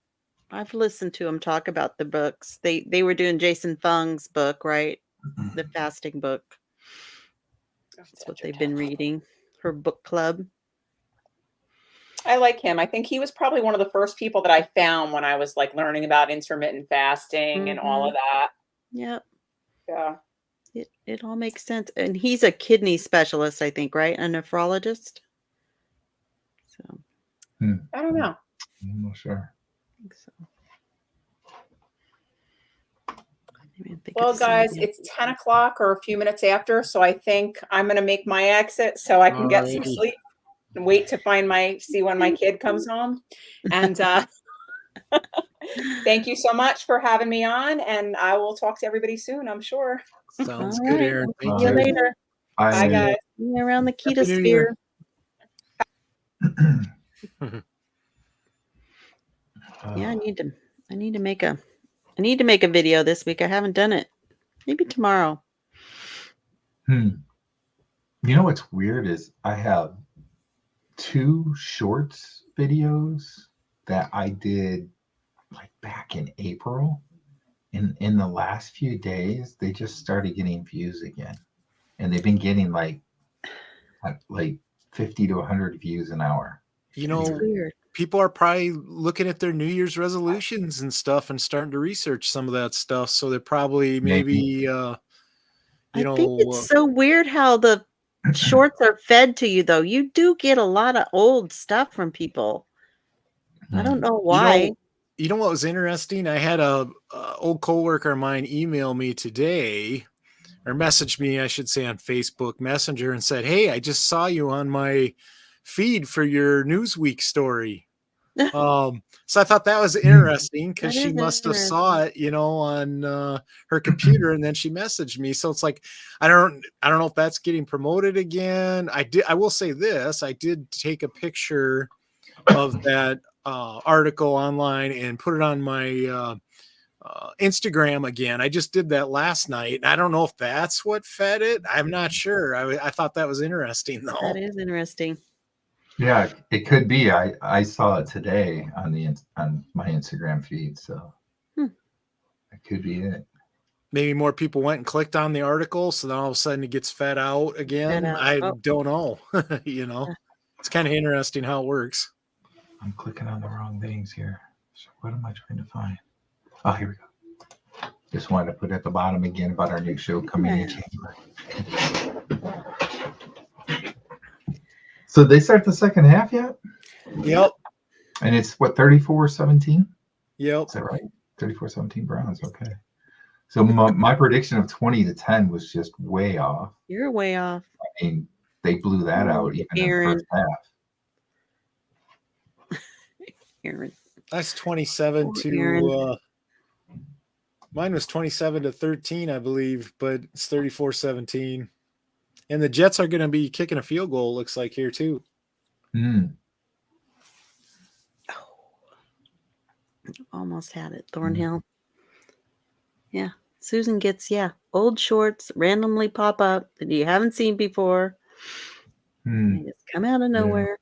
I've listened to them talk about the books. They were doing Jason Fung's book, right? The fasting book. That's what they've been reading. Her book club. I like him. I think he was probably one of the first people that I found when I was like learning about intermittent fasting and all of that. Yep. Yeah. It all makes sense. And he's a kidney specialist, I think, right? A nephrologist. So I don't know. I'm not sure. I think so. Well, guys, it's 10 o'clock or a few minutes after, so I think I'm going to make my exit so I can get some sleep and wait to see when my kid comes home. And thank you so much for having me on, and I will talk to everybody soon, I'm sure. Sounds good, Aaron. Thank you later. Bye, guys. See you around the keto sphere. Yeah, I need to make a video this week. I haven't done it. Maybe tomorrow. You know what's weird is I have 2 shorts videos that I did like back in April. In the last few days, they just started getting views again. And they've been getting like 50 to 100 views an hour. You That's know, weird. people are probably looking at their New Year's resolutions and stuff and starting to research some of that stuff. So they're probably maybe, I think it's so weird how the shorts are fed to you, though. You do get a lot of old stuff from people. I don't know why. You know what was interesting? I had a old coworker of mine email me today, or message me, I should say, on Facebook Messenger and said, "Hey, I just saw you on my feed for your Newsweek story." So I thought that was interesting because That she is must have interesting. saw it, on her computer, and then she messaged me. So it's like I don't know if that's getting promoted again. I will say this: I did take a picture of that article online and put it on my Instagram again. I just did that last night. I don't know if that's what fed it. I'm not sure. I thought that was interesting though. That is interesting. Yeah, it could be. I saw it today on my Instagram feed, so that could be it. Maybe more people went and clicked on the article, so then all of a sudden it gets fed out again. I don't know. It's kind of interesting how it works. I'm clicking on the wrong things here. So what am I trying to find? Oh, here we go. Just wanted to put at the bottom again about our new show coming in January. So they start the second half yet? Yep. And it's what, 34-17? Yep. Is that right? 34-17 Browns. Okay. So my prediction of 20-10 was just way off. You're way off. I mean, they blew that out even in the first half. Aaron. That's 27 to mine was 27-13, I believe, but it's 34-17. And the Jets are going to be kicking a field goal, looks like, here too. Almost had it. Thornhill. Yeah. Susan gets, old shorts randomly pop up that you haven't seen before. They just come out of nowhere.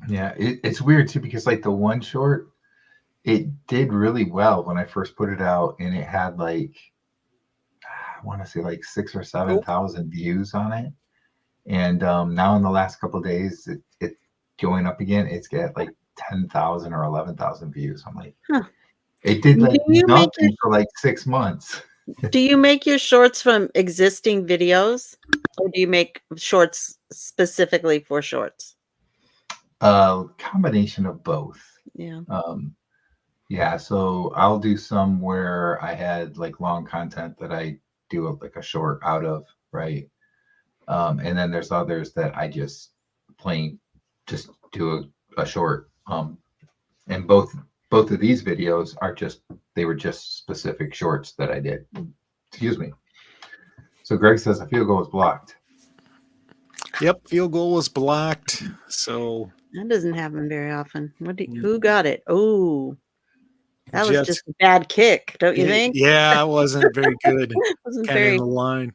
Yeah, it's weird too, because like the one short, it did really well when I first put it out, and it had like, I want to say like 6,000 or 7,000 views on it. And now in the last couple of days, it's going up again. It's got like 10,000 or 11,000 views. I'm like, it did like nothing for like 6 months. Do you make your shorts from existing videos, or do you make shorts specifically for shorts? Combination of both. Yeah. Yeah, so I'll do some where I had like long content that I do like a short out of, right? And then there's others that I just just do a short. And both of these videos are they were just specific shorts that I did. Excuse me. So Greg says a field goal was blocked. Yep, field goal was blocked. So that doesn't happen very often. Who got it? Oh, that was just a bad kick, don't you think? Yeah, it wasn't very good. Wasn't kind of very in the line.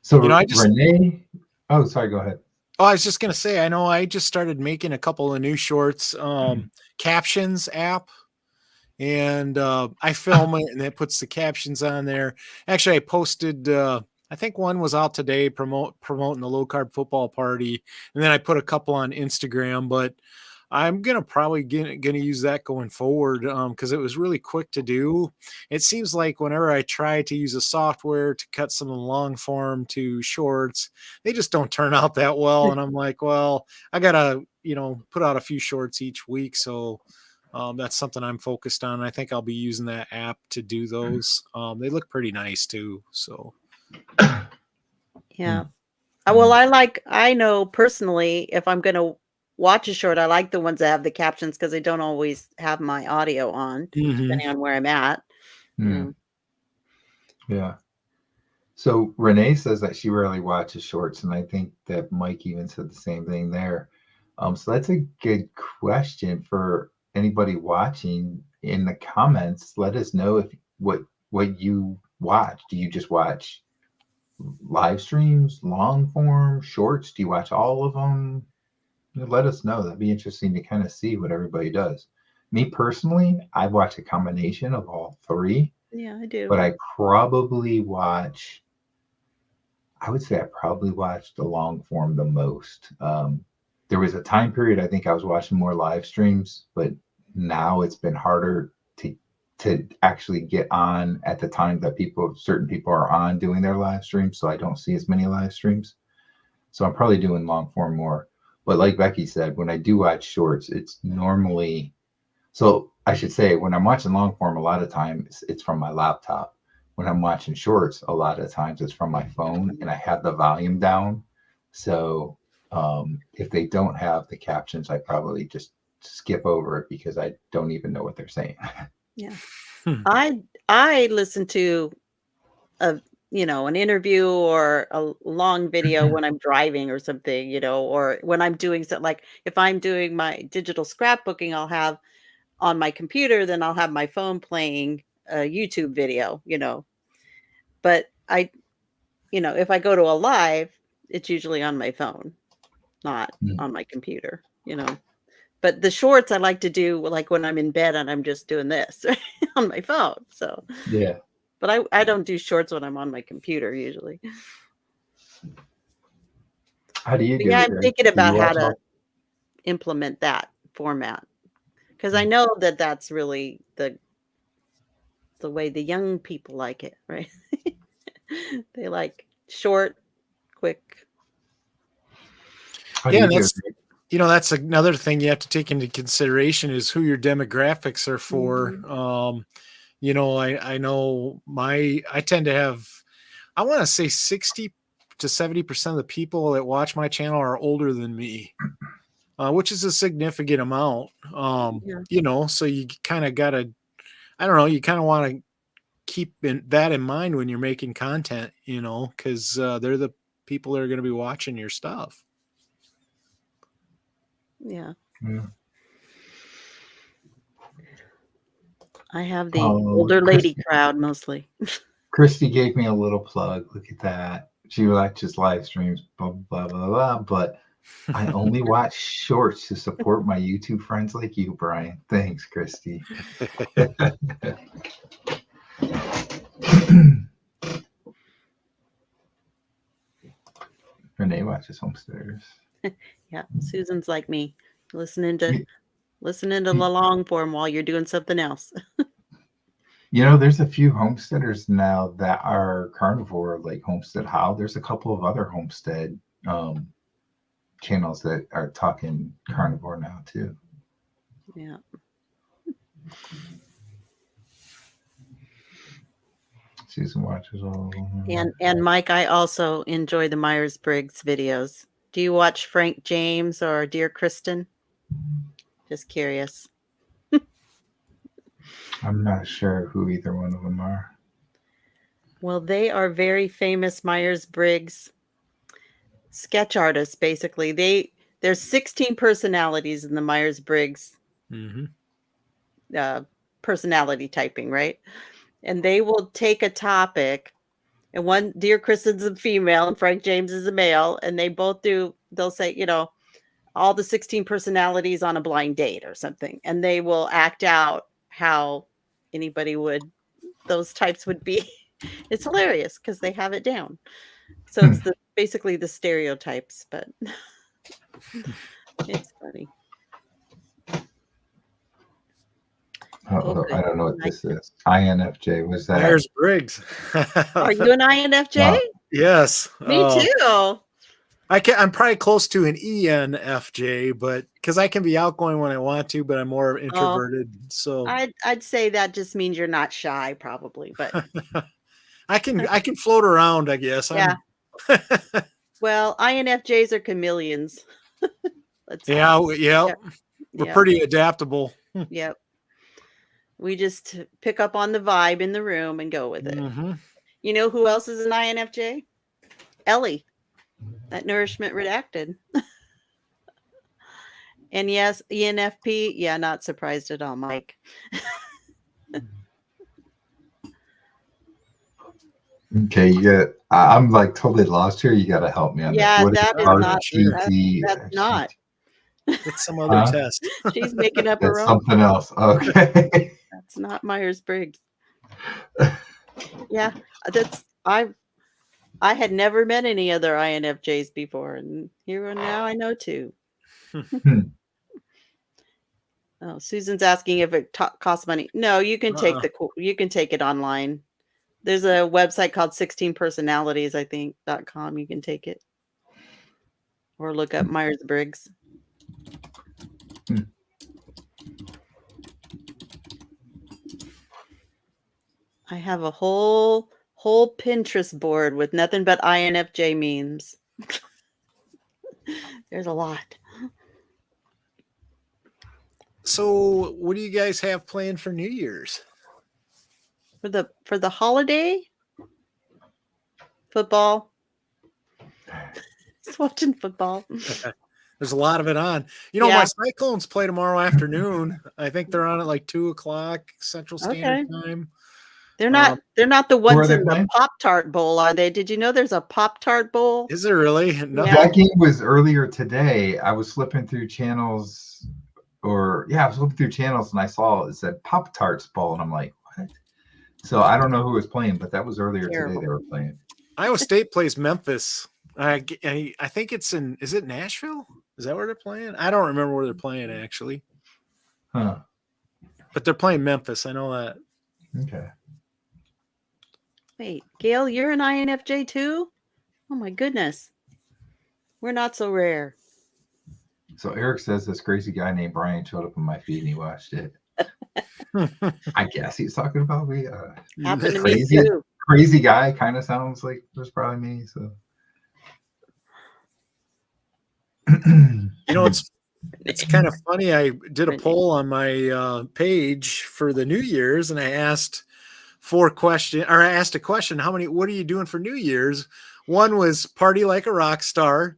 So Renee. Oh, sorry. Go ahead. Oh, I was just gonna say, I know I just started making a couple of new shorts, captions app, and I film it, and it puts the captions on there. Actually, I posted. I think one was out today promoting the Low Carb Football Party, and then I put a couple on Instagram. But I'm probably gonna use that going forward because it was really quick to do. It seems like whenever I try to use a software to cut some of the long form to shorts, they just don't turn out that well. And I'm like, well, I gotta put out a few shorts each week, so that's something I'm focused on. I think I'll be using that app to do those. They look pretty nice too. So yeah. Well, I know personally, if I'm gonna watch a short, I like the ones that have the captions because I don't always have my audio on, depending on where I'm at. Yeah. So Renee says that she rarely watches shorts, and I think that Mike even said the same thing there. So that's a good question for anybody watching. In the comments, let us know if what you watch. Do you just watch live streams, long form, shorts? Do you watch all of them? Let us know. That'd be interesting to kind of see what everybody does. Me personally, I watch a combination of all three. Yeah, I do. But I probably watch I would say I probably watched the long form the most. There was a time period I think I was watching more live streams, but now it's been harder to actually get on at the time that certain people are on doing their live streams. So I don't see as many live streams. So I'm probably doing long form more. But like Becky said, when I do watch shorts, it's normally, so I should say when I'm watching long form, a lot of times it's from my laptop. When I'm watching shorts, a lot of times it's from my phone and I have the volume down. So if they don't have the captions, I probably just skip over it because I don't even know what they're saying. Yeah. I listen to an interview or a long video when I'm driving or something, or when I'm doing something, like if I'm doing my digital scrapbooking, I'll have on my computer, then I'll have my phone playing a YouTube video, but if I go to a live, it's usually on my phone, not on my computer, But the shorts I like to do like when I'm in bed and I'm just doing this on my phone. So yeah. But I don't do shorts when I'm on my computer usually. How do you do Yeah, it? I'm thinking about how to implement that format because I know that that's really the way the young people like it, right? They like short, quick. How do you do it? That's another thing you have to take into consideration is who your demographics are for. I know I tend to have, I want to say 60 to 70% of the people that watch my channel are older than me, which is a significant amount. So you kind of got to, I don't know, you kind of want to keep that in mind when you're making content, because they're the people that are going to be watching your stuff. Yeah. Yeah. I have the older lady crowd mostly. Christy gave me a little plug. Look at that. She watches live streams, blah, blah, blah, blah. But I only watch shorts to support my YouTube friends like you, Brian. Thanks, Christy. Renee watches Homesteaders. Yeah, Susan's like me, listening to the long form while you're doing something else. There's a few homesteaders now that are carnivore, like Homestead How. There's a couple of other homestead channels that are talking carnivore now too. Yeah. Susan watches all of them. And Mike, I also enjoy the Myers-Briggs videos. Do you watch Frank James or Dear Kristen? Just curious. I'm not sure who either one of them are. Well, they are very famous Myers-Briggs sketch artists, basically. There's 16 personalities in the Myers-Briggs personality typing, right? And they will take a topic, and Dear Kristen's a female and Frank James is a male, and they'll say, all the 16 personalities on a blind date or something, and they will act out how those types would be. It's hilarious because they have it down. So it's basically the stereotypes, but it's funny. I don't know what this is. INFJ. Was that Myers-Briggs? Are you an INFJ? Yes. Me too. I'm probably close to an ENFJ, but because I can be outgoing when I want to, but I'm more introverted. So I'd say that just means you're not shy, probably. But I can float around, I guess. Yeah. Well, INFJs are chameleons. We're pretty adaptable. Yep. We just pick up on the vibe in the room and go with it. You know who else is an INFJ? Ellie. That Nourishment Redacted. And yes, ENFP. Yeah, not surprised at all, Mike. Okay, I'm like totally lost here. You got to help me on that. What that is not. That's not. It's some other test. She's making up her own. Something else. Okay. That's not Myers-Briggs. Yeah, I had never met any other INFJs before, and here and now I know two. Oh, Susan's asking if it costs money. No, you can take you can take it online. There's a website called 16 personalities, I think, .com. You can take it. Or look up Myers-Briggs. I have a whole Pinterest board with nothing but INFJ memes. There's a lot. So, what do you guys have planned for New Year's? For the holiday? Football. Just watching football. There's a lot of it on. You know, my Cyclones play tomorrow afternoon. I think they're on at like 2:00 Central Standard Time. They're not the ones in the Pop-Tart Bowl, are they? Did you know there's a Pop-Tart Bowl? Is there really? No. That game was earlier today. I was flipping through channels, I was flipping through channels and I saw it said Pop-Tarts Bowl, and I'm like, what? So I don't know who was playing, but that was earlier today they were playing. Iowa State plays Memphis. I think it's is it Nashville? Is that where they're playing? I don't remember where they're playing actually. Huh. But they're playing Memphis. I know that. Okay. Wait, Gail, you're an INFJ too? Oh my goodness. We're not so rare. So Eric says this crazy guy named Brian showed up on my feed and he watched it. I guess he's talking about me. Happened to me too. Crazy guy kind of sounds like it was probably me. So you know, it's kind of funny. I did a poll on my page for the New Year's, and I asked a question. What are you doing for New Year's? One was party like a rock star.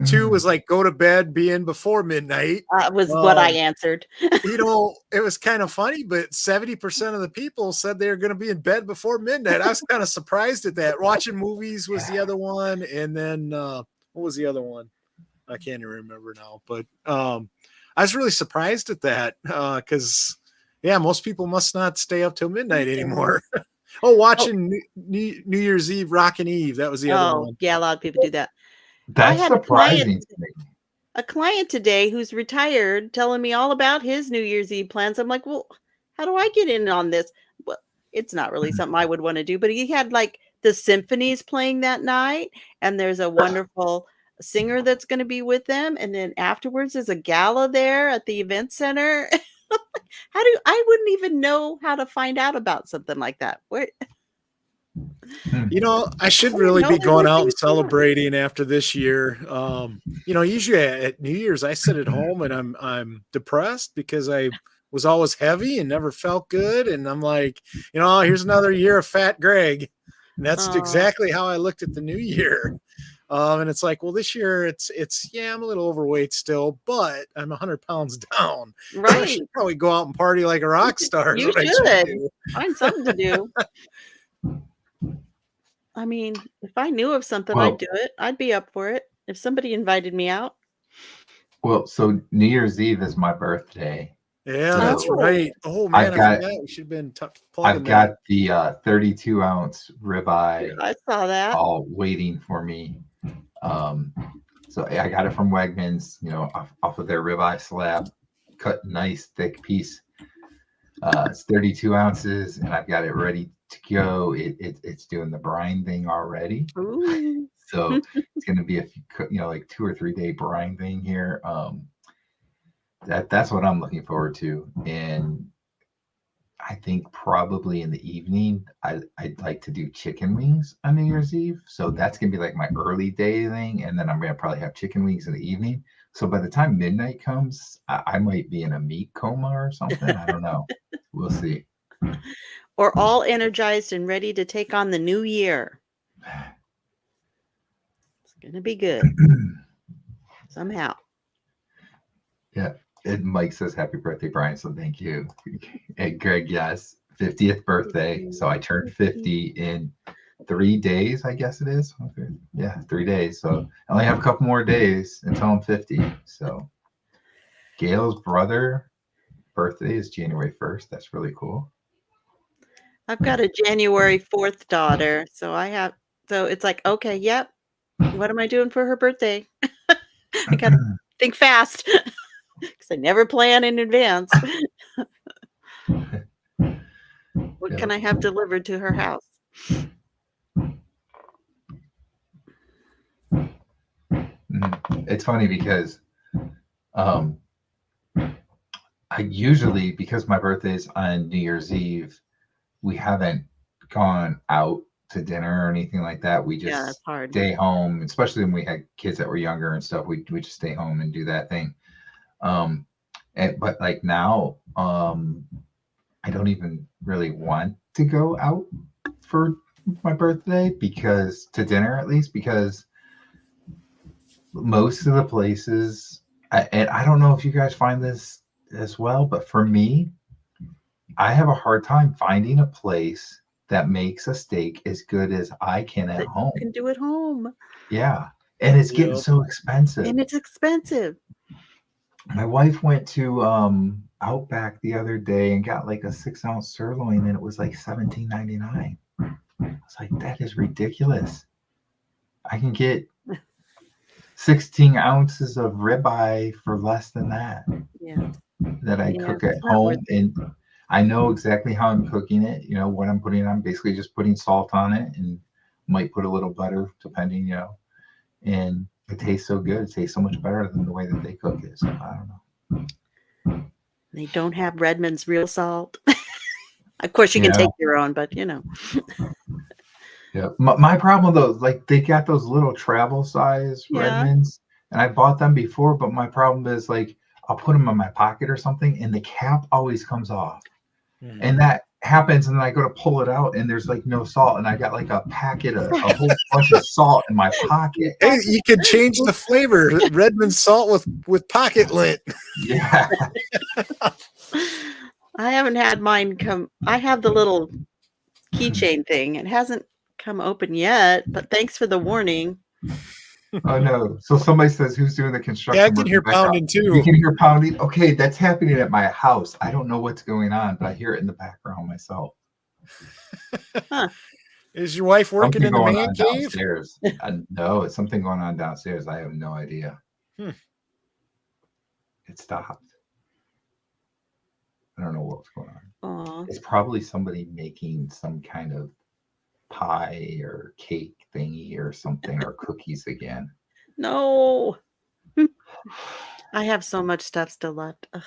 Two was like go to bed, be in before midnight. Was what I answered. You know, it was kind of funny, but 70% of the people said they were going to be in bed before midnight. I was kind of surprised at that. Watching movies was the other one. And then what was the other one? I can't even remember now, but I was really surprised at that because, most people must not stay up till midnight anymore. Watching New Year's Eve, Rockin' Eve. That was the other one. Yeah, a lot of people do that. That's surprising to me. A client today who's retired telling me all about his New Year's Eve plans. I'm like, well, how do I get in on this? Well, it's not really something I would want to do, but he had like the symphonies playing that night, and there's a wonderful singer that's going to be with them, and then afterwards there's a gala there at the event center. I wouldn't even know how to find out about something like that. You know, I should really be going out and celebrating after this year. Usually at New Year's I sit at home and I'm depressed because I was always heavy and never felt good, and I'm like, here's another year of Fat Greg, and that's exactly how I looked at the new year. And it's like, well, this year it's I'm a little overweight still, but I'm 100 pounds down. Right. So I should probably go out and party like a rock star. You should find something to do. I mean, if I knew of something, I'd do it. I'd be up for it if somebody invited me out. Well, so New Year's Eve is my birthday. Yeah, that's right. Oh man, I forgot. We should have been I've got the 32-ounce ribeye. I saw that. All waiting for me. So I got it from Wegmans, off of their ribeye slab, cut nice thick piece. It's 32 ounces, and I've got it ready to go. It's doing the brine thing already. Ooh. So it's going to be a few, like 2 or 3 day brine thing here. That's what I'm looking forward to. And I think probably in the evening, I'd like to do chicken wings on New Year's Eve. So that's going to be like my early day thing. And then I'm going to probably have chicken wings in the evening. So by the time midnight comes, I might be in a meat coma or something. I don't know. We'll see. Or all energized and ready to take on the new year. It's going to be good. Somehow. Yeah. And Mike says, happy birthday, Brian. So thank you. And Greg, yes. 50th birthday. So I turned 50 in 3 days, I guess it is. Okay. Yeah, 3 days. So I only have a couple more days until I'm 50. So Gail's brother birthday is January 1st. That's really cool. I've got a January 4th daughter. So I have So it's like, okay, yep. What am I doing for her birthday? I gotta think fast because I never plan in advance. What can I have delivered to her house? It's funny because I usually, because my birthday is on New Year's Eve, we haven't gone out to dinner or anything like that. We Yeah, it's just hard. stay home, especially when we had kids that were younger and stuff. We just stay home and do that thing. But like now, I don't even really want to go out for my birthday because to dinner at least, because most of the places, and I don't know if you guys find this as well, but for me, I have a hard time finding a place that makes a steak as good as I can at home. You can do at home. Yeah. And it's getting so expensive. And it's expensive. My wife went to Outback the other day and got like a 6-ounce sirloin, and it was like $17.99. I was like, that is ridiculous. I can get 16 ounces of ribeye for less than that. Yeah. That I cook at home, and I know exactly how I'm cooking it. You know what I'm putting on. Basically, just putting salt on it, and might put a little butter, depending. You know, and it tastes so good. It tastes so much better than the way that they cook it. So I don't know. They don't have Redmond's real salt. Of course, you can take your own, but you know. Yeah. My problem though, like they got those little travel size Redmonds, and I bought them before, but my problem is like I'll put them in my pocket or something, and the cap always comes off, and that happens, and then I go to pull it out, and there's like no salt, and I got like a packet of a whole bunch of salt in my pocket. Hey, you could change the flavor. Redmond salt with pocket lint. Yeah. I haven't had mine come. I have the little keychain thing. It hasn't come open yet, but thanks for the warning. Oh no. So somebody says, who's doing the construction? Yeah, I can hear pounding too. You can hear pounding? Okay, that's happening at my house. I don't know what's going on, but I hear it in the background myself. Huh. Is your wife working in the man cave? Downstairs. No, it's something going on downstairs. I have no idea. It stopped. I don't know what's going on. Aww. It's probably somebody making some kind of pie or cake thingy or something, or cookies again. No. I have so much stuff still left. Ugh.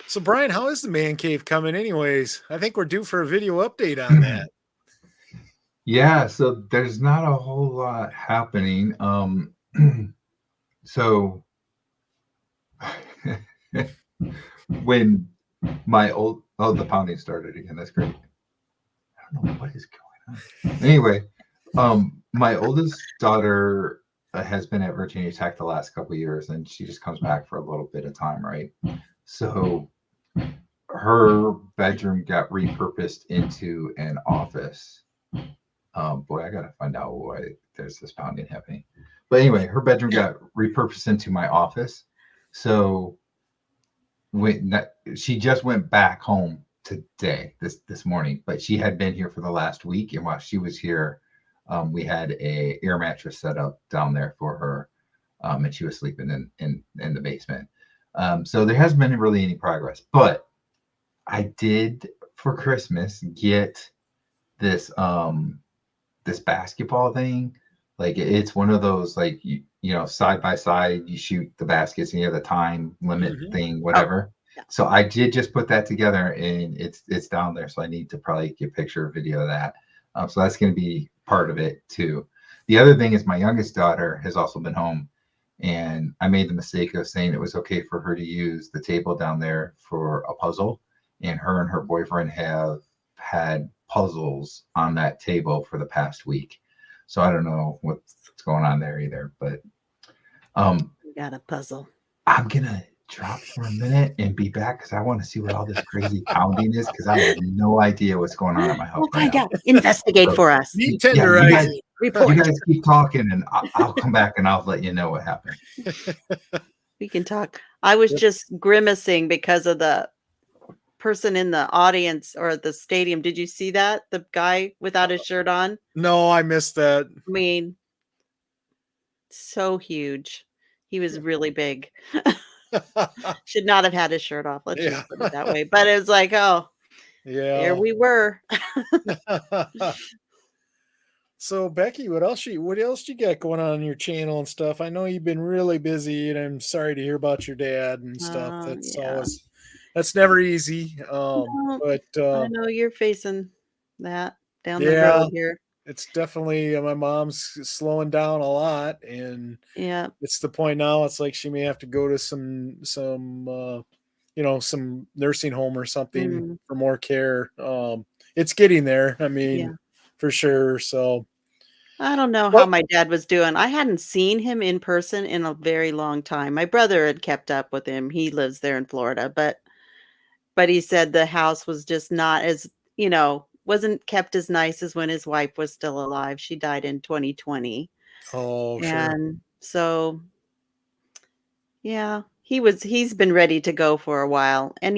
So Brian, how is the man cave coming anyways? I think we're due for a video update on that. Yeah, so there's not a whole lot happening. So when my the pounding started again. That's great. I don't know what is going on. Anyway, my oldest daughter has been at Virginia Tech the last couple of years, and she just comes back for a little bit of time, right? So her bedroom got repurposed into an office. Boy, I gotta find out why there's this pounding happening. But anyway, her bedroom got repurposed into my office. So she just went back home today, this morning, but she had been here for the last week, and while she was here, we had a air mattress set up down there for her, and she was sleeping in the basement. So there hasn't been really any progress, but I did for Christmas get this this basketball thing. Like it's one of those, like you know, side by side, you shoot the baskets and you have the time limit thing, whatever. Yeah. So I did just put that together, and it's down there. So I need to probably get a picture or video of that. So that's going to be part of it too. The other thing is my youngest daughter has also been home, and I made the mistake of saying it was okay for her to use the table down there for a puzzle. And her boyfriend have had puzzles on that table for the past week. So I don't know what's going on there either, but We got a puzzle. I'm gonna drop for a minute and be back because I want to see what all this crazy pounding is, because I have no idea what's going on at my house. We'll find out. Investigate for us. Meat Yeah, tenderizing. Report. you guys keep talking, and I'll come back and I'll let you know what happened. We can talk. I was just grimacing because of the person in the audience or at the stadium. Did you see that? The guy without his shirt on? No, I missed that. I mean, so huge. He was really big. Should not have had his shirt off. Let's Yeah. just put it that way. But it was like, oh, there Yeah. we were. So Becky, what else you got going on your channel and stuff? I know you've been really busy, and I'm sorry to hear about your dad and stuff. Yeah. That's never easy. No, But I know you're facing that down the yeah, road here. it's definitely my mom's slowing down a lot, and Yeah. it's the point now. It's like she may have to go to some some nursing home or something for more care. It's getting there. I mean, for sure. So I don't know how my dad was doing. I hadn't seen him in person in a very long time. My brother had kept up with him. He lives there in Florida, but he said the house was just not as, wasn't kept as nice as when his wife was still alive. She died in 2020. Oh, sure. And so, yeah, he's been ready to go for a while. And,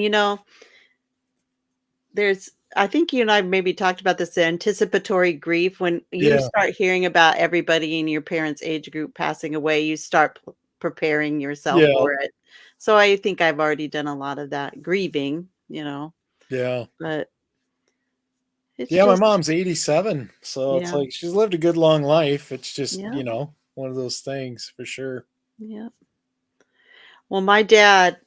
I think you and I maybe talked about this anticipatory grief. When you start hearing about everybody in your parents' age group passing away, you start preparing yourself for it. So I think I've already done a lot of that grieving, Yeah. But it's my mom's 87, so it's like she's lived a good long life. It's just, one of those things for sure. Yeah. Well, my dad,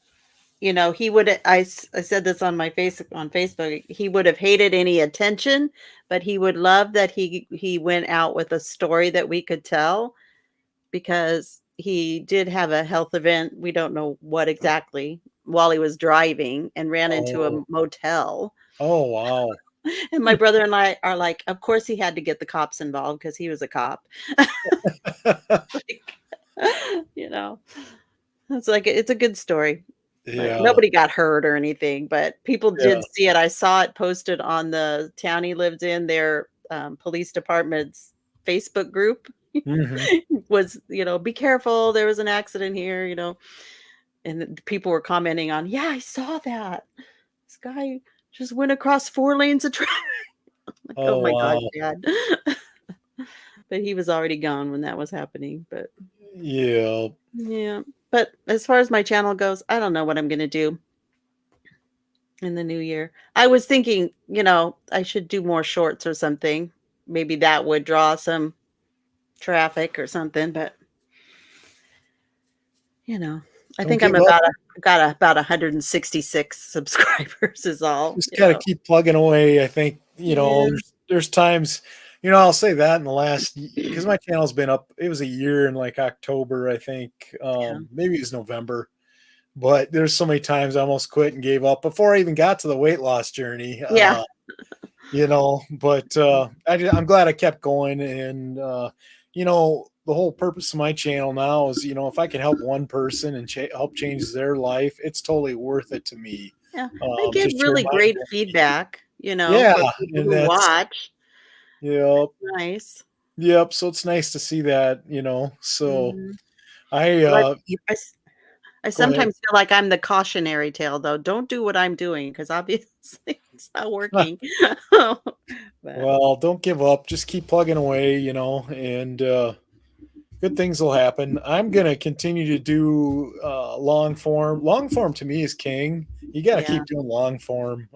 he would, I said this on Facebook, he would have hated any attention, but he would love that he went out with a story that we could tell, because he did have a health event. We don't know what exactly, while he was driving, and ran into a motel. Oh, wow. And my brother and I are like, of course he had to get the cops involved because he was a cop. It's like, it's a good story. Yeah. Nobody got hurt or anything, but people did see it. I saw it posted on the town he lived in, their police department's Facebook group. Was, be careful, there was an accident here, and people were commenting on, I saw that. This guy just went across 4 lanes of traffic. Like, oh my God, Dad. But he was already gone when that was happening. But yeah. But as far as my channel goes, I don't know what I'm going to do in the new year. I was thinking, I should do more shorts or something. Maybe that would draw some traffic or something. But I think I'm got about 166 subscribers is all. Just got to keep plugging away. I think, there's times, I'll say that in the last, because my channel's been up, it was a year in like October, I think, maybe it was November, but there's so many times I almost quit and gave up before I even got to the weight loss journey. But I'm glad I kept going. And, the whole purpose of my channel now is, if I can help one person and help change their life, it's totally worth it to me. Yeah, I get really great feedback, and who watch. Yep. That's nice. Yep. So it's nice to see that, So I sometimes feel like I'm the cautionary tale, though. Don't do what I'm doing, because obviously it's not working. Well, don't give up. Just keep plugging away, and good things will happen. I'm going to continue to do long form. Long form to me is king. You got to keep doing long form.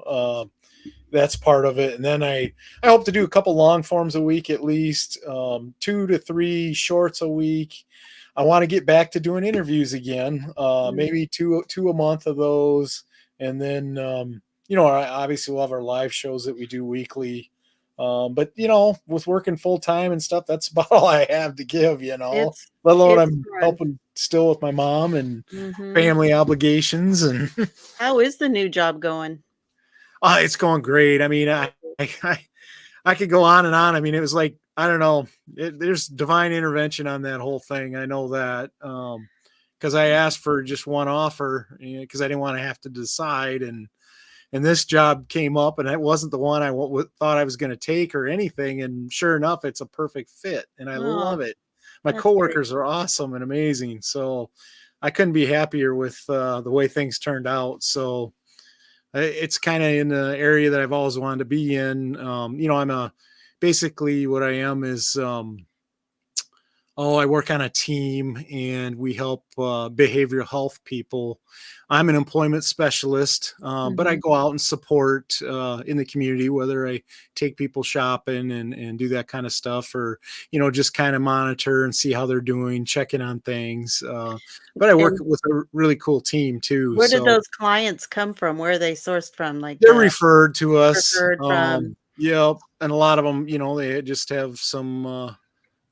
That's part of it. And then I hope to do a couple long forms a week, at least 2 to 3 shorts a week. I want to get back to doing interviews again, maybe two a month of those. And then, obviously we'll have our live shows that we do weekly. But with working full time and stuff, that's about all I have to give, let alone I'm helping still with my mom and family obligations. And how is the new job going? It's going great. I mean, I could go on and on. I mean, it was like, I don't know, there's divine intervention on that whole thing. I know that, because I asked for just one offer, because I didn't want to have to decide. And this job came up, and it wasn't the one I thought I was going to take or anything. And sure enough, it's a perfect fit, and I love it. My coworkers are awesome and amazing. So I couldn't be happier with the way things turned out. So it's kind of in the area that I've always wanted to be in. You know, basically what I am is, I work on a team and we help behavioral health people. I'm an employment specialist, but I go out and support in the community, whether I take people shopping and do that kind of stuff, or, you know, just kind of monitor and see how they're doing, checking on things. But I work with a really cool team too. Where did those clients come from? Where are they sourced from? Like they're referred to us. Referred from. Yep. And a lot of them, you know, they just have some,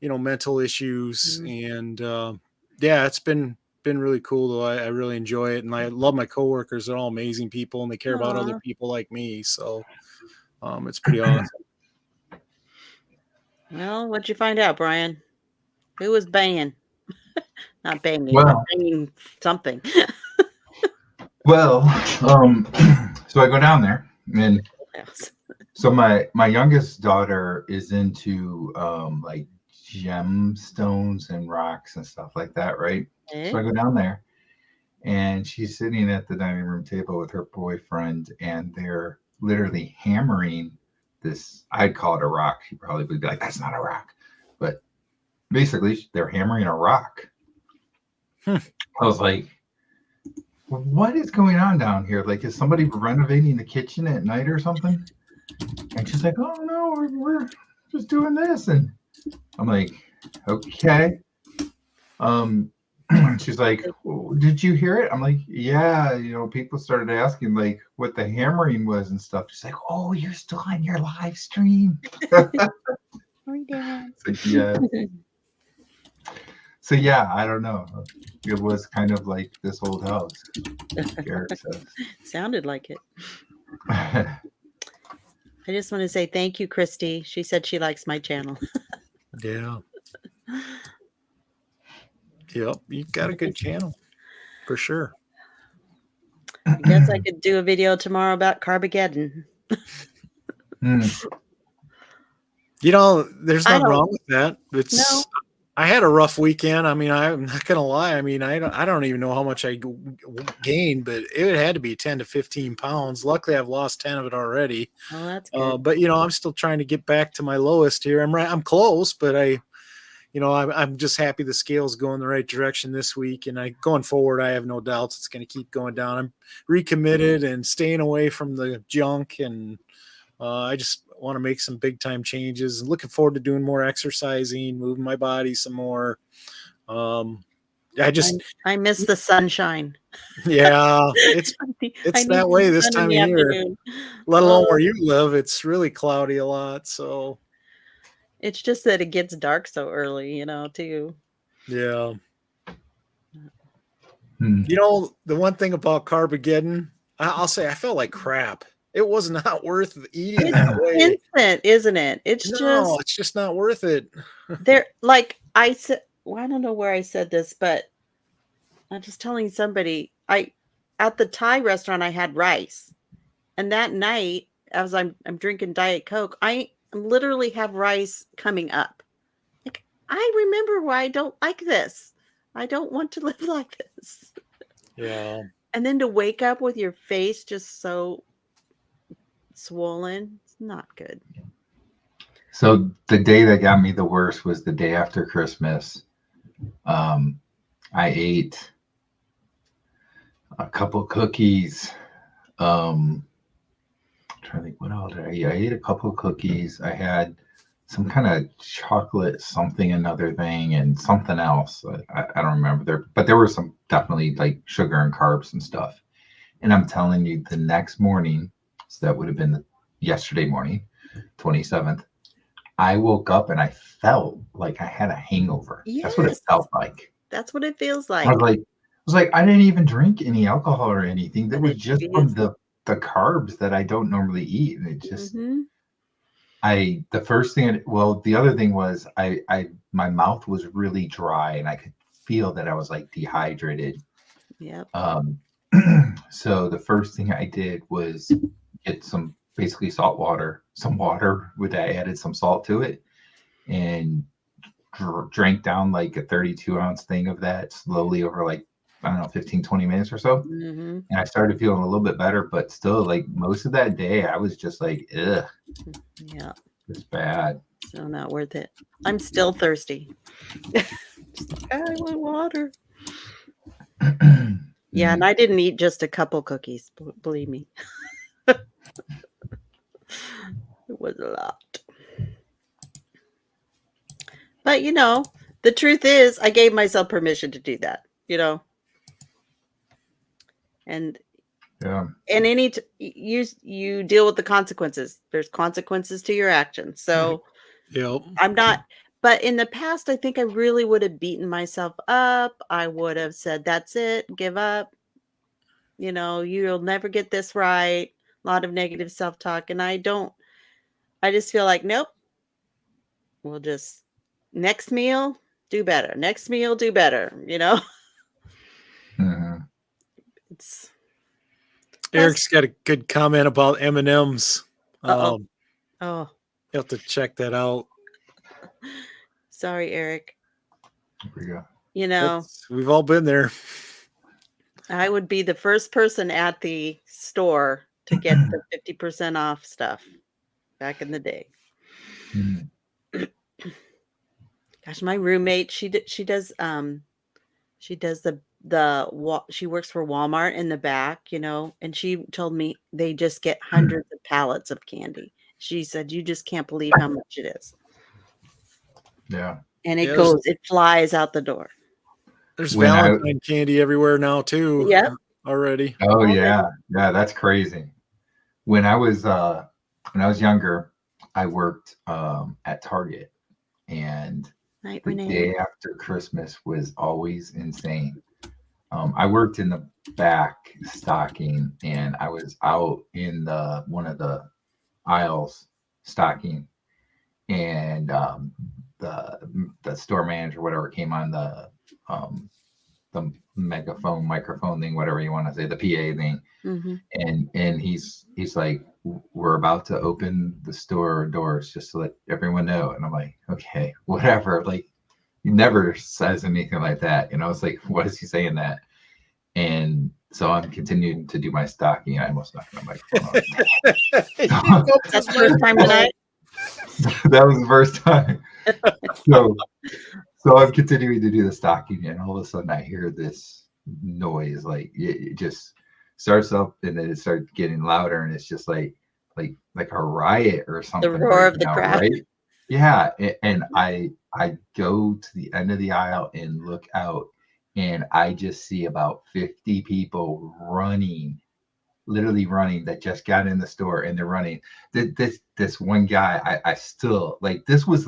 you know, mental issues. And yeah, it's been really cool though. I really enjoy it. And I love my coworkers. They're all amazing people and they care about other people like me. So it's pretty awesome. Well, what'd you find out, Brian? Who was banging? Not banging, Well, but banging something. Well, so I go down there, and so my youngest daughter is into like gemstones and rocks and stuff like that, right? Okay. So I go down there, and she's sitting at the dining room table with her boyfriend, and they're literally hammering this. I'd call it a rock. She probably would be like, "That's not a rock," but basically, they're hammering a rock. I was like, what is going on down here? Like, is somebody renovating the kitchen at night or something? And she's like, oh no, we're just doing this. And I'm like, okay. She's like, did you hear it? I'm like, yeah, you know, people started asking like what the hammering was and stuff. She's like, oh, you're still on your live stream. Yeah. So yeah, I don't know. It was kind of like this old house. Garrett says. Sounded like it. I just want to say thank you, Christy. She said she likes my channel. Yeah. Yep, you've got a good channel for sure. I guess I could do a video tomorrow about Carbogeddon. You know, there's nothing wrong with that. No. I had a rough weekend. I mean, I'm not gonna lie. I mean, I don't even know how much I gained, but it had to be 10 to 15 pounds. Luckily, I've lost 10 of it already. Oh, that's good. But you know, I'm still trying to get back to my lowest here. I'm close, but I'm just happy the scale's going the right direction this week. And going forward, I have no doubts it's going to keep going down. I'm recommitted and staying away from the junk, and I just want to make some big time changes and looking forward to doing more exercising, moving my body some more. I miss the sunshine. Yeah, it's that way this time of year. Let alone where you live, it's really cloudy a lot. So it's just that it gets dark so early, you know, too. Yeah. You know, the one thing about Carbogeddon, I'll say I felt like crap. It was not worth eating that way. Instant, isn't it? It's just not worth it. There, like I said, well, I don't know where I said this, but I'm just telling somebody. At the Thai restaurant, I had rice, and that night, as I'm drinking Diet Coke, I literally have rice coming up. Like, I remember why I don't like this. I don't want to live like this. Yeah. And then to wake up with your face just so swollen, it's not good. So the day that got me the worst was the day after Christmas. I ate a couple cookies. I'm trying to think, what else did I eat? I ate a couple cookies. I had some kind of chocolate something, another thing, and something else. I don't remember but there were some definitely like sugar and carbs and stuff. And I'm telling you, the next morning, so that would have been yesterday morning, 27th, I woke up and I felt like I had a hangover. Yes. That's what it felt like. That's what it feels like. I was like, I didn't even drink any alcohol or anything. That was just from the carbs that I don't normally eat. And it just, the first thing, the other thing was my mouth was really dry and I could feel that I was like dehydrated. Yep. So the first thing I did was get some basically salt water, some water I added some salt to it, and drank down like a 32-ounce thing of that slowly over like I don't know, 15, 20 minutes or so. Mm-hmm. And I started feeling a little bit better, but still, like, most of that day, I was just like, ugh, Yeah. it's bad. So not worth it. I'm still thirsty. I want water. Yeah, and I didn't eat just a couple cookies, believe me. It was a lot. But, you know, the truth is I gave myself permission to do that, you know. And Yeah. and you deal with the consequences. There's consequences to your actions. So Yep. I'm not, but in the past, I think I really would have beaten myself up. I would have said, that's it, give up. You know, you'll never get this right. A lot of negative self-talk. And I just feel like, nope, we'll just next meal, do better. Next meal, do better. You know, it's. Eric's got a good comment about M&Ms. Oh, You have to check that out. Sorry, Eric. There we go. You know, we've all been there. I would be the first person at the store to get the 50% off stuff back in the day. Gosh, my roommate, she does she works for Walmart in the back, you know, and she told me they just get hundreds of pallets of candy. She said, you just can't believe how much it is. Yeah. And it flies out the door. There's Valentine candy everywhere now too. Yep. Already. Oh yeah. Yeah, that's crazy. When I was younger, I worked at Target, and the day after Christmas was always insane. I worked in the back stocking, and I was out in one of the aisles stocking, and the store manager, whatever, came on the microphone thing, whatever you want to say, the PA thing. And he's like, we're about to open the store doors just to let everyone know. And I'm like, okay, whatever. Like, he never says anything like that. You know, it's like, what is he saying that? And so I'm continuing to do my stocking. I almost knocked my microphone off. That's the first time tonight. That was the first time. So I'm continuing to do the stocking, and all of a sudden I hear this noise. Like, it just starts up, and then it starts getting louder, and it's just like a riot or something. The roar of the crowd. Right? Yeah. And I go to the end of the aisle and look out, and I just see about 50 people literally running, that just got in the store, and they're running. This one guy, I still, like, this was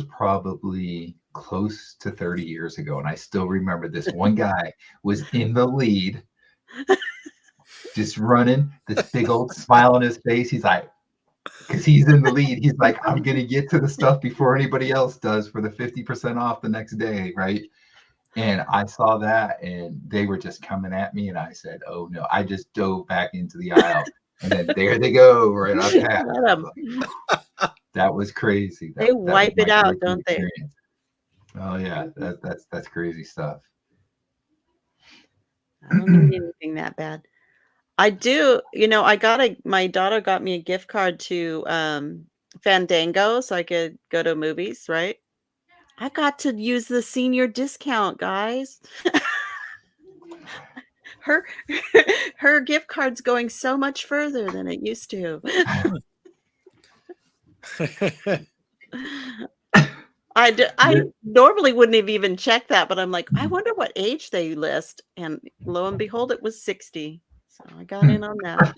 probably close to 30 years ago, and I still remember this one guy was in the lead, just running, this big old smile on his face. He's like, because he's in the lead, he's like, I'm gonna get to the stuff before anybody else does for the 50% off the next day, right? And I saw that, and they were just coming at me, and I said, oh no. I just dove back into the aisle, and then there they go, right up past. That was crazy. They wipe it out, don't they? Oh yeah, that's crazy stuff. I don't need anything that bad. I do, you know, my daughter got me a gift card to Fandango so I could go to movies, right? I got to use the senior discount, guys. Her gift card's going so much further than it used to. I normally wouldn't have even checked that, but I'm like, I wonder what age they list. And lo and behold, it was 60. So I got in on that.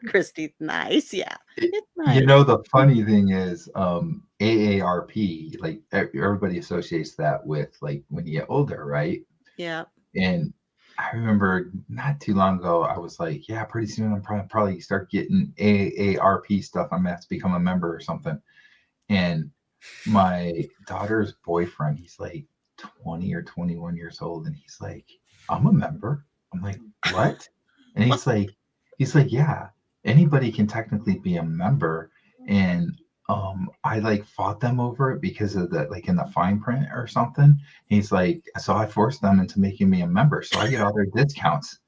Christy's nice. Yeah. It's nice. You know, the funny thing is, AARP, like, everybody associates that with, like, when you get older, right? Yeah. And I remember not too long ago, I was like, yeah, pretty soon I'm probably start getting AARP stuff. I'm gonna have to become a member or something. And my daughter's boyfriend, he's like 20 or 21 years old, and he's like, I'm a member. I'm like, what? And he's like, yeah, anybody can technically be a member. And I like fought them over it because of the like in the fine print or something. He's like, so I forced them into making me a member, so I get all their discounts.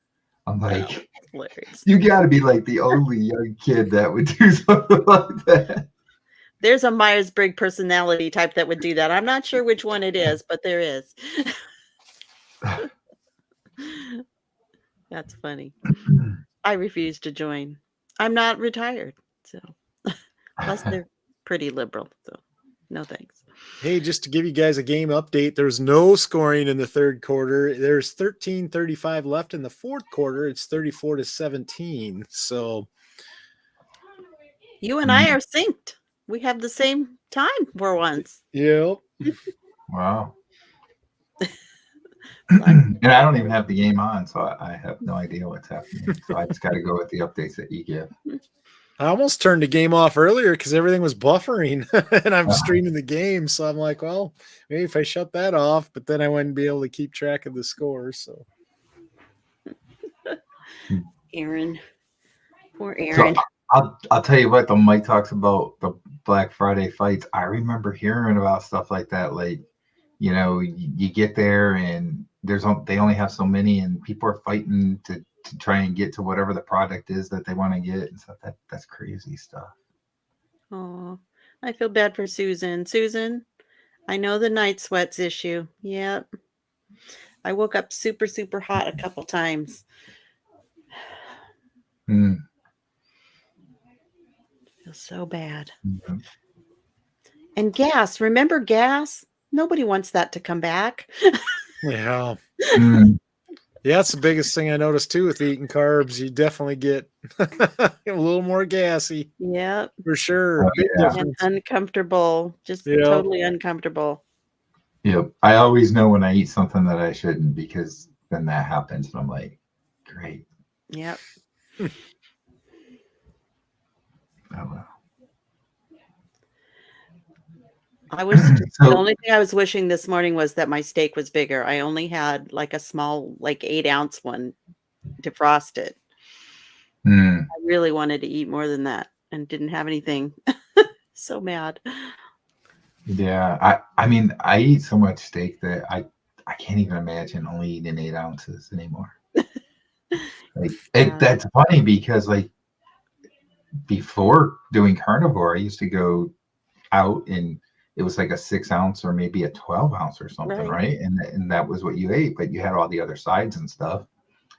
I'm like, Hilarious. you got to be like the only young kid that would do something like that. There's a Myers-Briggs personality type that would do that. I'm not sure which one it is, but there is. That's funny. I refuse to join. I'm not retired, so plus they're pretty liberal, so no thanks. Hey, just to give you guys a game update, there's no scoring in the third quarter. There's 13:35 left in the fourth quarter. It's 34-17. So You and I are synced. We have the same time for once. yep. Wow. And I don't even have the game on, so I have no idea what's happening. So I just got to go with the updates that you give. I almost turned the game off earlier because everything was buffering and I'm streaming the game. So I'm like, well, maybe if I shut that off, but then I wouldn't be able to keep track of the score. So Aaron. Poor Aaron. So I'll tell you what, the Mike talks about the Black Friday fights. I remember hearing about stuff like that. Like, you know, you get there and they only have so many and people are fighting to try and get to whatever the product is that they want to get and stuff. That's crazy stuff. Oh, I feel bad for Susan. Susan, I know the night sweats issue. Yep. I woke up super, super hot a couple times. Mm. Feel so bad. Mm-hmm. And gas. Remember gas? Nobody wants that to come back. yeah. Mm. Yeah, that's the biggest thing I noticed too with eating carbs. You definitely get a little more gassy. Yep. For sure. Oh, Big yeah. difference. And uncomfortable. Just totally uncomfortable. Yep. I always know when I eat something that I shouldn't because then that happens and I'm like, great. Yep. Oh, well. I was So- the only thing I was wishing this morning was that my steak was bigger. I only had like a small, like 8-ounce one defrosted. Mm. I really wanted to eat more than that and didn't have anything. So mad. Yeah, I mean, I eat so much steak that I can't even imagine only eating 8 ounces anymore. That's funny because like before doing carnivore, I used to go out and it was like a 6 ounce or maybe a 12 ounce or something, right? And that was what you ate, but you had all the other sides and stuff.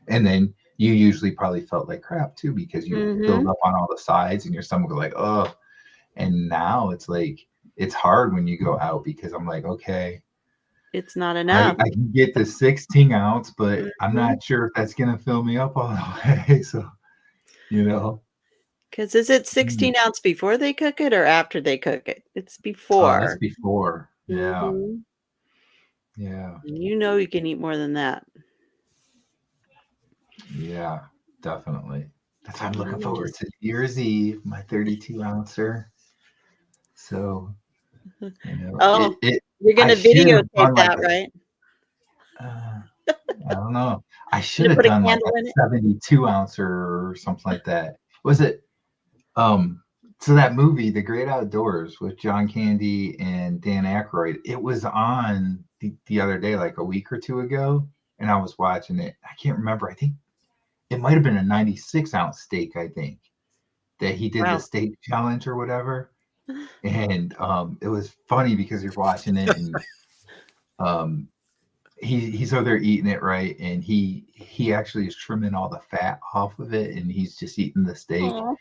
And then you usually probably felt like crap too because you build up on all the sides and your stomach was like, oh. And now it's like it's hard when you go out because I'm like, okay, it's not enough. I can get the 16 ounce, but I'm not sure if that's gonna fill me up all the way. So, you know. Because is it 16 ounce before they cook it or after they cook it? It's before. That's before. Yeah. Mm-hmm. Yeah. And you know you can eat more than that. Yeah, definitely. That's why I'm looking forward to New Year's Eve, my 32 ouncer. So, you know, you're going to videotape that, right? I don't know. I should have done like a 72 ouncer or something like that. Was it? So that movie, The Great Outdoors, with John Candy and Dan Aykroyd, it was on the other day, like a week or two ago, and I was watching it. I can't remember. I think it might have been a 96 ounce steak. I think that he did the steak challenge or whatever. And it was funny because you're watching it and he's over there eating it, right, and he actually is trimming all the fat off of it and he's just eating the steak. Aww.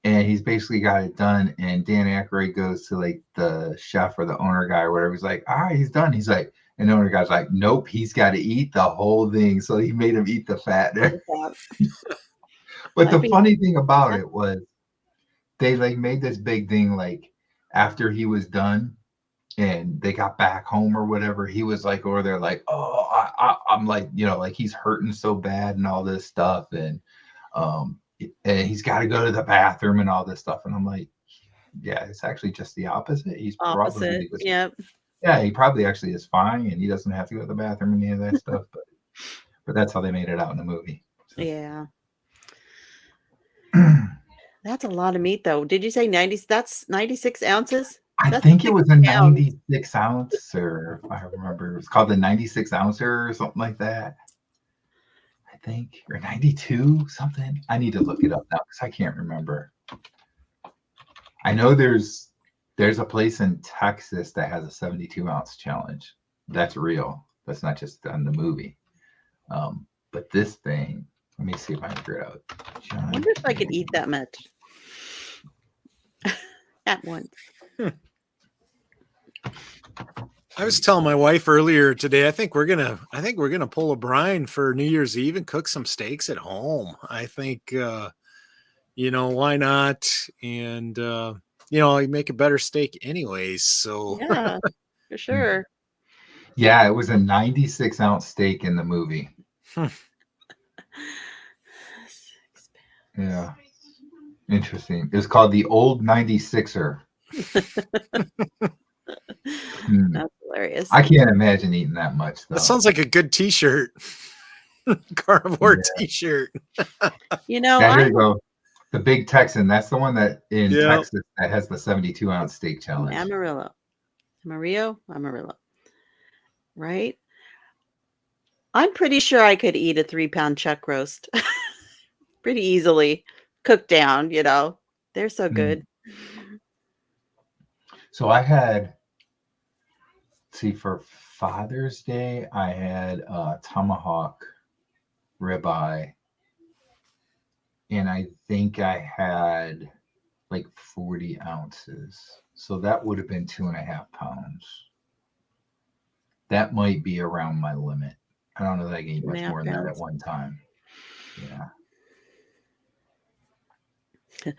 And he's basically got it done and Dan Aykroyd goes to like the chef or the owner guy or whatever. He's like, all right, he's done. He's like, and the owner guy's like, nope, he's got to eat the whole thing. So he made him eat the fat there. But the funny thing about it was they like made this big thing like after he was done and they got back home or whatever, he was like over there like, oh, I'm like, you know, like he's hurting so bad and all this stuff. And he's got to go to the bathroom and all this stuff. And I'm like, yeah, it's actually just the opposite. He's probably, yeah, he probably actually is fine and he doesn't have to go to the bathroom and any of that stuff. But that's how they made it out in the movie. So. Yeah. That's a lot of meat, though. Did you say 90? That's 96 ounces? I That's think it was a 6 pounds. 96 ouncer, if I remember. It was called the 96 ouncer or something like that. I think, or 92, something. I need to look it up now because I can't remember. I know there's a place in Texas that has a 72-ounce challenge. That's real. That's not just on the movie. But this thing, let me see if I can figure it out. I wonder if I could eat that much at once. I was telling my wife earlier today, I think we're gonna pull a Brian for New Year's Eve and cook some steaks at home. I think why not? And you make a better steak anyways. So Yeah, for sure. Yeah, it was a 96-ounce steak in the movie. Yeah. Interesting. It was called the Old 96er. That's hilarious. I can't imagine eating that much, though. That sounds like a good t-shirt. Carnivore t-shirt. There you go. The Big Texan. That's the one that in Yep. Texas that has the 72-ounce steak challenge. Amarillo. Right? I'm pretty sure I could eat a 3-pound chuck roast pretty easily, cooked down, They're so good. So I had, for Father's Day, I had a tomahawk ribeye. And I think I had like 40 ounces. So that would have been 2.5 pounds. That might be around my limit. I don't know that I can eat much 2.5 more than that at pounds. one time. Yeah.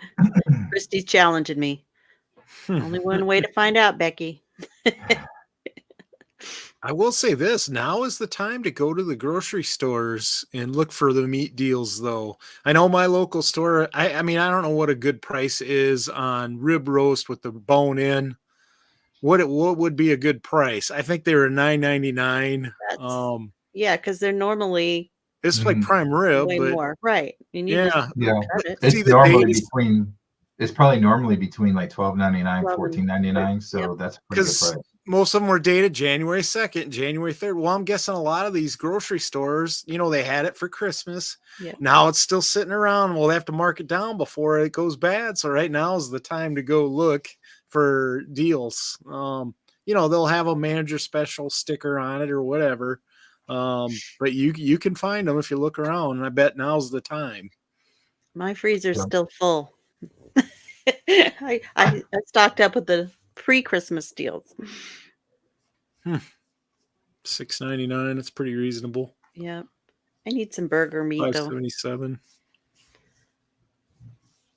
Christy's challenging me. Only one way to find out, Becky. I will say this, now is the time to go to the grocery stores and look for the meat deals, though. I know my local store, I mean, I don't know what a good price is on rib roast with the bone in. What would be a good price? I think they were $9.99. Yeah, because they're normally It's like prime rib, way but more. Right. And you yeah. just cut it. It's See the normally days? it's probably normally between like $12.99, $12. $14.99. So that's a pretty good price. Most of them were dated January 2nd, January 3rd. Well, I'm guessing a lot of these grocery stores, they had it for Christmas. Yeah. Now it's still sitting around. Well, they have to mark it down before it goes bad. So right now is the time to go look for deals. They'll have a manager special sticker on it or whatever. But you can find them if you look around. And I bet now's the time. My freezer's still full. I stocked up with the pre-Christmas deals. $6.99. It's pretty reasonable. Yeah. I need some burger meat though. $5.77.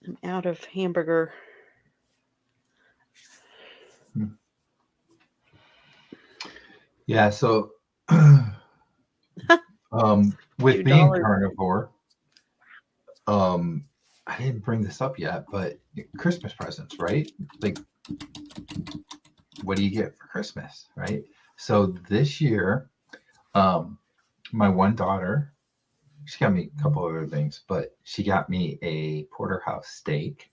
I'm out of hamburger. Yeah, so with being carnivore, I didn't bring this up yet, but Christmas presents, right? Like, what do you get for Christmas, right? So this year, my one daughter, she got me a couple other things, but she got me a porterhouse steak.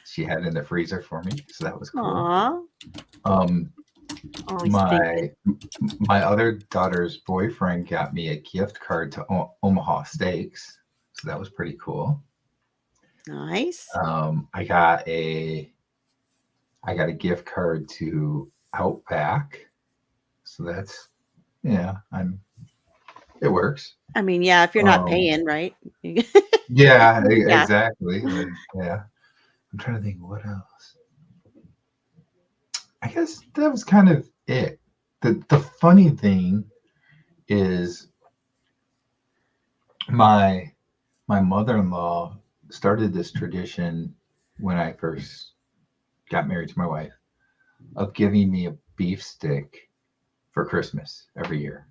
She had it in the freezer for me, so that was cool. Aww. My other daughter's boyfriend got me a gift card to Omaha Steaks, so that was pretty cool. Nice. I got a gift card to Outback, so that's it works. I mean, yeah, if you're not paying, right? Yeah, exactly. Yeah, I'm trying to think what else. I guess that was kind of it. The funny thing is my mother-in-law started this tradition when I first got married to my wife of giving me a beef stick for Christmas every year.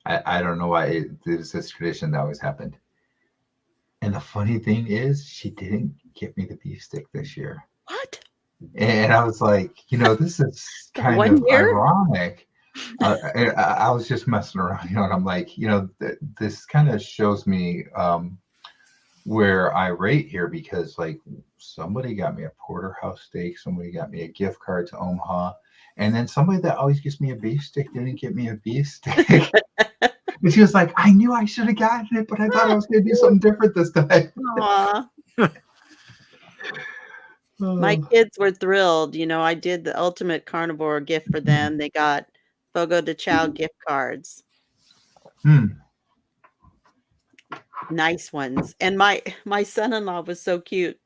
I don't know why there's this tradition that always happened. And the funny thing is she didn't give me the beef stick this year. What? And I was like, this is kind of ironic. I was just messing around, and I'm like, this kind of shows me where I rate here, because like somebody got me a porterhouse steak. Somebody got me a gift card to Omaha. And then somebody that always gives me a beef stick didn't get me a beef stick. And she was like, I knew I should have gotten it, but I thought I was going to do something different this time. Aw. My kids were thrilled. You know, I did the ultimate carnivore gift for them. They got Fogo de Chao gift cards. Nice ones. And my son-in-law was so cute.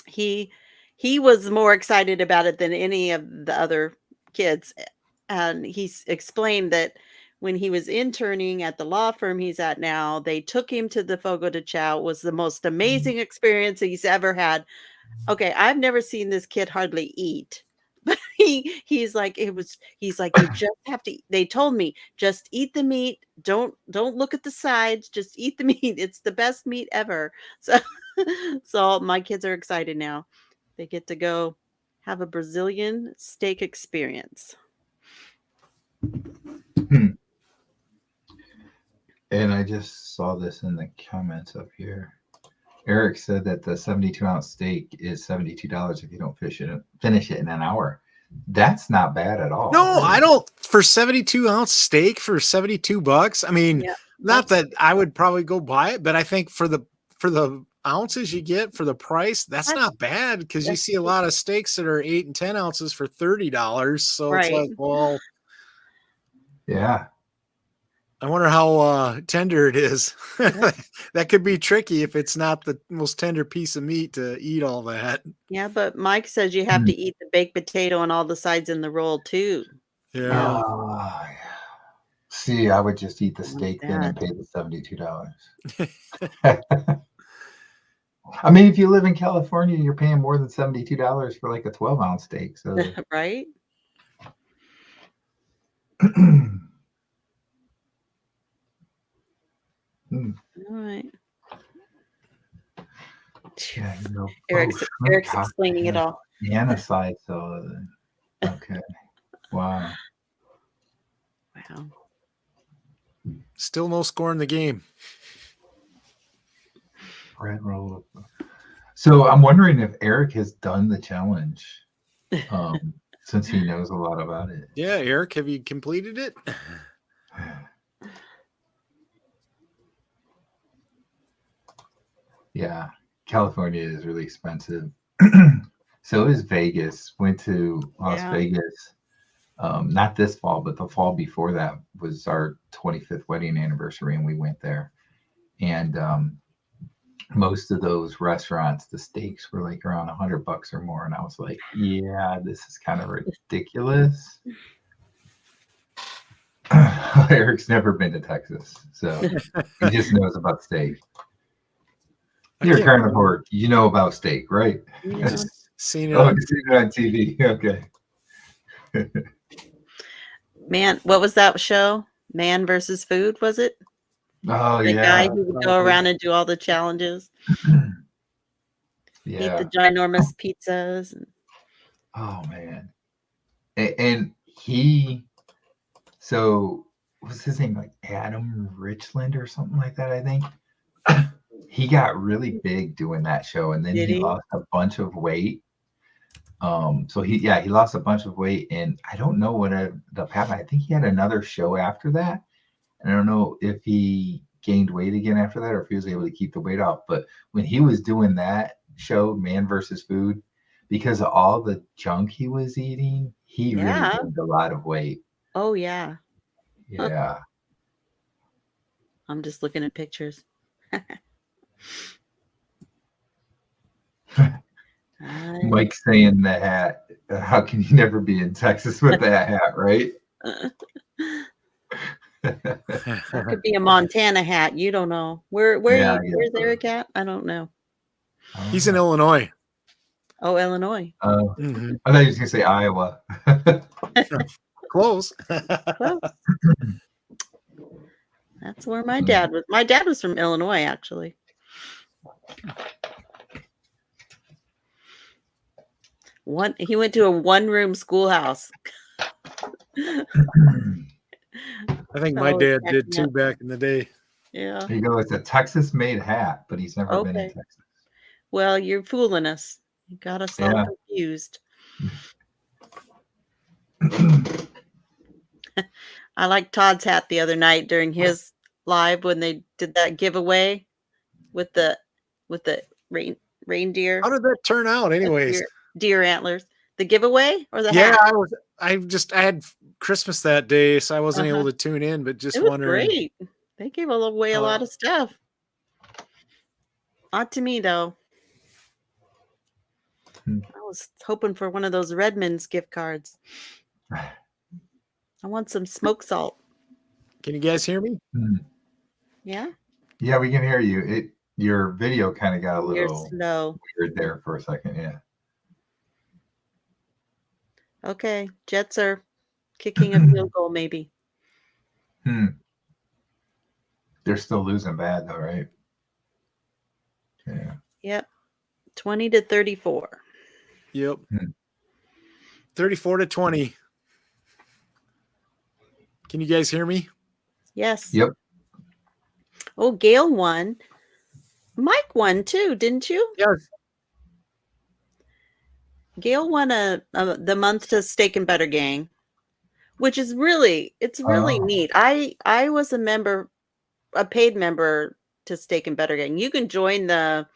He was more excited about it than any of the other kids. And he explained that when he was interning at the law firm he's at now, they took him to the Fogo de Chao. It was the most amazing experience he's ever had. Okay, I've never seen this kid hardly eat. But he's like, you just have to, they told me, just eat the meat. Don't look at the sides, just eat the meat. It's the best meat ever. So my kids are excited now. They get to go have a Brazilian steak experience. And I just saw this in the comments up here. Eric said that the 72-ounce steak is $72 if you don't finish it in an hour. That's not bad at all. No, I don't. For 72-ounce steak for $72. I mean, not that I would probably go buy it, but I think for the ounces you get for the price, that's not bad, because you see a lot of steaks that are 8 and 10 ounces for $30. So it's like, well, yeah. I wonder how tender it is. That could be tricky if it's not the most tender piece of meat to eat all that. Yeah, but Mike says you have to eat the baked potato and all the sides in the roll too. Yeah. See, I would just eat the steak then and pay the $72. I mean, if you live in California, you're paying more than $72 for like a 12-ounce steak. So right? All right. Yeah, Eric's explaining it all. Anna side, so okay. Wow. Still no score in the game. Bread roll. So I'm wondering if Eric has done the challenge, since he knows a lot about it. Yeah, Eric, have you completed it? Yeah, California is really expensive. So is Vegas. Went to Las Vegas. Not this fall, but the fall before that was our 25th wedding anniversary, and we went there. And most of those restaurants, the steaks were like around $100 or more, and I was like, yeah, this is kind of ridiculous. Eric's never been to Texas, so he just knows about steak. You're a carnivore. You know about steak, right? Yeah. Seen it. You've seen it on TV. Okay. Man, what was that show? Man versus Food, was it? Oh, the guy who would go around and do all the challenges. Eat the ginormous pizzas. Oh, man. And he, so what's his name? Like Adam Richland or something like that, I think. He got really big doing that show, and then he lost a bunch of weight. So he lost a bunch of weight, and I don't know what ended up happening. I think he had another show after that. And I don't know if he gained weight again after that, or if he was able to keep the weight off. But when he was doing that show, Man versus Food, because of all the junk he was eating, he really gained a lot of weight. Oh, yeah. Yeah. I'm just looking at pictures. Mike saying the hat. How can you never be in Texas with that hat, right? That could be a Montana hat. You don't know. Where's Eric at? I don't know. He's in Illinois. Oh, Illinois. I thought you were going to say Iowa. Close. That's where my dad was. My dad was from Illinois, actually. He went to a one-room schoolhouse. I think my dad did too back in the day. Yeah. There you go. It's a Texas-made hat, but he's never been in Texas. Well, you're fooling us. You got us all Yeah. confused. I liked Todd's hat the other night during his live when they did that giveaway with the reindeer. How did that turn out, anyways? Deer antlers. The giveaway or the Yeah, hat? I had Christmas that day, so I wasn't able to tune in, but just It was wondering. great. They gave away a lot of stuff. Not to me though. I was hoping for one of those Redmond's gift cards. I want some smoke salt. Can you guys hear me? Yeah. Yeah, we can hear you. Your video kind of got a You're little slow. weird there for a second. Yeah. Okay. Jets are kicking a field goal, maybe. They're still losing bad though, right? Yeah. Yep. 20-34. Yep. 34-20. Can you guys hear me? Yes. Yep. Oh, Gail won. Mike won too, didn't you? Yes. Gail won the month to Steak and Butter Gang, which is really neat. I was a paid member to Steak and Butter Gang. You can join the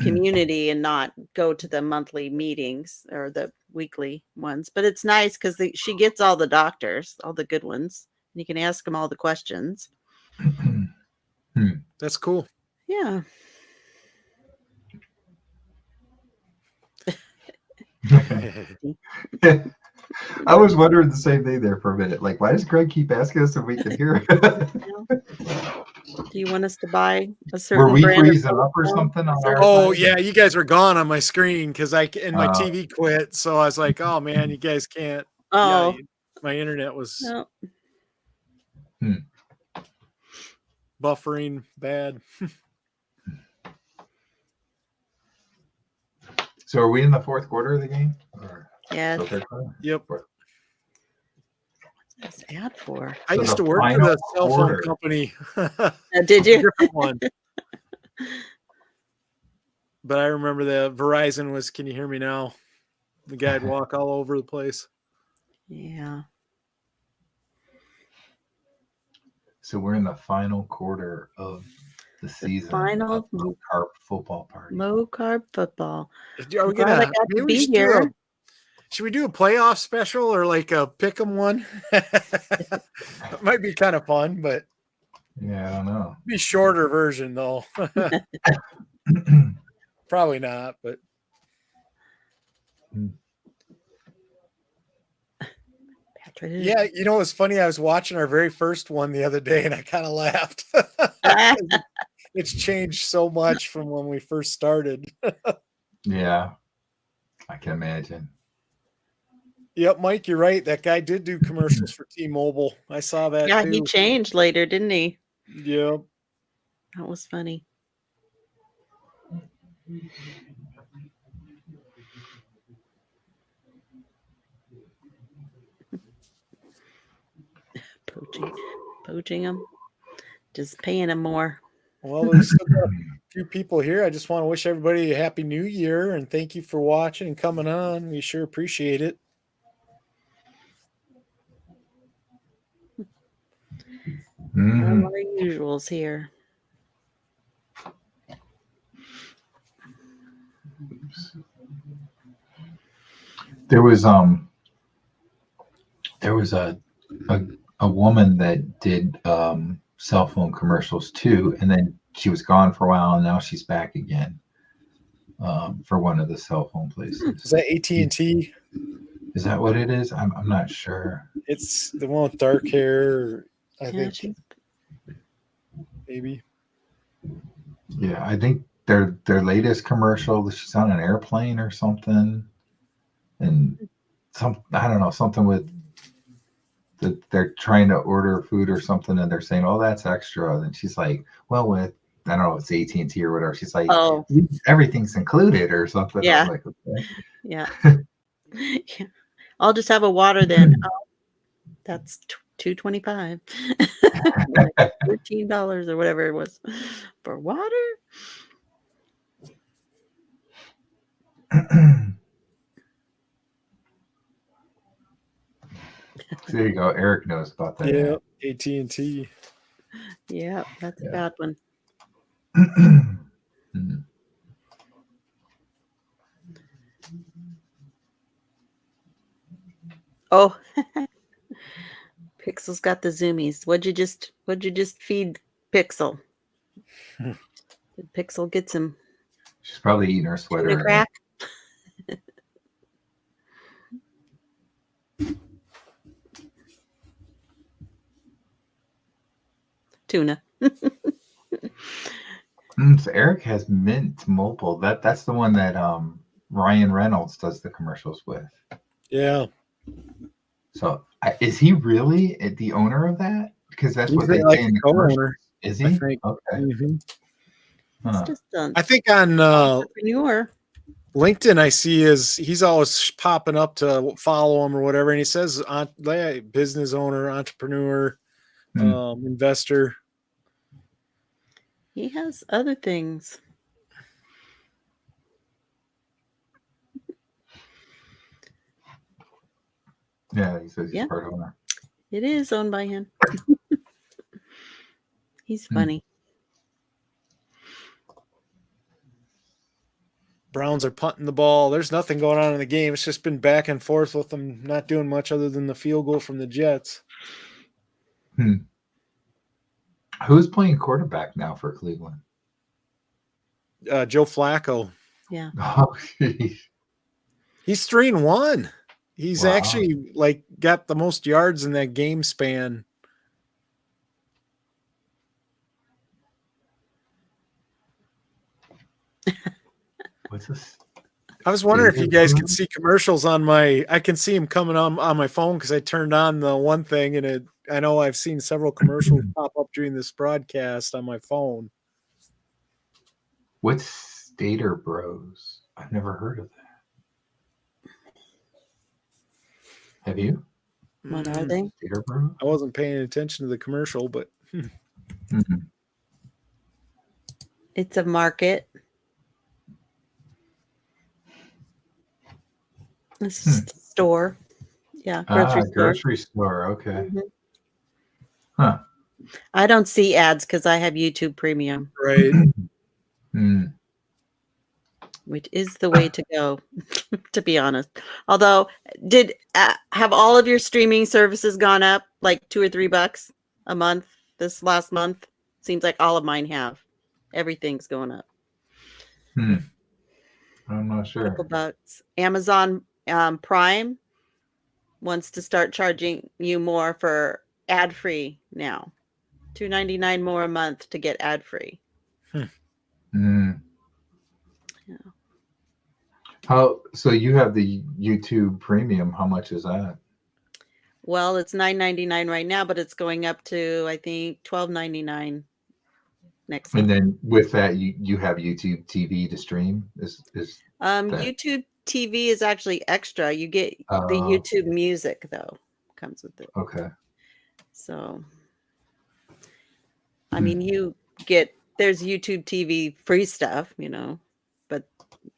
community and not go to the monthly meetings or the weekly ones, but it's nice because she gets all the doctors, all the good ones. You can ask them all the questions. That's cool. Yeah. I was wondering the same thing there for a minute. Like, why does Greg keep asking us if we can hear? Do you want us to buy a certain Were we brand freezing up or something? On our Oh side? yeah, you guys were gone on my screen because my TV quit. So I was like, oh man, you guys can't. Oh, yeah, my internet was no. buffering bad. So are we in the fourth quarter of the game? Yeah. Yep. What's this ad for? I So used the to work for final the cell phone quarter. company. Did you? Different one. But I remember the Verizon was, can you hear me now? The guy'd walk all over the place. Yeah. So we're in the final quarter of the season. Final of Low Carb Football Party. Low Carb Football. Are we glad I gonna got to maybe we be should do here. should we do a playoff special or like a pick 'em one? It might be kind of fun, but Yeah, I don't know. be shorter version though. Probably not, but yeah, you know what's funny? I was watching our very first one the other day and I kind of laughed. It's changed so much from when we first started. Yeah, I can imagine. Yep, Mike, you're right. That guy did do commercials for T-Mobile. I saw that Yeah, too. he changed later, didn't he? Yep. That was funny. Poaching them, just paying them more. Well, there's still got a few people here. I just want to wish everybody a happy new year and thank you for watching and coming on. We sure appreciate it. All our usuals here. There was a woman that did cell phone commercials too, and then she was gone for a while, and now she's back again for one of the cell phone places. Is that AT&T? Is that what it is? I'm not sure. It's the one with dark hair. I think maybe. Yeah, I think their latest commercial, she's on an airplane or something, and I don't know, something with that they're trying to order food or something, and they're saying, "Oh, that's extra," and she's like, "Well, with I don't know, it's AT&T or whatever." She's like, "Oh, everything's included or something." Yeah. I'm like, okay. Yeah. Yeah. I'll just have a water then. Oh, that's $2.25. $13 or whatever it was for water. So there you go. Eric knows about that. Yeah, AT&T. Yeah, that's a Yeah. bad one. Mm. Oh, Pixel's got the zoomies. What'd you just feed Pixel? Did Pixel get some She's probably eating her tuna sweater. crack? Tuna. So Eric has Mint Mobile. That's the one that Ryan Reynolds does the commercials with. Yeah. So is he really the owner of that? Because that's He's what they like say a in the commercials. co-owner, Is I he? think. Okay. Mhm. Huh. It's just an I think on entrepreneur. LinkedIn, I see he's always popping up to follow him or whatever, and he says business owner, entrepreneur, investor. He has other things. Yeah, he says he's Yeah. part owner. It is owned by him. He's funny. Browns are punting the ball. There's nothing going on in the game. It's just been back and forth with them not doing much other than the field goal from the Jets. Who's playing quarterback now for Cleveland? Joe Flacco. Yeah. Oh, geez. He's 3-1. He's Wow. actually got the most yards in that game span. What's this? I was wondering if you guys could see commercials on I can see them coming on my phone because I turned on the one thing, and I know I've seen several commercials pop up during this broadcast on my phone. What's Stater Bros? I've never heard of that. Have you? What are they? Stater Bros? I wasn't paying attention to the commercial, but It's a market. It's a store. Yeah, grocery store. Grocery store. Okay. Mhm. Huh. I don't see ads because I have YouTube Premium, right. which is the way to go, to be honest. Although, have all of your streaming services gone up like $2 or $3 a month this last month? Seems like all of mine have. Everything's going up. I'm not sure. Couple bucks. Amazon Prime wants to start charging you more for ad-free now. $2.99 more a month to get ad-free. Yeah. So you have the YouTube Premium. How much is that? Well, it's $9.99 right now, but it's going up to, I think, $12.99 next month. And then with that, you have YouTube TV to stream. YouTube TV is actually extra. You get the YouTube Music though, comes with it. Okay. So, I mean, there's YouTube TV free stuff, but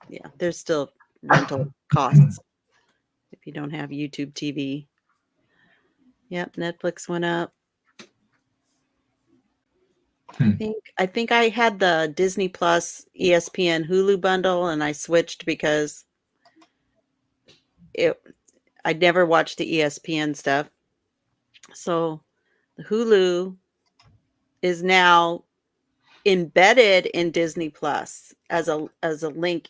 yeah, there's still rental costs if you don't have YouTube TV. Yep, Netflix went up. I think I had the Disney Plus, ESPN, Hulu bundle, and I switched because I never watched the ESPN stuff. So the Hulu is now embedded in Disney Plus as a link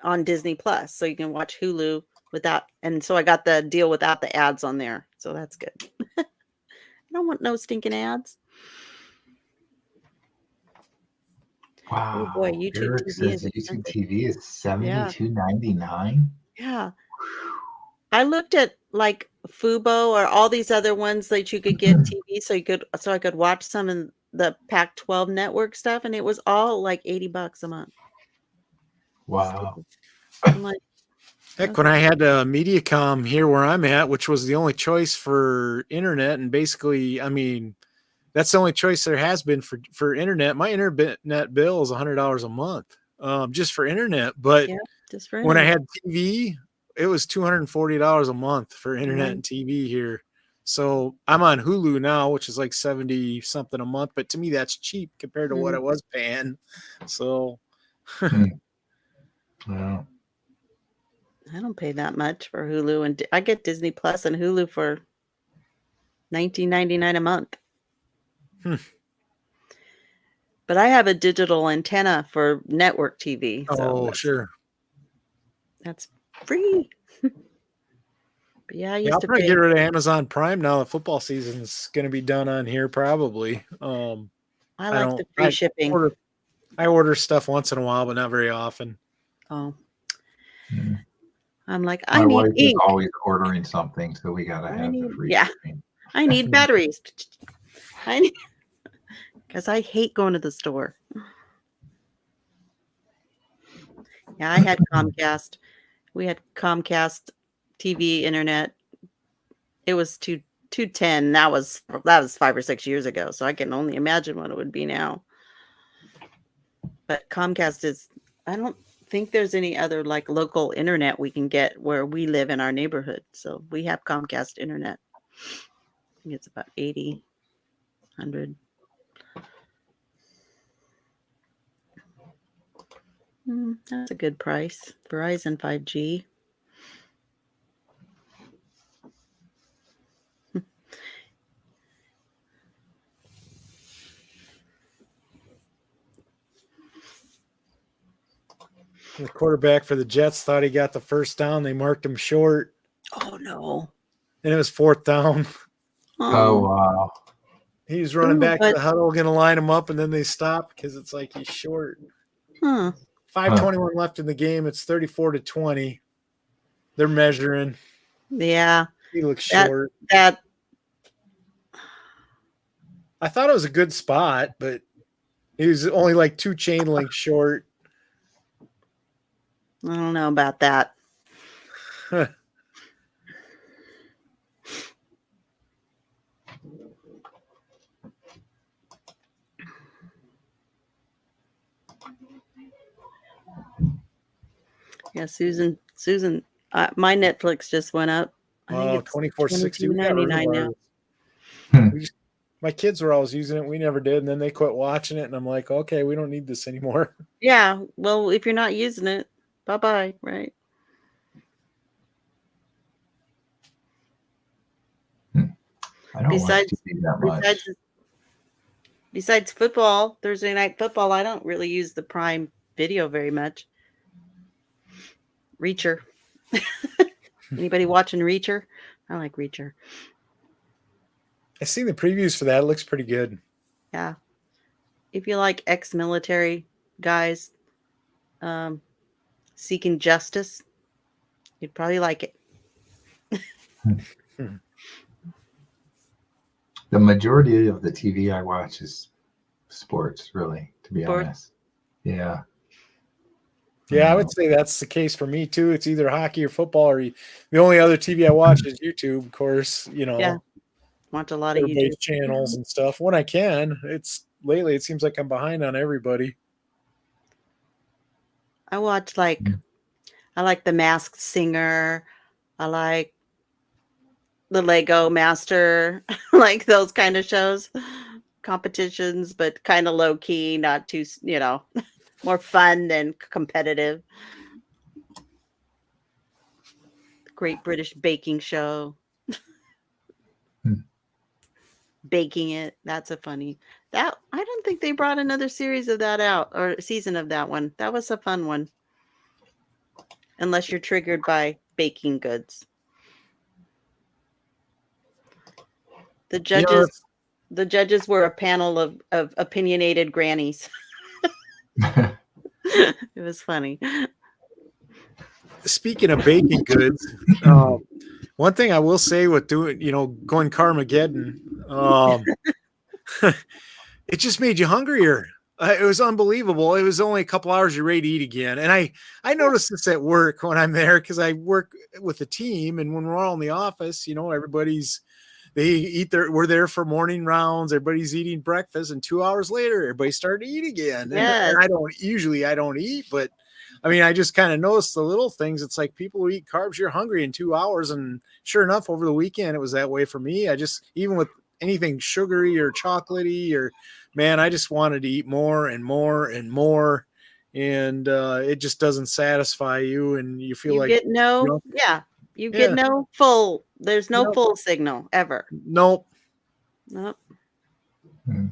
on Disney Plus, so you can watch Hulu without. And so I got the deal without the ads on there, so that's good. I don't want no stinking ads. Wow. Oh boy, YouTube Eric TV says is YouTube expensive. TV is $72.99. Yeah. I looked at like Fubo or all these other ones that you could get TV, so I could watch some in the Pac-12 network stuff, and it was all like $80 a month. Wow. I'm like, Heck, when I had MediaCom here where I'm at, which was the only choice for internet, and basically, I mean, that's the only choice there has been for internet. My internet bill is $100 a month. just for internet. But Yeah, just for when I internet. had TV, it was $240 a month for internet and TV here. So I'm on Hulu now, which is like 70 something a month. But to me, that's cheap compared to what I was paying. So Yeah. I don't pay that much for Hulu, and I get Disney Plus and Hulu for $19.99 a month. But I have a digital antenna for network TV. So sure. That's free. But yeah, I used I'll to probably pay. get rid of Amazon Prime now that football season's going to be done on here probably. I like the free shipping. I order stuff once in a while, but not very often. Oh. Mm. I'm like, My I need wife is ink. always ordering something, so we gotta have the free shipping. I need batteries. I need, because I hate going to the store. Yeah, I had Comcast. We had Comcast TV, internet. It was $210. That was 5 or 6 years ago. So I can only imagine what it would be now. But Comcast is, I don't think there's any other like local internet we can get where we live in our neighborhood. So we have Comcast internet. I think it's about 80, 100. That's a good price. Verizon 5G. The quarterback for the Jets thought he got the first down. They marked him short. Oh, no. And it was 4th down. Oh, wow. He was running back to the huddle, going to line him up, and then they stopped because it's like he's short. 5:21 left in the game. It's 34-20. They're measuring. Yeah. He looks short. I thought it was a good spot, but he was only like 2 chain lengths short. I don't know about that. Yeah, Susan, my Netflix just went up. I think it's $24.60. $22.99 now. My kids were always using it. We never did. And then they quit watching it. And I'm like, okay, we don't need this anymore. Yeah. Well, if you're not using it, bye-bye. Right. I don't watch TV that much. Besides football, Thursday night football, I don't really use the Prime Video very much. Reacher. Anybody watching Reacher? I like Reacher. I seen the previews for that. It looks pretty good. Yeah. If you like ex-military guys seeking justice, you'd probably like it. The majority of the TV I watch is sports, really, to be honest. Yeah. Yeah, I would say that's the case for me too. It's either hockey or football, or the only other TV I watch is YouTube, of course. Yeah. Watch a lot of YouTube channels and stuff when I can. Lately it seems like I'm behind on everybody. I watch I like The Masked Singer. I like the Lego Master, like those kind of shows, competitions, but kind of low key, not too, more fun than competitive. Great British Baking Show. Baking It. That's a funny. I don't think they brought another series of that out or season of that one. That was a fun one. Unless you're triggered by baking goods. The judges were a panel of opinionated grannies. It was funny. Speaking of baking goods, one thing I will say with doing, going Carmageddon, it just made you hungrier. It was unbelievable. It was only a couple hours you're ready to eat again. And I noticed this at work when I'm there because I work with a team, and when we're all in the office, everybody's we're there for morning rounds. Everybody's eating breakfast, and 2 hours later, everybody started to eat again. Yes. And I don't eat, but I mean, I just kind of noticed the little things. It's like people who eat carbs, you're hungry in 2 hours. And sure enough, over the weekend, it was that way for me. Even with anything sugary or chocolatey, or man, I just wanted to eat more and more and more. And it just doesn't satisfy you. And you feel like, get no full, there's no Nope. full signal ever. Nope. Nope. Hmm.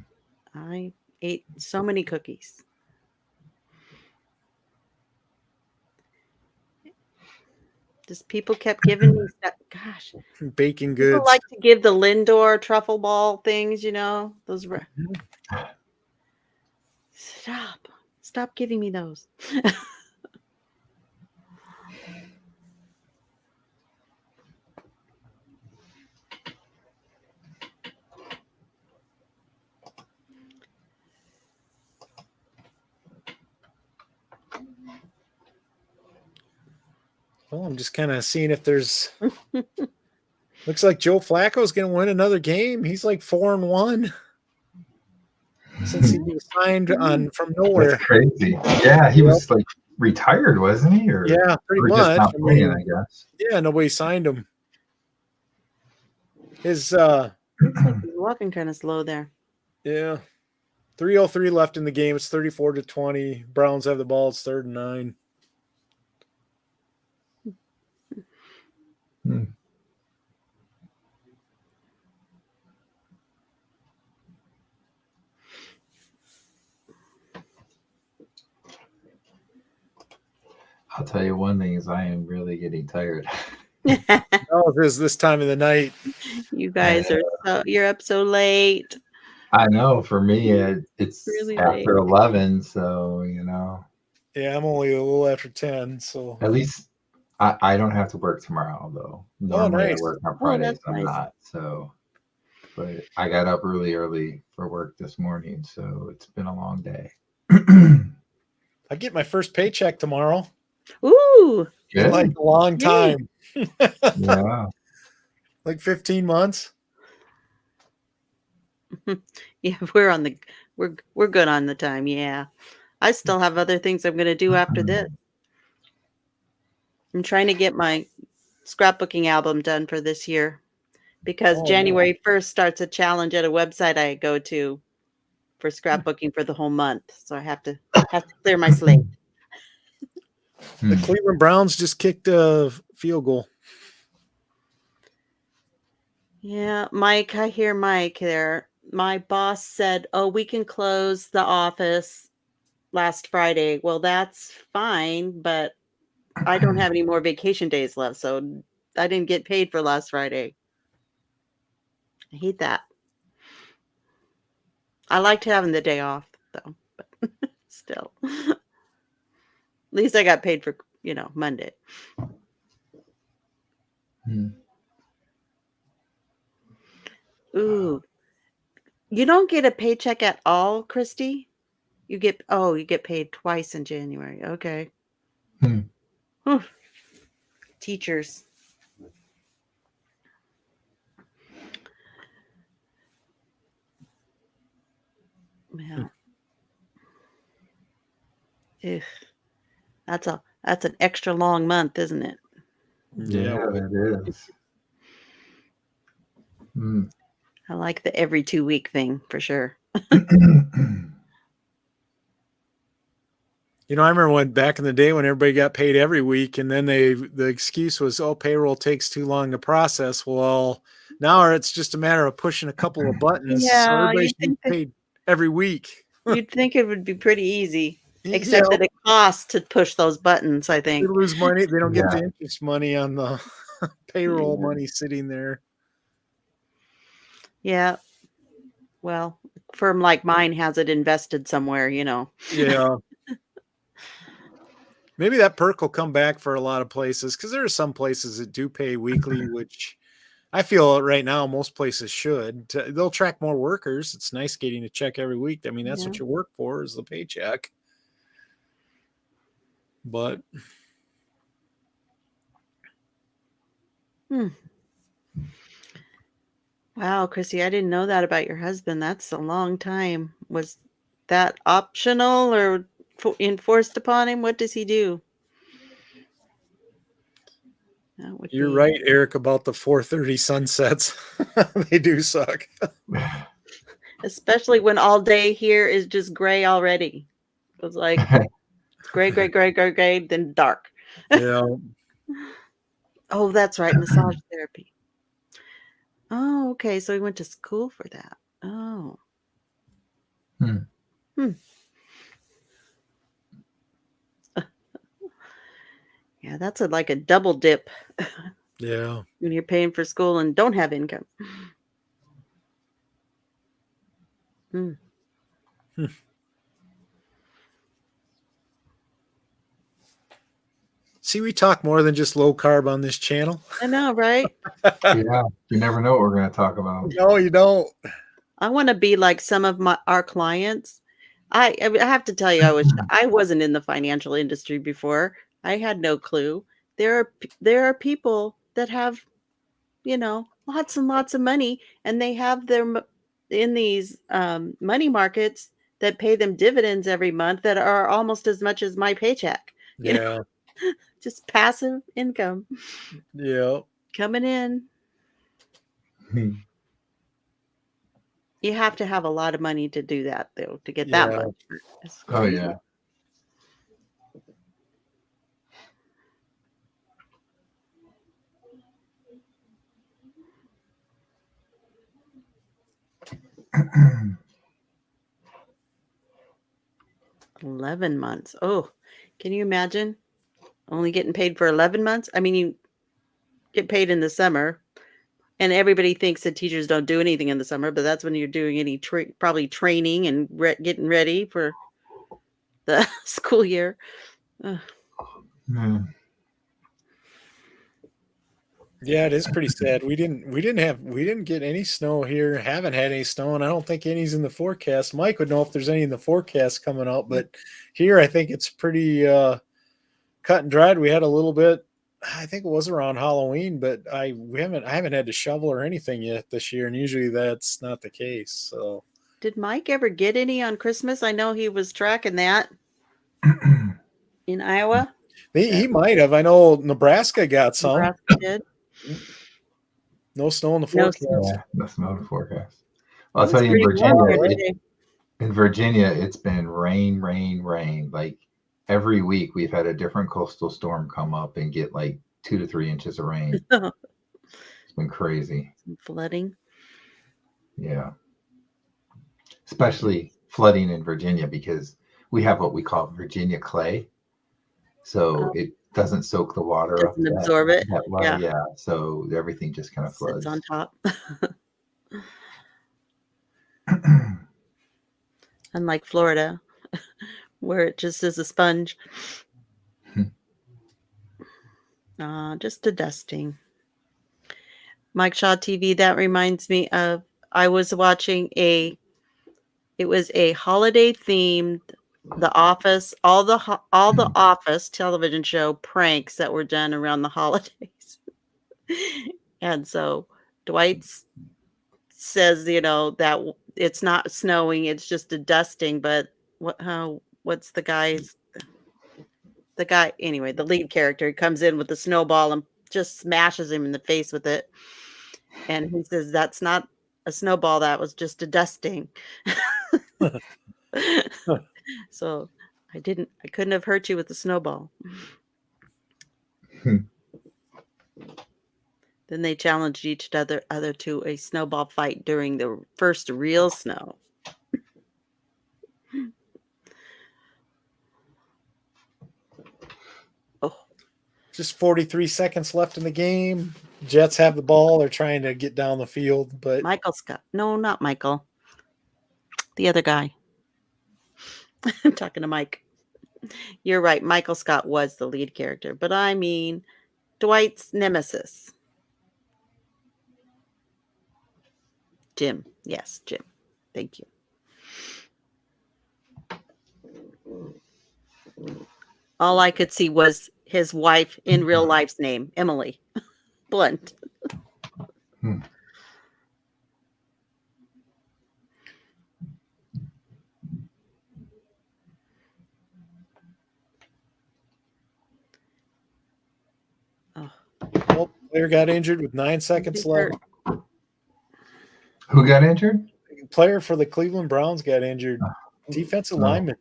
I ate so many cookies. Just people kept giving me stuff. Gosh, Baking people goods. like to give the Lindor truffle ball things, those were. Stop giving me those. Well, I'm just kind of seeing if there's. Looks like Joe Flacco's going to win another game. He's like 4-1 since he was signed from nowhere. That's crazy. Yeah, he was like retired, wasn't he? Or Yeah, pretty or much. just not playing, I guess. Yeah, nobody signed him. His Looks like he's walking kind of slow there. Yeah. 3:03 left in the game. It's 34-20. Browns have the ball. It's 3rd and 9. Hmm. I'll tell you one thing is I am really getting tired. Oh, it is this time of the night. You guys you're up so late. I know for me it's Really after late. 11, so Yeah, I'm only a little after 10, so at least I don't have to work tomorrow though. Normally nice. I work on Oh, Fridays. that's I'm nice. not, so but I got up really early for work this morning, so it's been a long day. I get my first paycheck tomorrow. Ooh. In like a long time. Yeah. Like 15 months. Yeah, we're good on the time. Yeah. I still have other things I'm going to do after this. I'm trying to get my scrapbooking album done for this year because January 1st starts a challenge at a website I go to for scrapbooking for the whole month. So I have to clear my slate. The Cleveland Browns just kicked a field goal. Yeah, Mike, I hear Mike there. My boss said, "Oh, we can close the office last Friday." Well, that's fine, but I don't have any more vacation days left, so I didn't get paid for last Friday. I hate that. I liked having the day off, though, but still. At least I got paid for, Monday. Ooh. You don't get a paycheck at all, Christy? You get paid twice in January. Okay. Teachers. Yeah. Ugh. That's an extra long month, isn't it? Yeah, it is. I like the every 2-week thing for sure. I remember when back in the day when everybody got paid every week, and then the excuse was, "Oh, payroll takes too long to process." Well, now it's just a matter of pushing a couple of buttons. Yeah, so everybody should be paid every week. You'd think it would be pretty easy, except that it costs to push those buttons, I think. They lose money. They don't get the interest money on the payroll money sitting there. Yeah. Well, a firm like mine has it invested somewhere, Yeah. Maybe that perk will come back for a lot of places, because there are some places that do pay weekly, which I feel right now most places should. They'll track more workers. It's nice getting a check every week. I mean, that's what you work for, is the paycheck. But Wow, Chrissy, I didn't know that about your husband. That's a long time. Was that optional or enforced upon him? What does he do? That would You're be right, Eric, about the 4:30 sunsets. They do suck. especially when all day here is just gray already. It was like gray, then dark. Yeah. Oh, that's right, massage therapy. Oh, okay. So he went to school for that. Oh. Yeah, that's like a double dip Yeah. when you're paying for school and don't have income. Hmm. See, we talk more than just low carb on this channel. I know, right? Yeah, you never know what we're going to talk about. No, you don't. I want to be like some of our clients. I have to tell you, I wasn't in the financial industry before. I had no clue. There are people that have, lots and lots of money, and they have their in these money markets that pay them dividends every month that are almost as much as my paycheck. Yeah. Just passive income Yeah. coming in. You have to have a lot of money to do that, though, to get that Yeah. much. It's Oh, crazy. yeah. $11 months. Oh, can you imagine only getting paid for 11 months? I mean, you get paid in the summer, and everybody thinks that teachers don't do anything in the summer, but that's when you're doing any probably training and getting ready for the school year. Ugh. Yeah, it is pretty sad. We didn't get any snow here. Haven't had any snow, and I don't think any's in the forecast. Mike would know if there's any in the forecast coming out, but here I think it's pretty cut and dried. We had a little bit. I think it was around Halloween, but I haven't had to shovel or anything yet this year, and usually that's not the case. So, Did Mike ever get any on Christmas? I know he was tracking that in Iowa. he might have. I know Nebraska got some. Nebraska did. No snow in the No forecast. snow. Yeah, the snow to forecast. Well, I'll It tell was you, in pretty warm here Virginia, today. it's been rain. Like every week, we've had a different coastal storm come up and get like 2 to 3 inches of rain. It's been crazy. Some flooding. Yeah. Especially flooding in Virginia because we have what we call Virginia clay. So it doesn't soak the water up. Doesn't absorb it. That well. Yeah. Yeah. So everything just kind of floods. Sits on top. Unlike Florida, where it just is a sponge. Just a dusting. Mike Shaw TV, that reminds me of, I was watching it was a holiday themed The Office, all the Office television show pranks that were done around the holidays. And so Dwight says, that it's not snowing, it's just a dusting, but what's the guy, anyway, the lead character comes in with the snowball and just smashes him in the face with it. And he says, that's not a snowball, that was just a dusting. So I couldn't have hurt you with the snowball. Then they challenged each other to a snowball fight during the first real snow. Oh, just 43 seconds left in the game. Jets have the ball. They're trying to get down the field, but Michael Scott. No, not Michael. The other guy. I'm talking to Mike. You're right. Michael Scott was the lead character, but I mean Dwight's nemesis. Jim. Yes, Jim. Thank you. All I could see was his wife in real life's name, Emily Blunt. Player got injured with 9 seconds left. Who got injured? Player for the Cleveland Browns got injured. Defensive lineman.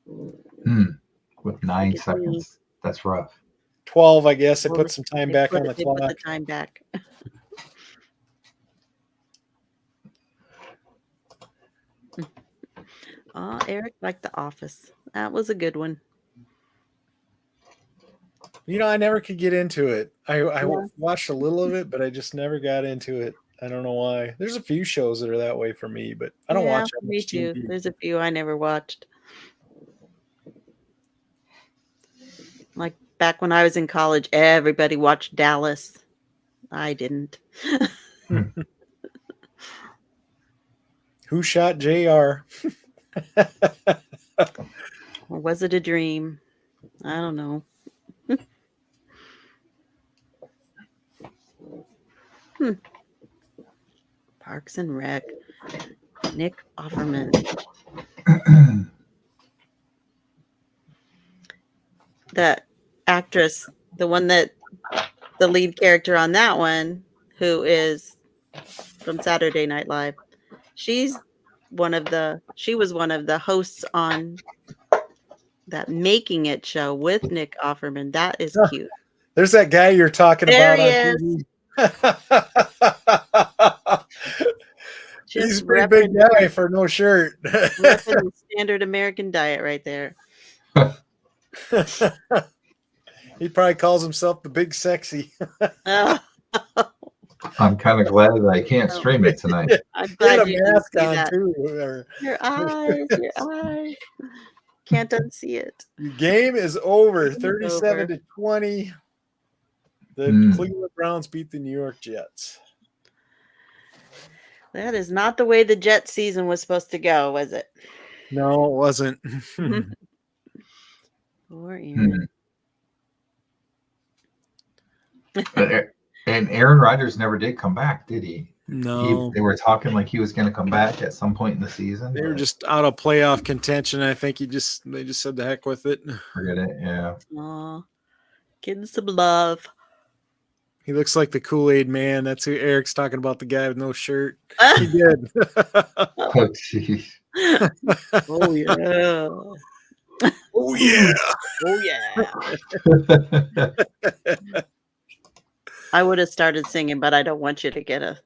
With 9 seconds. That's rough. 12, I guess. They put some time back on the They clock. put the time back. Oh, Eric liked The Office. That was a good one. You know, I never could get into it. I watched a little of it, but I just never got into it. I don't know why. There's a few shows that are that way for me, but I don't watch that Me much too. TV. There's a few I never watched. Like back when I was in college, everybody watched Dallas. I didn't. Who shot JR? Or was it a dream? I don't know. Parks and Rec. Nick Offerman. The actress, the one that the lead character on that one, who is from Saturday Night Live, she was one of the hosts on that Making It show with Nick Offerman. That is cute. There's that guy you're talking There about. he is. He's a pretty big guy for no shirt. Repping the standard American diet right there. He probably calls himself the Big Sexy. Oh, I'm kind of glad that I can't stream it tonight. I'm He had glad a you didn't mask see on that. too. Or- Your eyes. Can't unsee it. The game is over. Game is 37-20. The Cleveland Browns beat the New York Jets. That is not the way the Jet season was supposed to go, was it? No, it wasn't. Poor Aaron. And Aaron Rodgers never did come back, did he? No. They were talking like he was going to come back at some point in the season. They were just out of playoff contention. I think they just said the heck with it. Forget it. Yeah. Aw, getting some love. He looks like the Kool-Aid man. That's who Eric's talking about, the guy with no shirt. He did. Oh, jeez. Oh, yeah. Oh, yeah. Oh, yeah. I would have started singing, but I don't want you to get a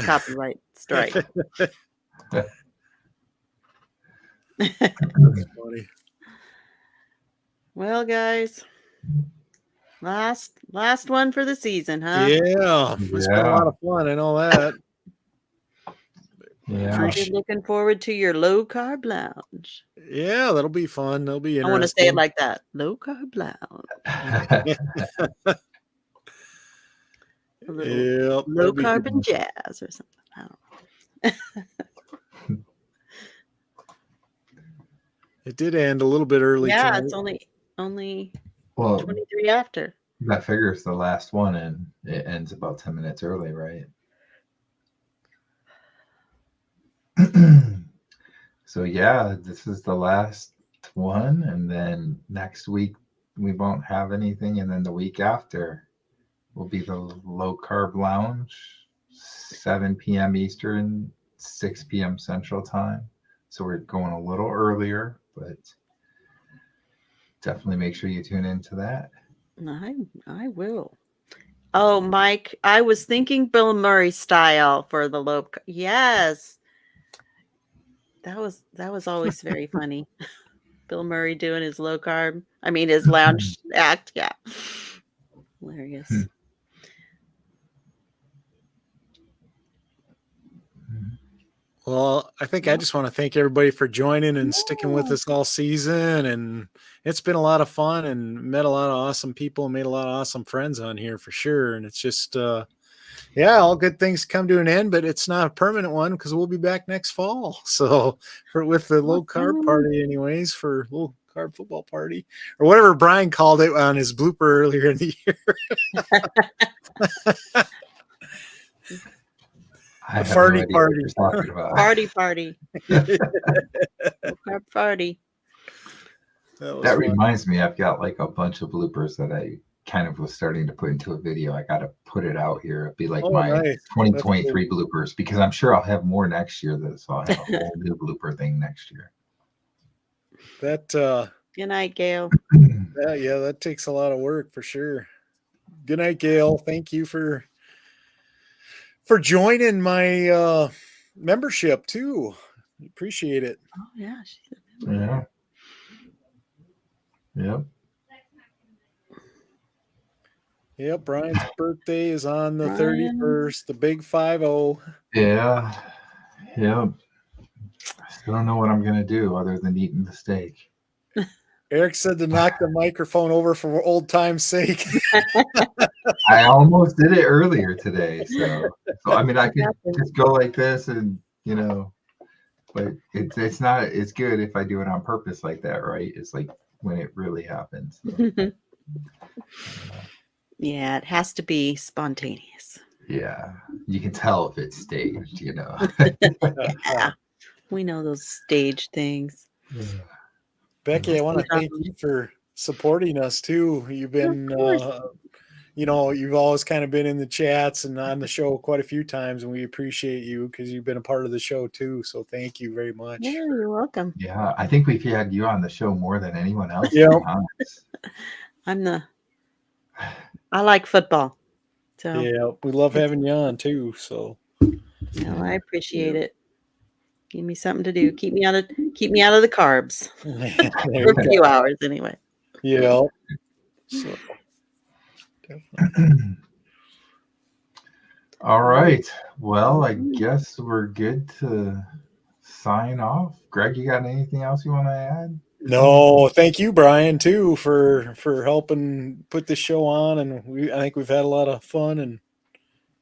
copyright strike. That's funny. Well, guys, last one for the season, huh? Yeah. It's been a lot of fun. I know that. Yeah. You're looking forward to your low carb lounge. Yeah, that'll be fun. That'll be I interesting. want to say it like that. Low carb lounge. Yep, Low that'll be carb good. and jazz or something. I don't know. It did end a little bit early. Yeah, tonight. it's only Well, 23 after. that figures the last one, and it ends about 10 minutes early, right? So yeah, this is the last one, and then next week we won't have anything, and then the week after will be the low carb lounge, 7 p.m. Eastern, 6 p.m. Central Time. So we're going a little earlier, but definitely make sure you tune into that. I will. Oh, Mike, I was thinking Bill Murray style for the low. Yes, that was always very funny. Bill Murray doing his low carb. I mean, his lounge act. Yeah, hilarious. Well, I think I just want to thank everybody for joining and sticking with us all season. And it's been a lot of fun and met a lot of awesome people and made a lot of awesome friends on here for sure. And it's just, all good things come to an end, but it's not a permanent one because we'll be back next fall. So with the low carb party anyways, for low carb football party or whatever Brian called it on his blooper earlier in the year. I have Farty no idea what you're talking about. Party. Low carb party. That reminds me, I've got like a bunch of bloopers that I kind of was starting to put into a video. I got to put it out here. It'd be like Oh, my nice. 2023 bloopers, because I'm sure I'll have more next year. So I'll have a whole new blooper thing next year. That Good night, Gail. yeah, that takes a lot of work for sure. Good night, Gail. Thank you for joining my membership too. Appreciate it. Oh yeah, she's a member. Yeah. Yep. Yep, Brian's birthday is on the Brian. 31st, the big 50. Yeah. Yep. I still don't know what I'm gonna do other than eating the steak. Eric said to knock the microphone over for old time's sake. I almost did it earlier today. So I mean, I could just go like this and, you know, but it's not, it's good if I do it on purpose like that, right? It's like when it really happens. So. Yeah, it has to be spontaneous. Yeah. You can tell if it's staged, you know. Yeah, we know those stage things. Yeah. Becky, I want to thank you for supporting us too. You've been, you know, you've always kind of been in the chats and on the show quite a few times, and we appreciate you because you've been a part of the show too. So thank you very much. Yeah, you're welcome. Yeah, I think we've had you on the show more than anyone else. Yeah. I like football. So yeah, we love having you on too. So I appreciate it. Give me something to do. Keep me out of the carbs for a few hours anyway. Yeah. So, definitely. All right. Well, I guess we're good to sign off. Greg, you got anything else you want to add? No, thank you, Brian, too, for helping put this show on, and I think we've had a lot of fun, and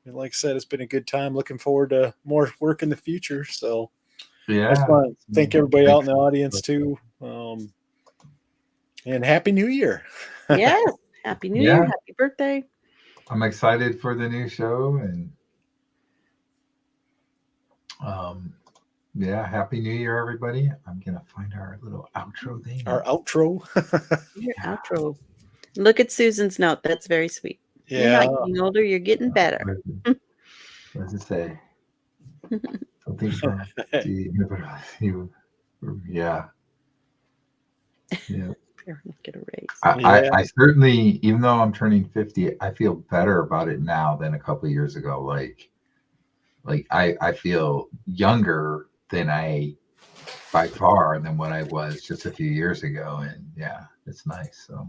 like I said, it's been a good time. Looking forward to more work in the future. So Yeah. I just want to thank everybody out in the audience too, and Happy New Year. Yes, Happy New Year, Happy birthday. I'm excited for the new show, and yeah, Happy New Year, everybody. I'm gonna find our little outro thing. Our outro. Your outro. Look at Susan's note. That's very sweet. Yeah. You're not getting older, you're getting better. What does it say? Something from you. Yeah. Yeah. Get a raise. I certainly, even though I'm turning 50, I feel better about it now than a couple of years ago. Like I feel younger than by far than what I was just a few years ago. And yeah, it's nice. So.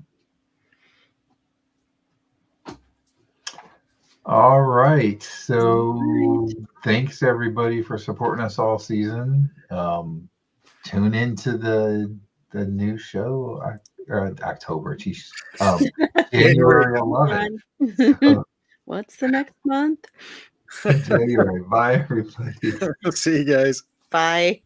All right. So thanks everybody for supporting us all season. Tune into the new show October. Geez. January 11th. What's the next month? January. Bye everybody. See you guys. Bye.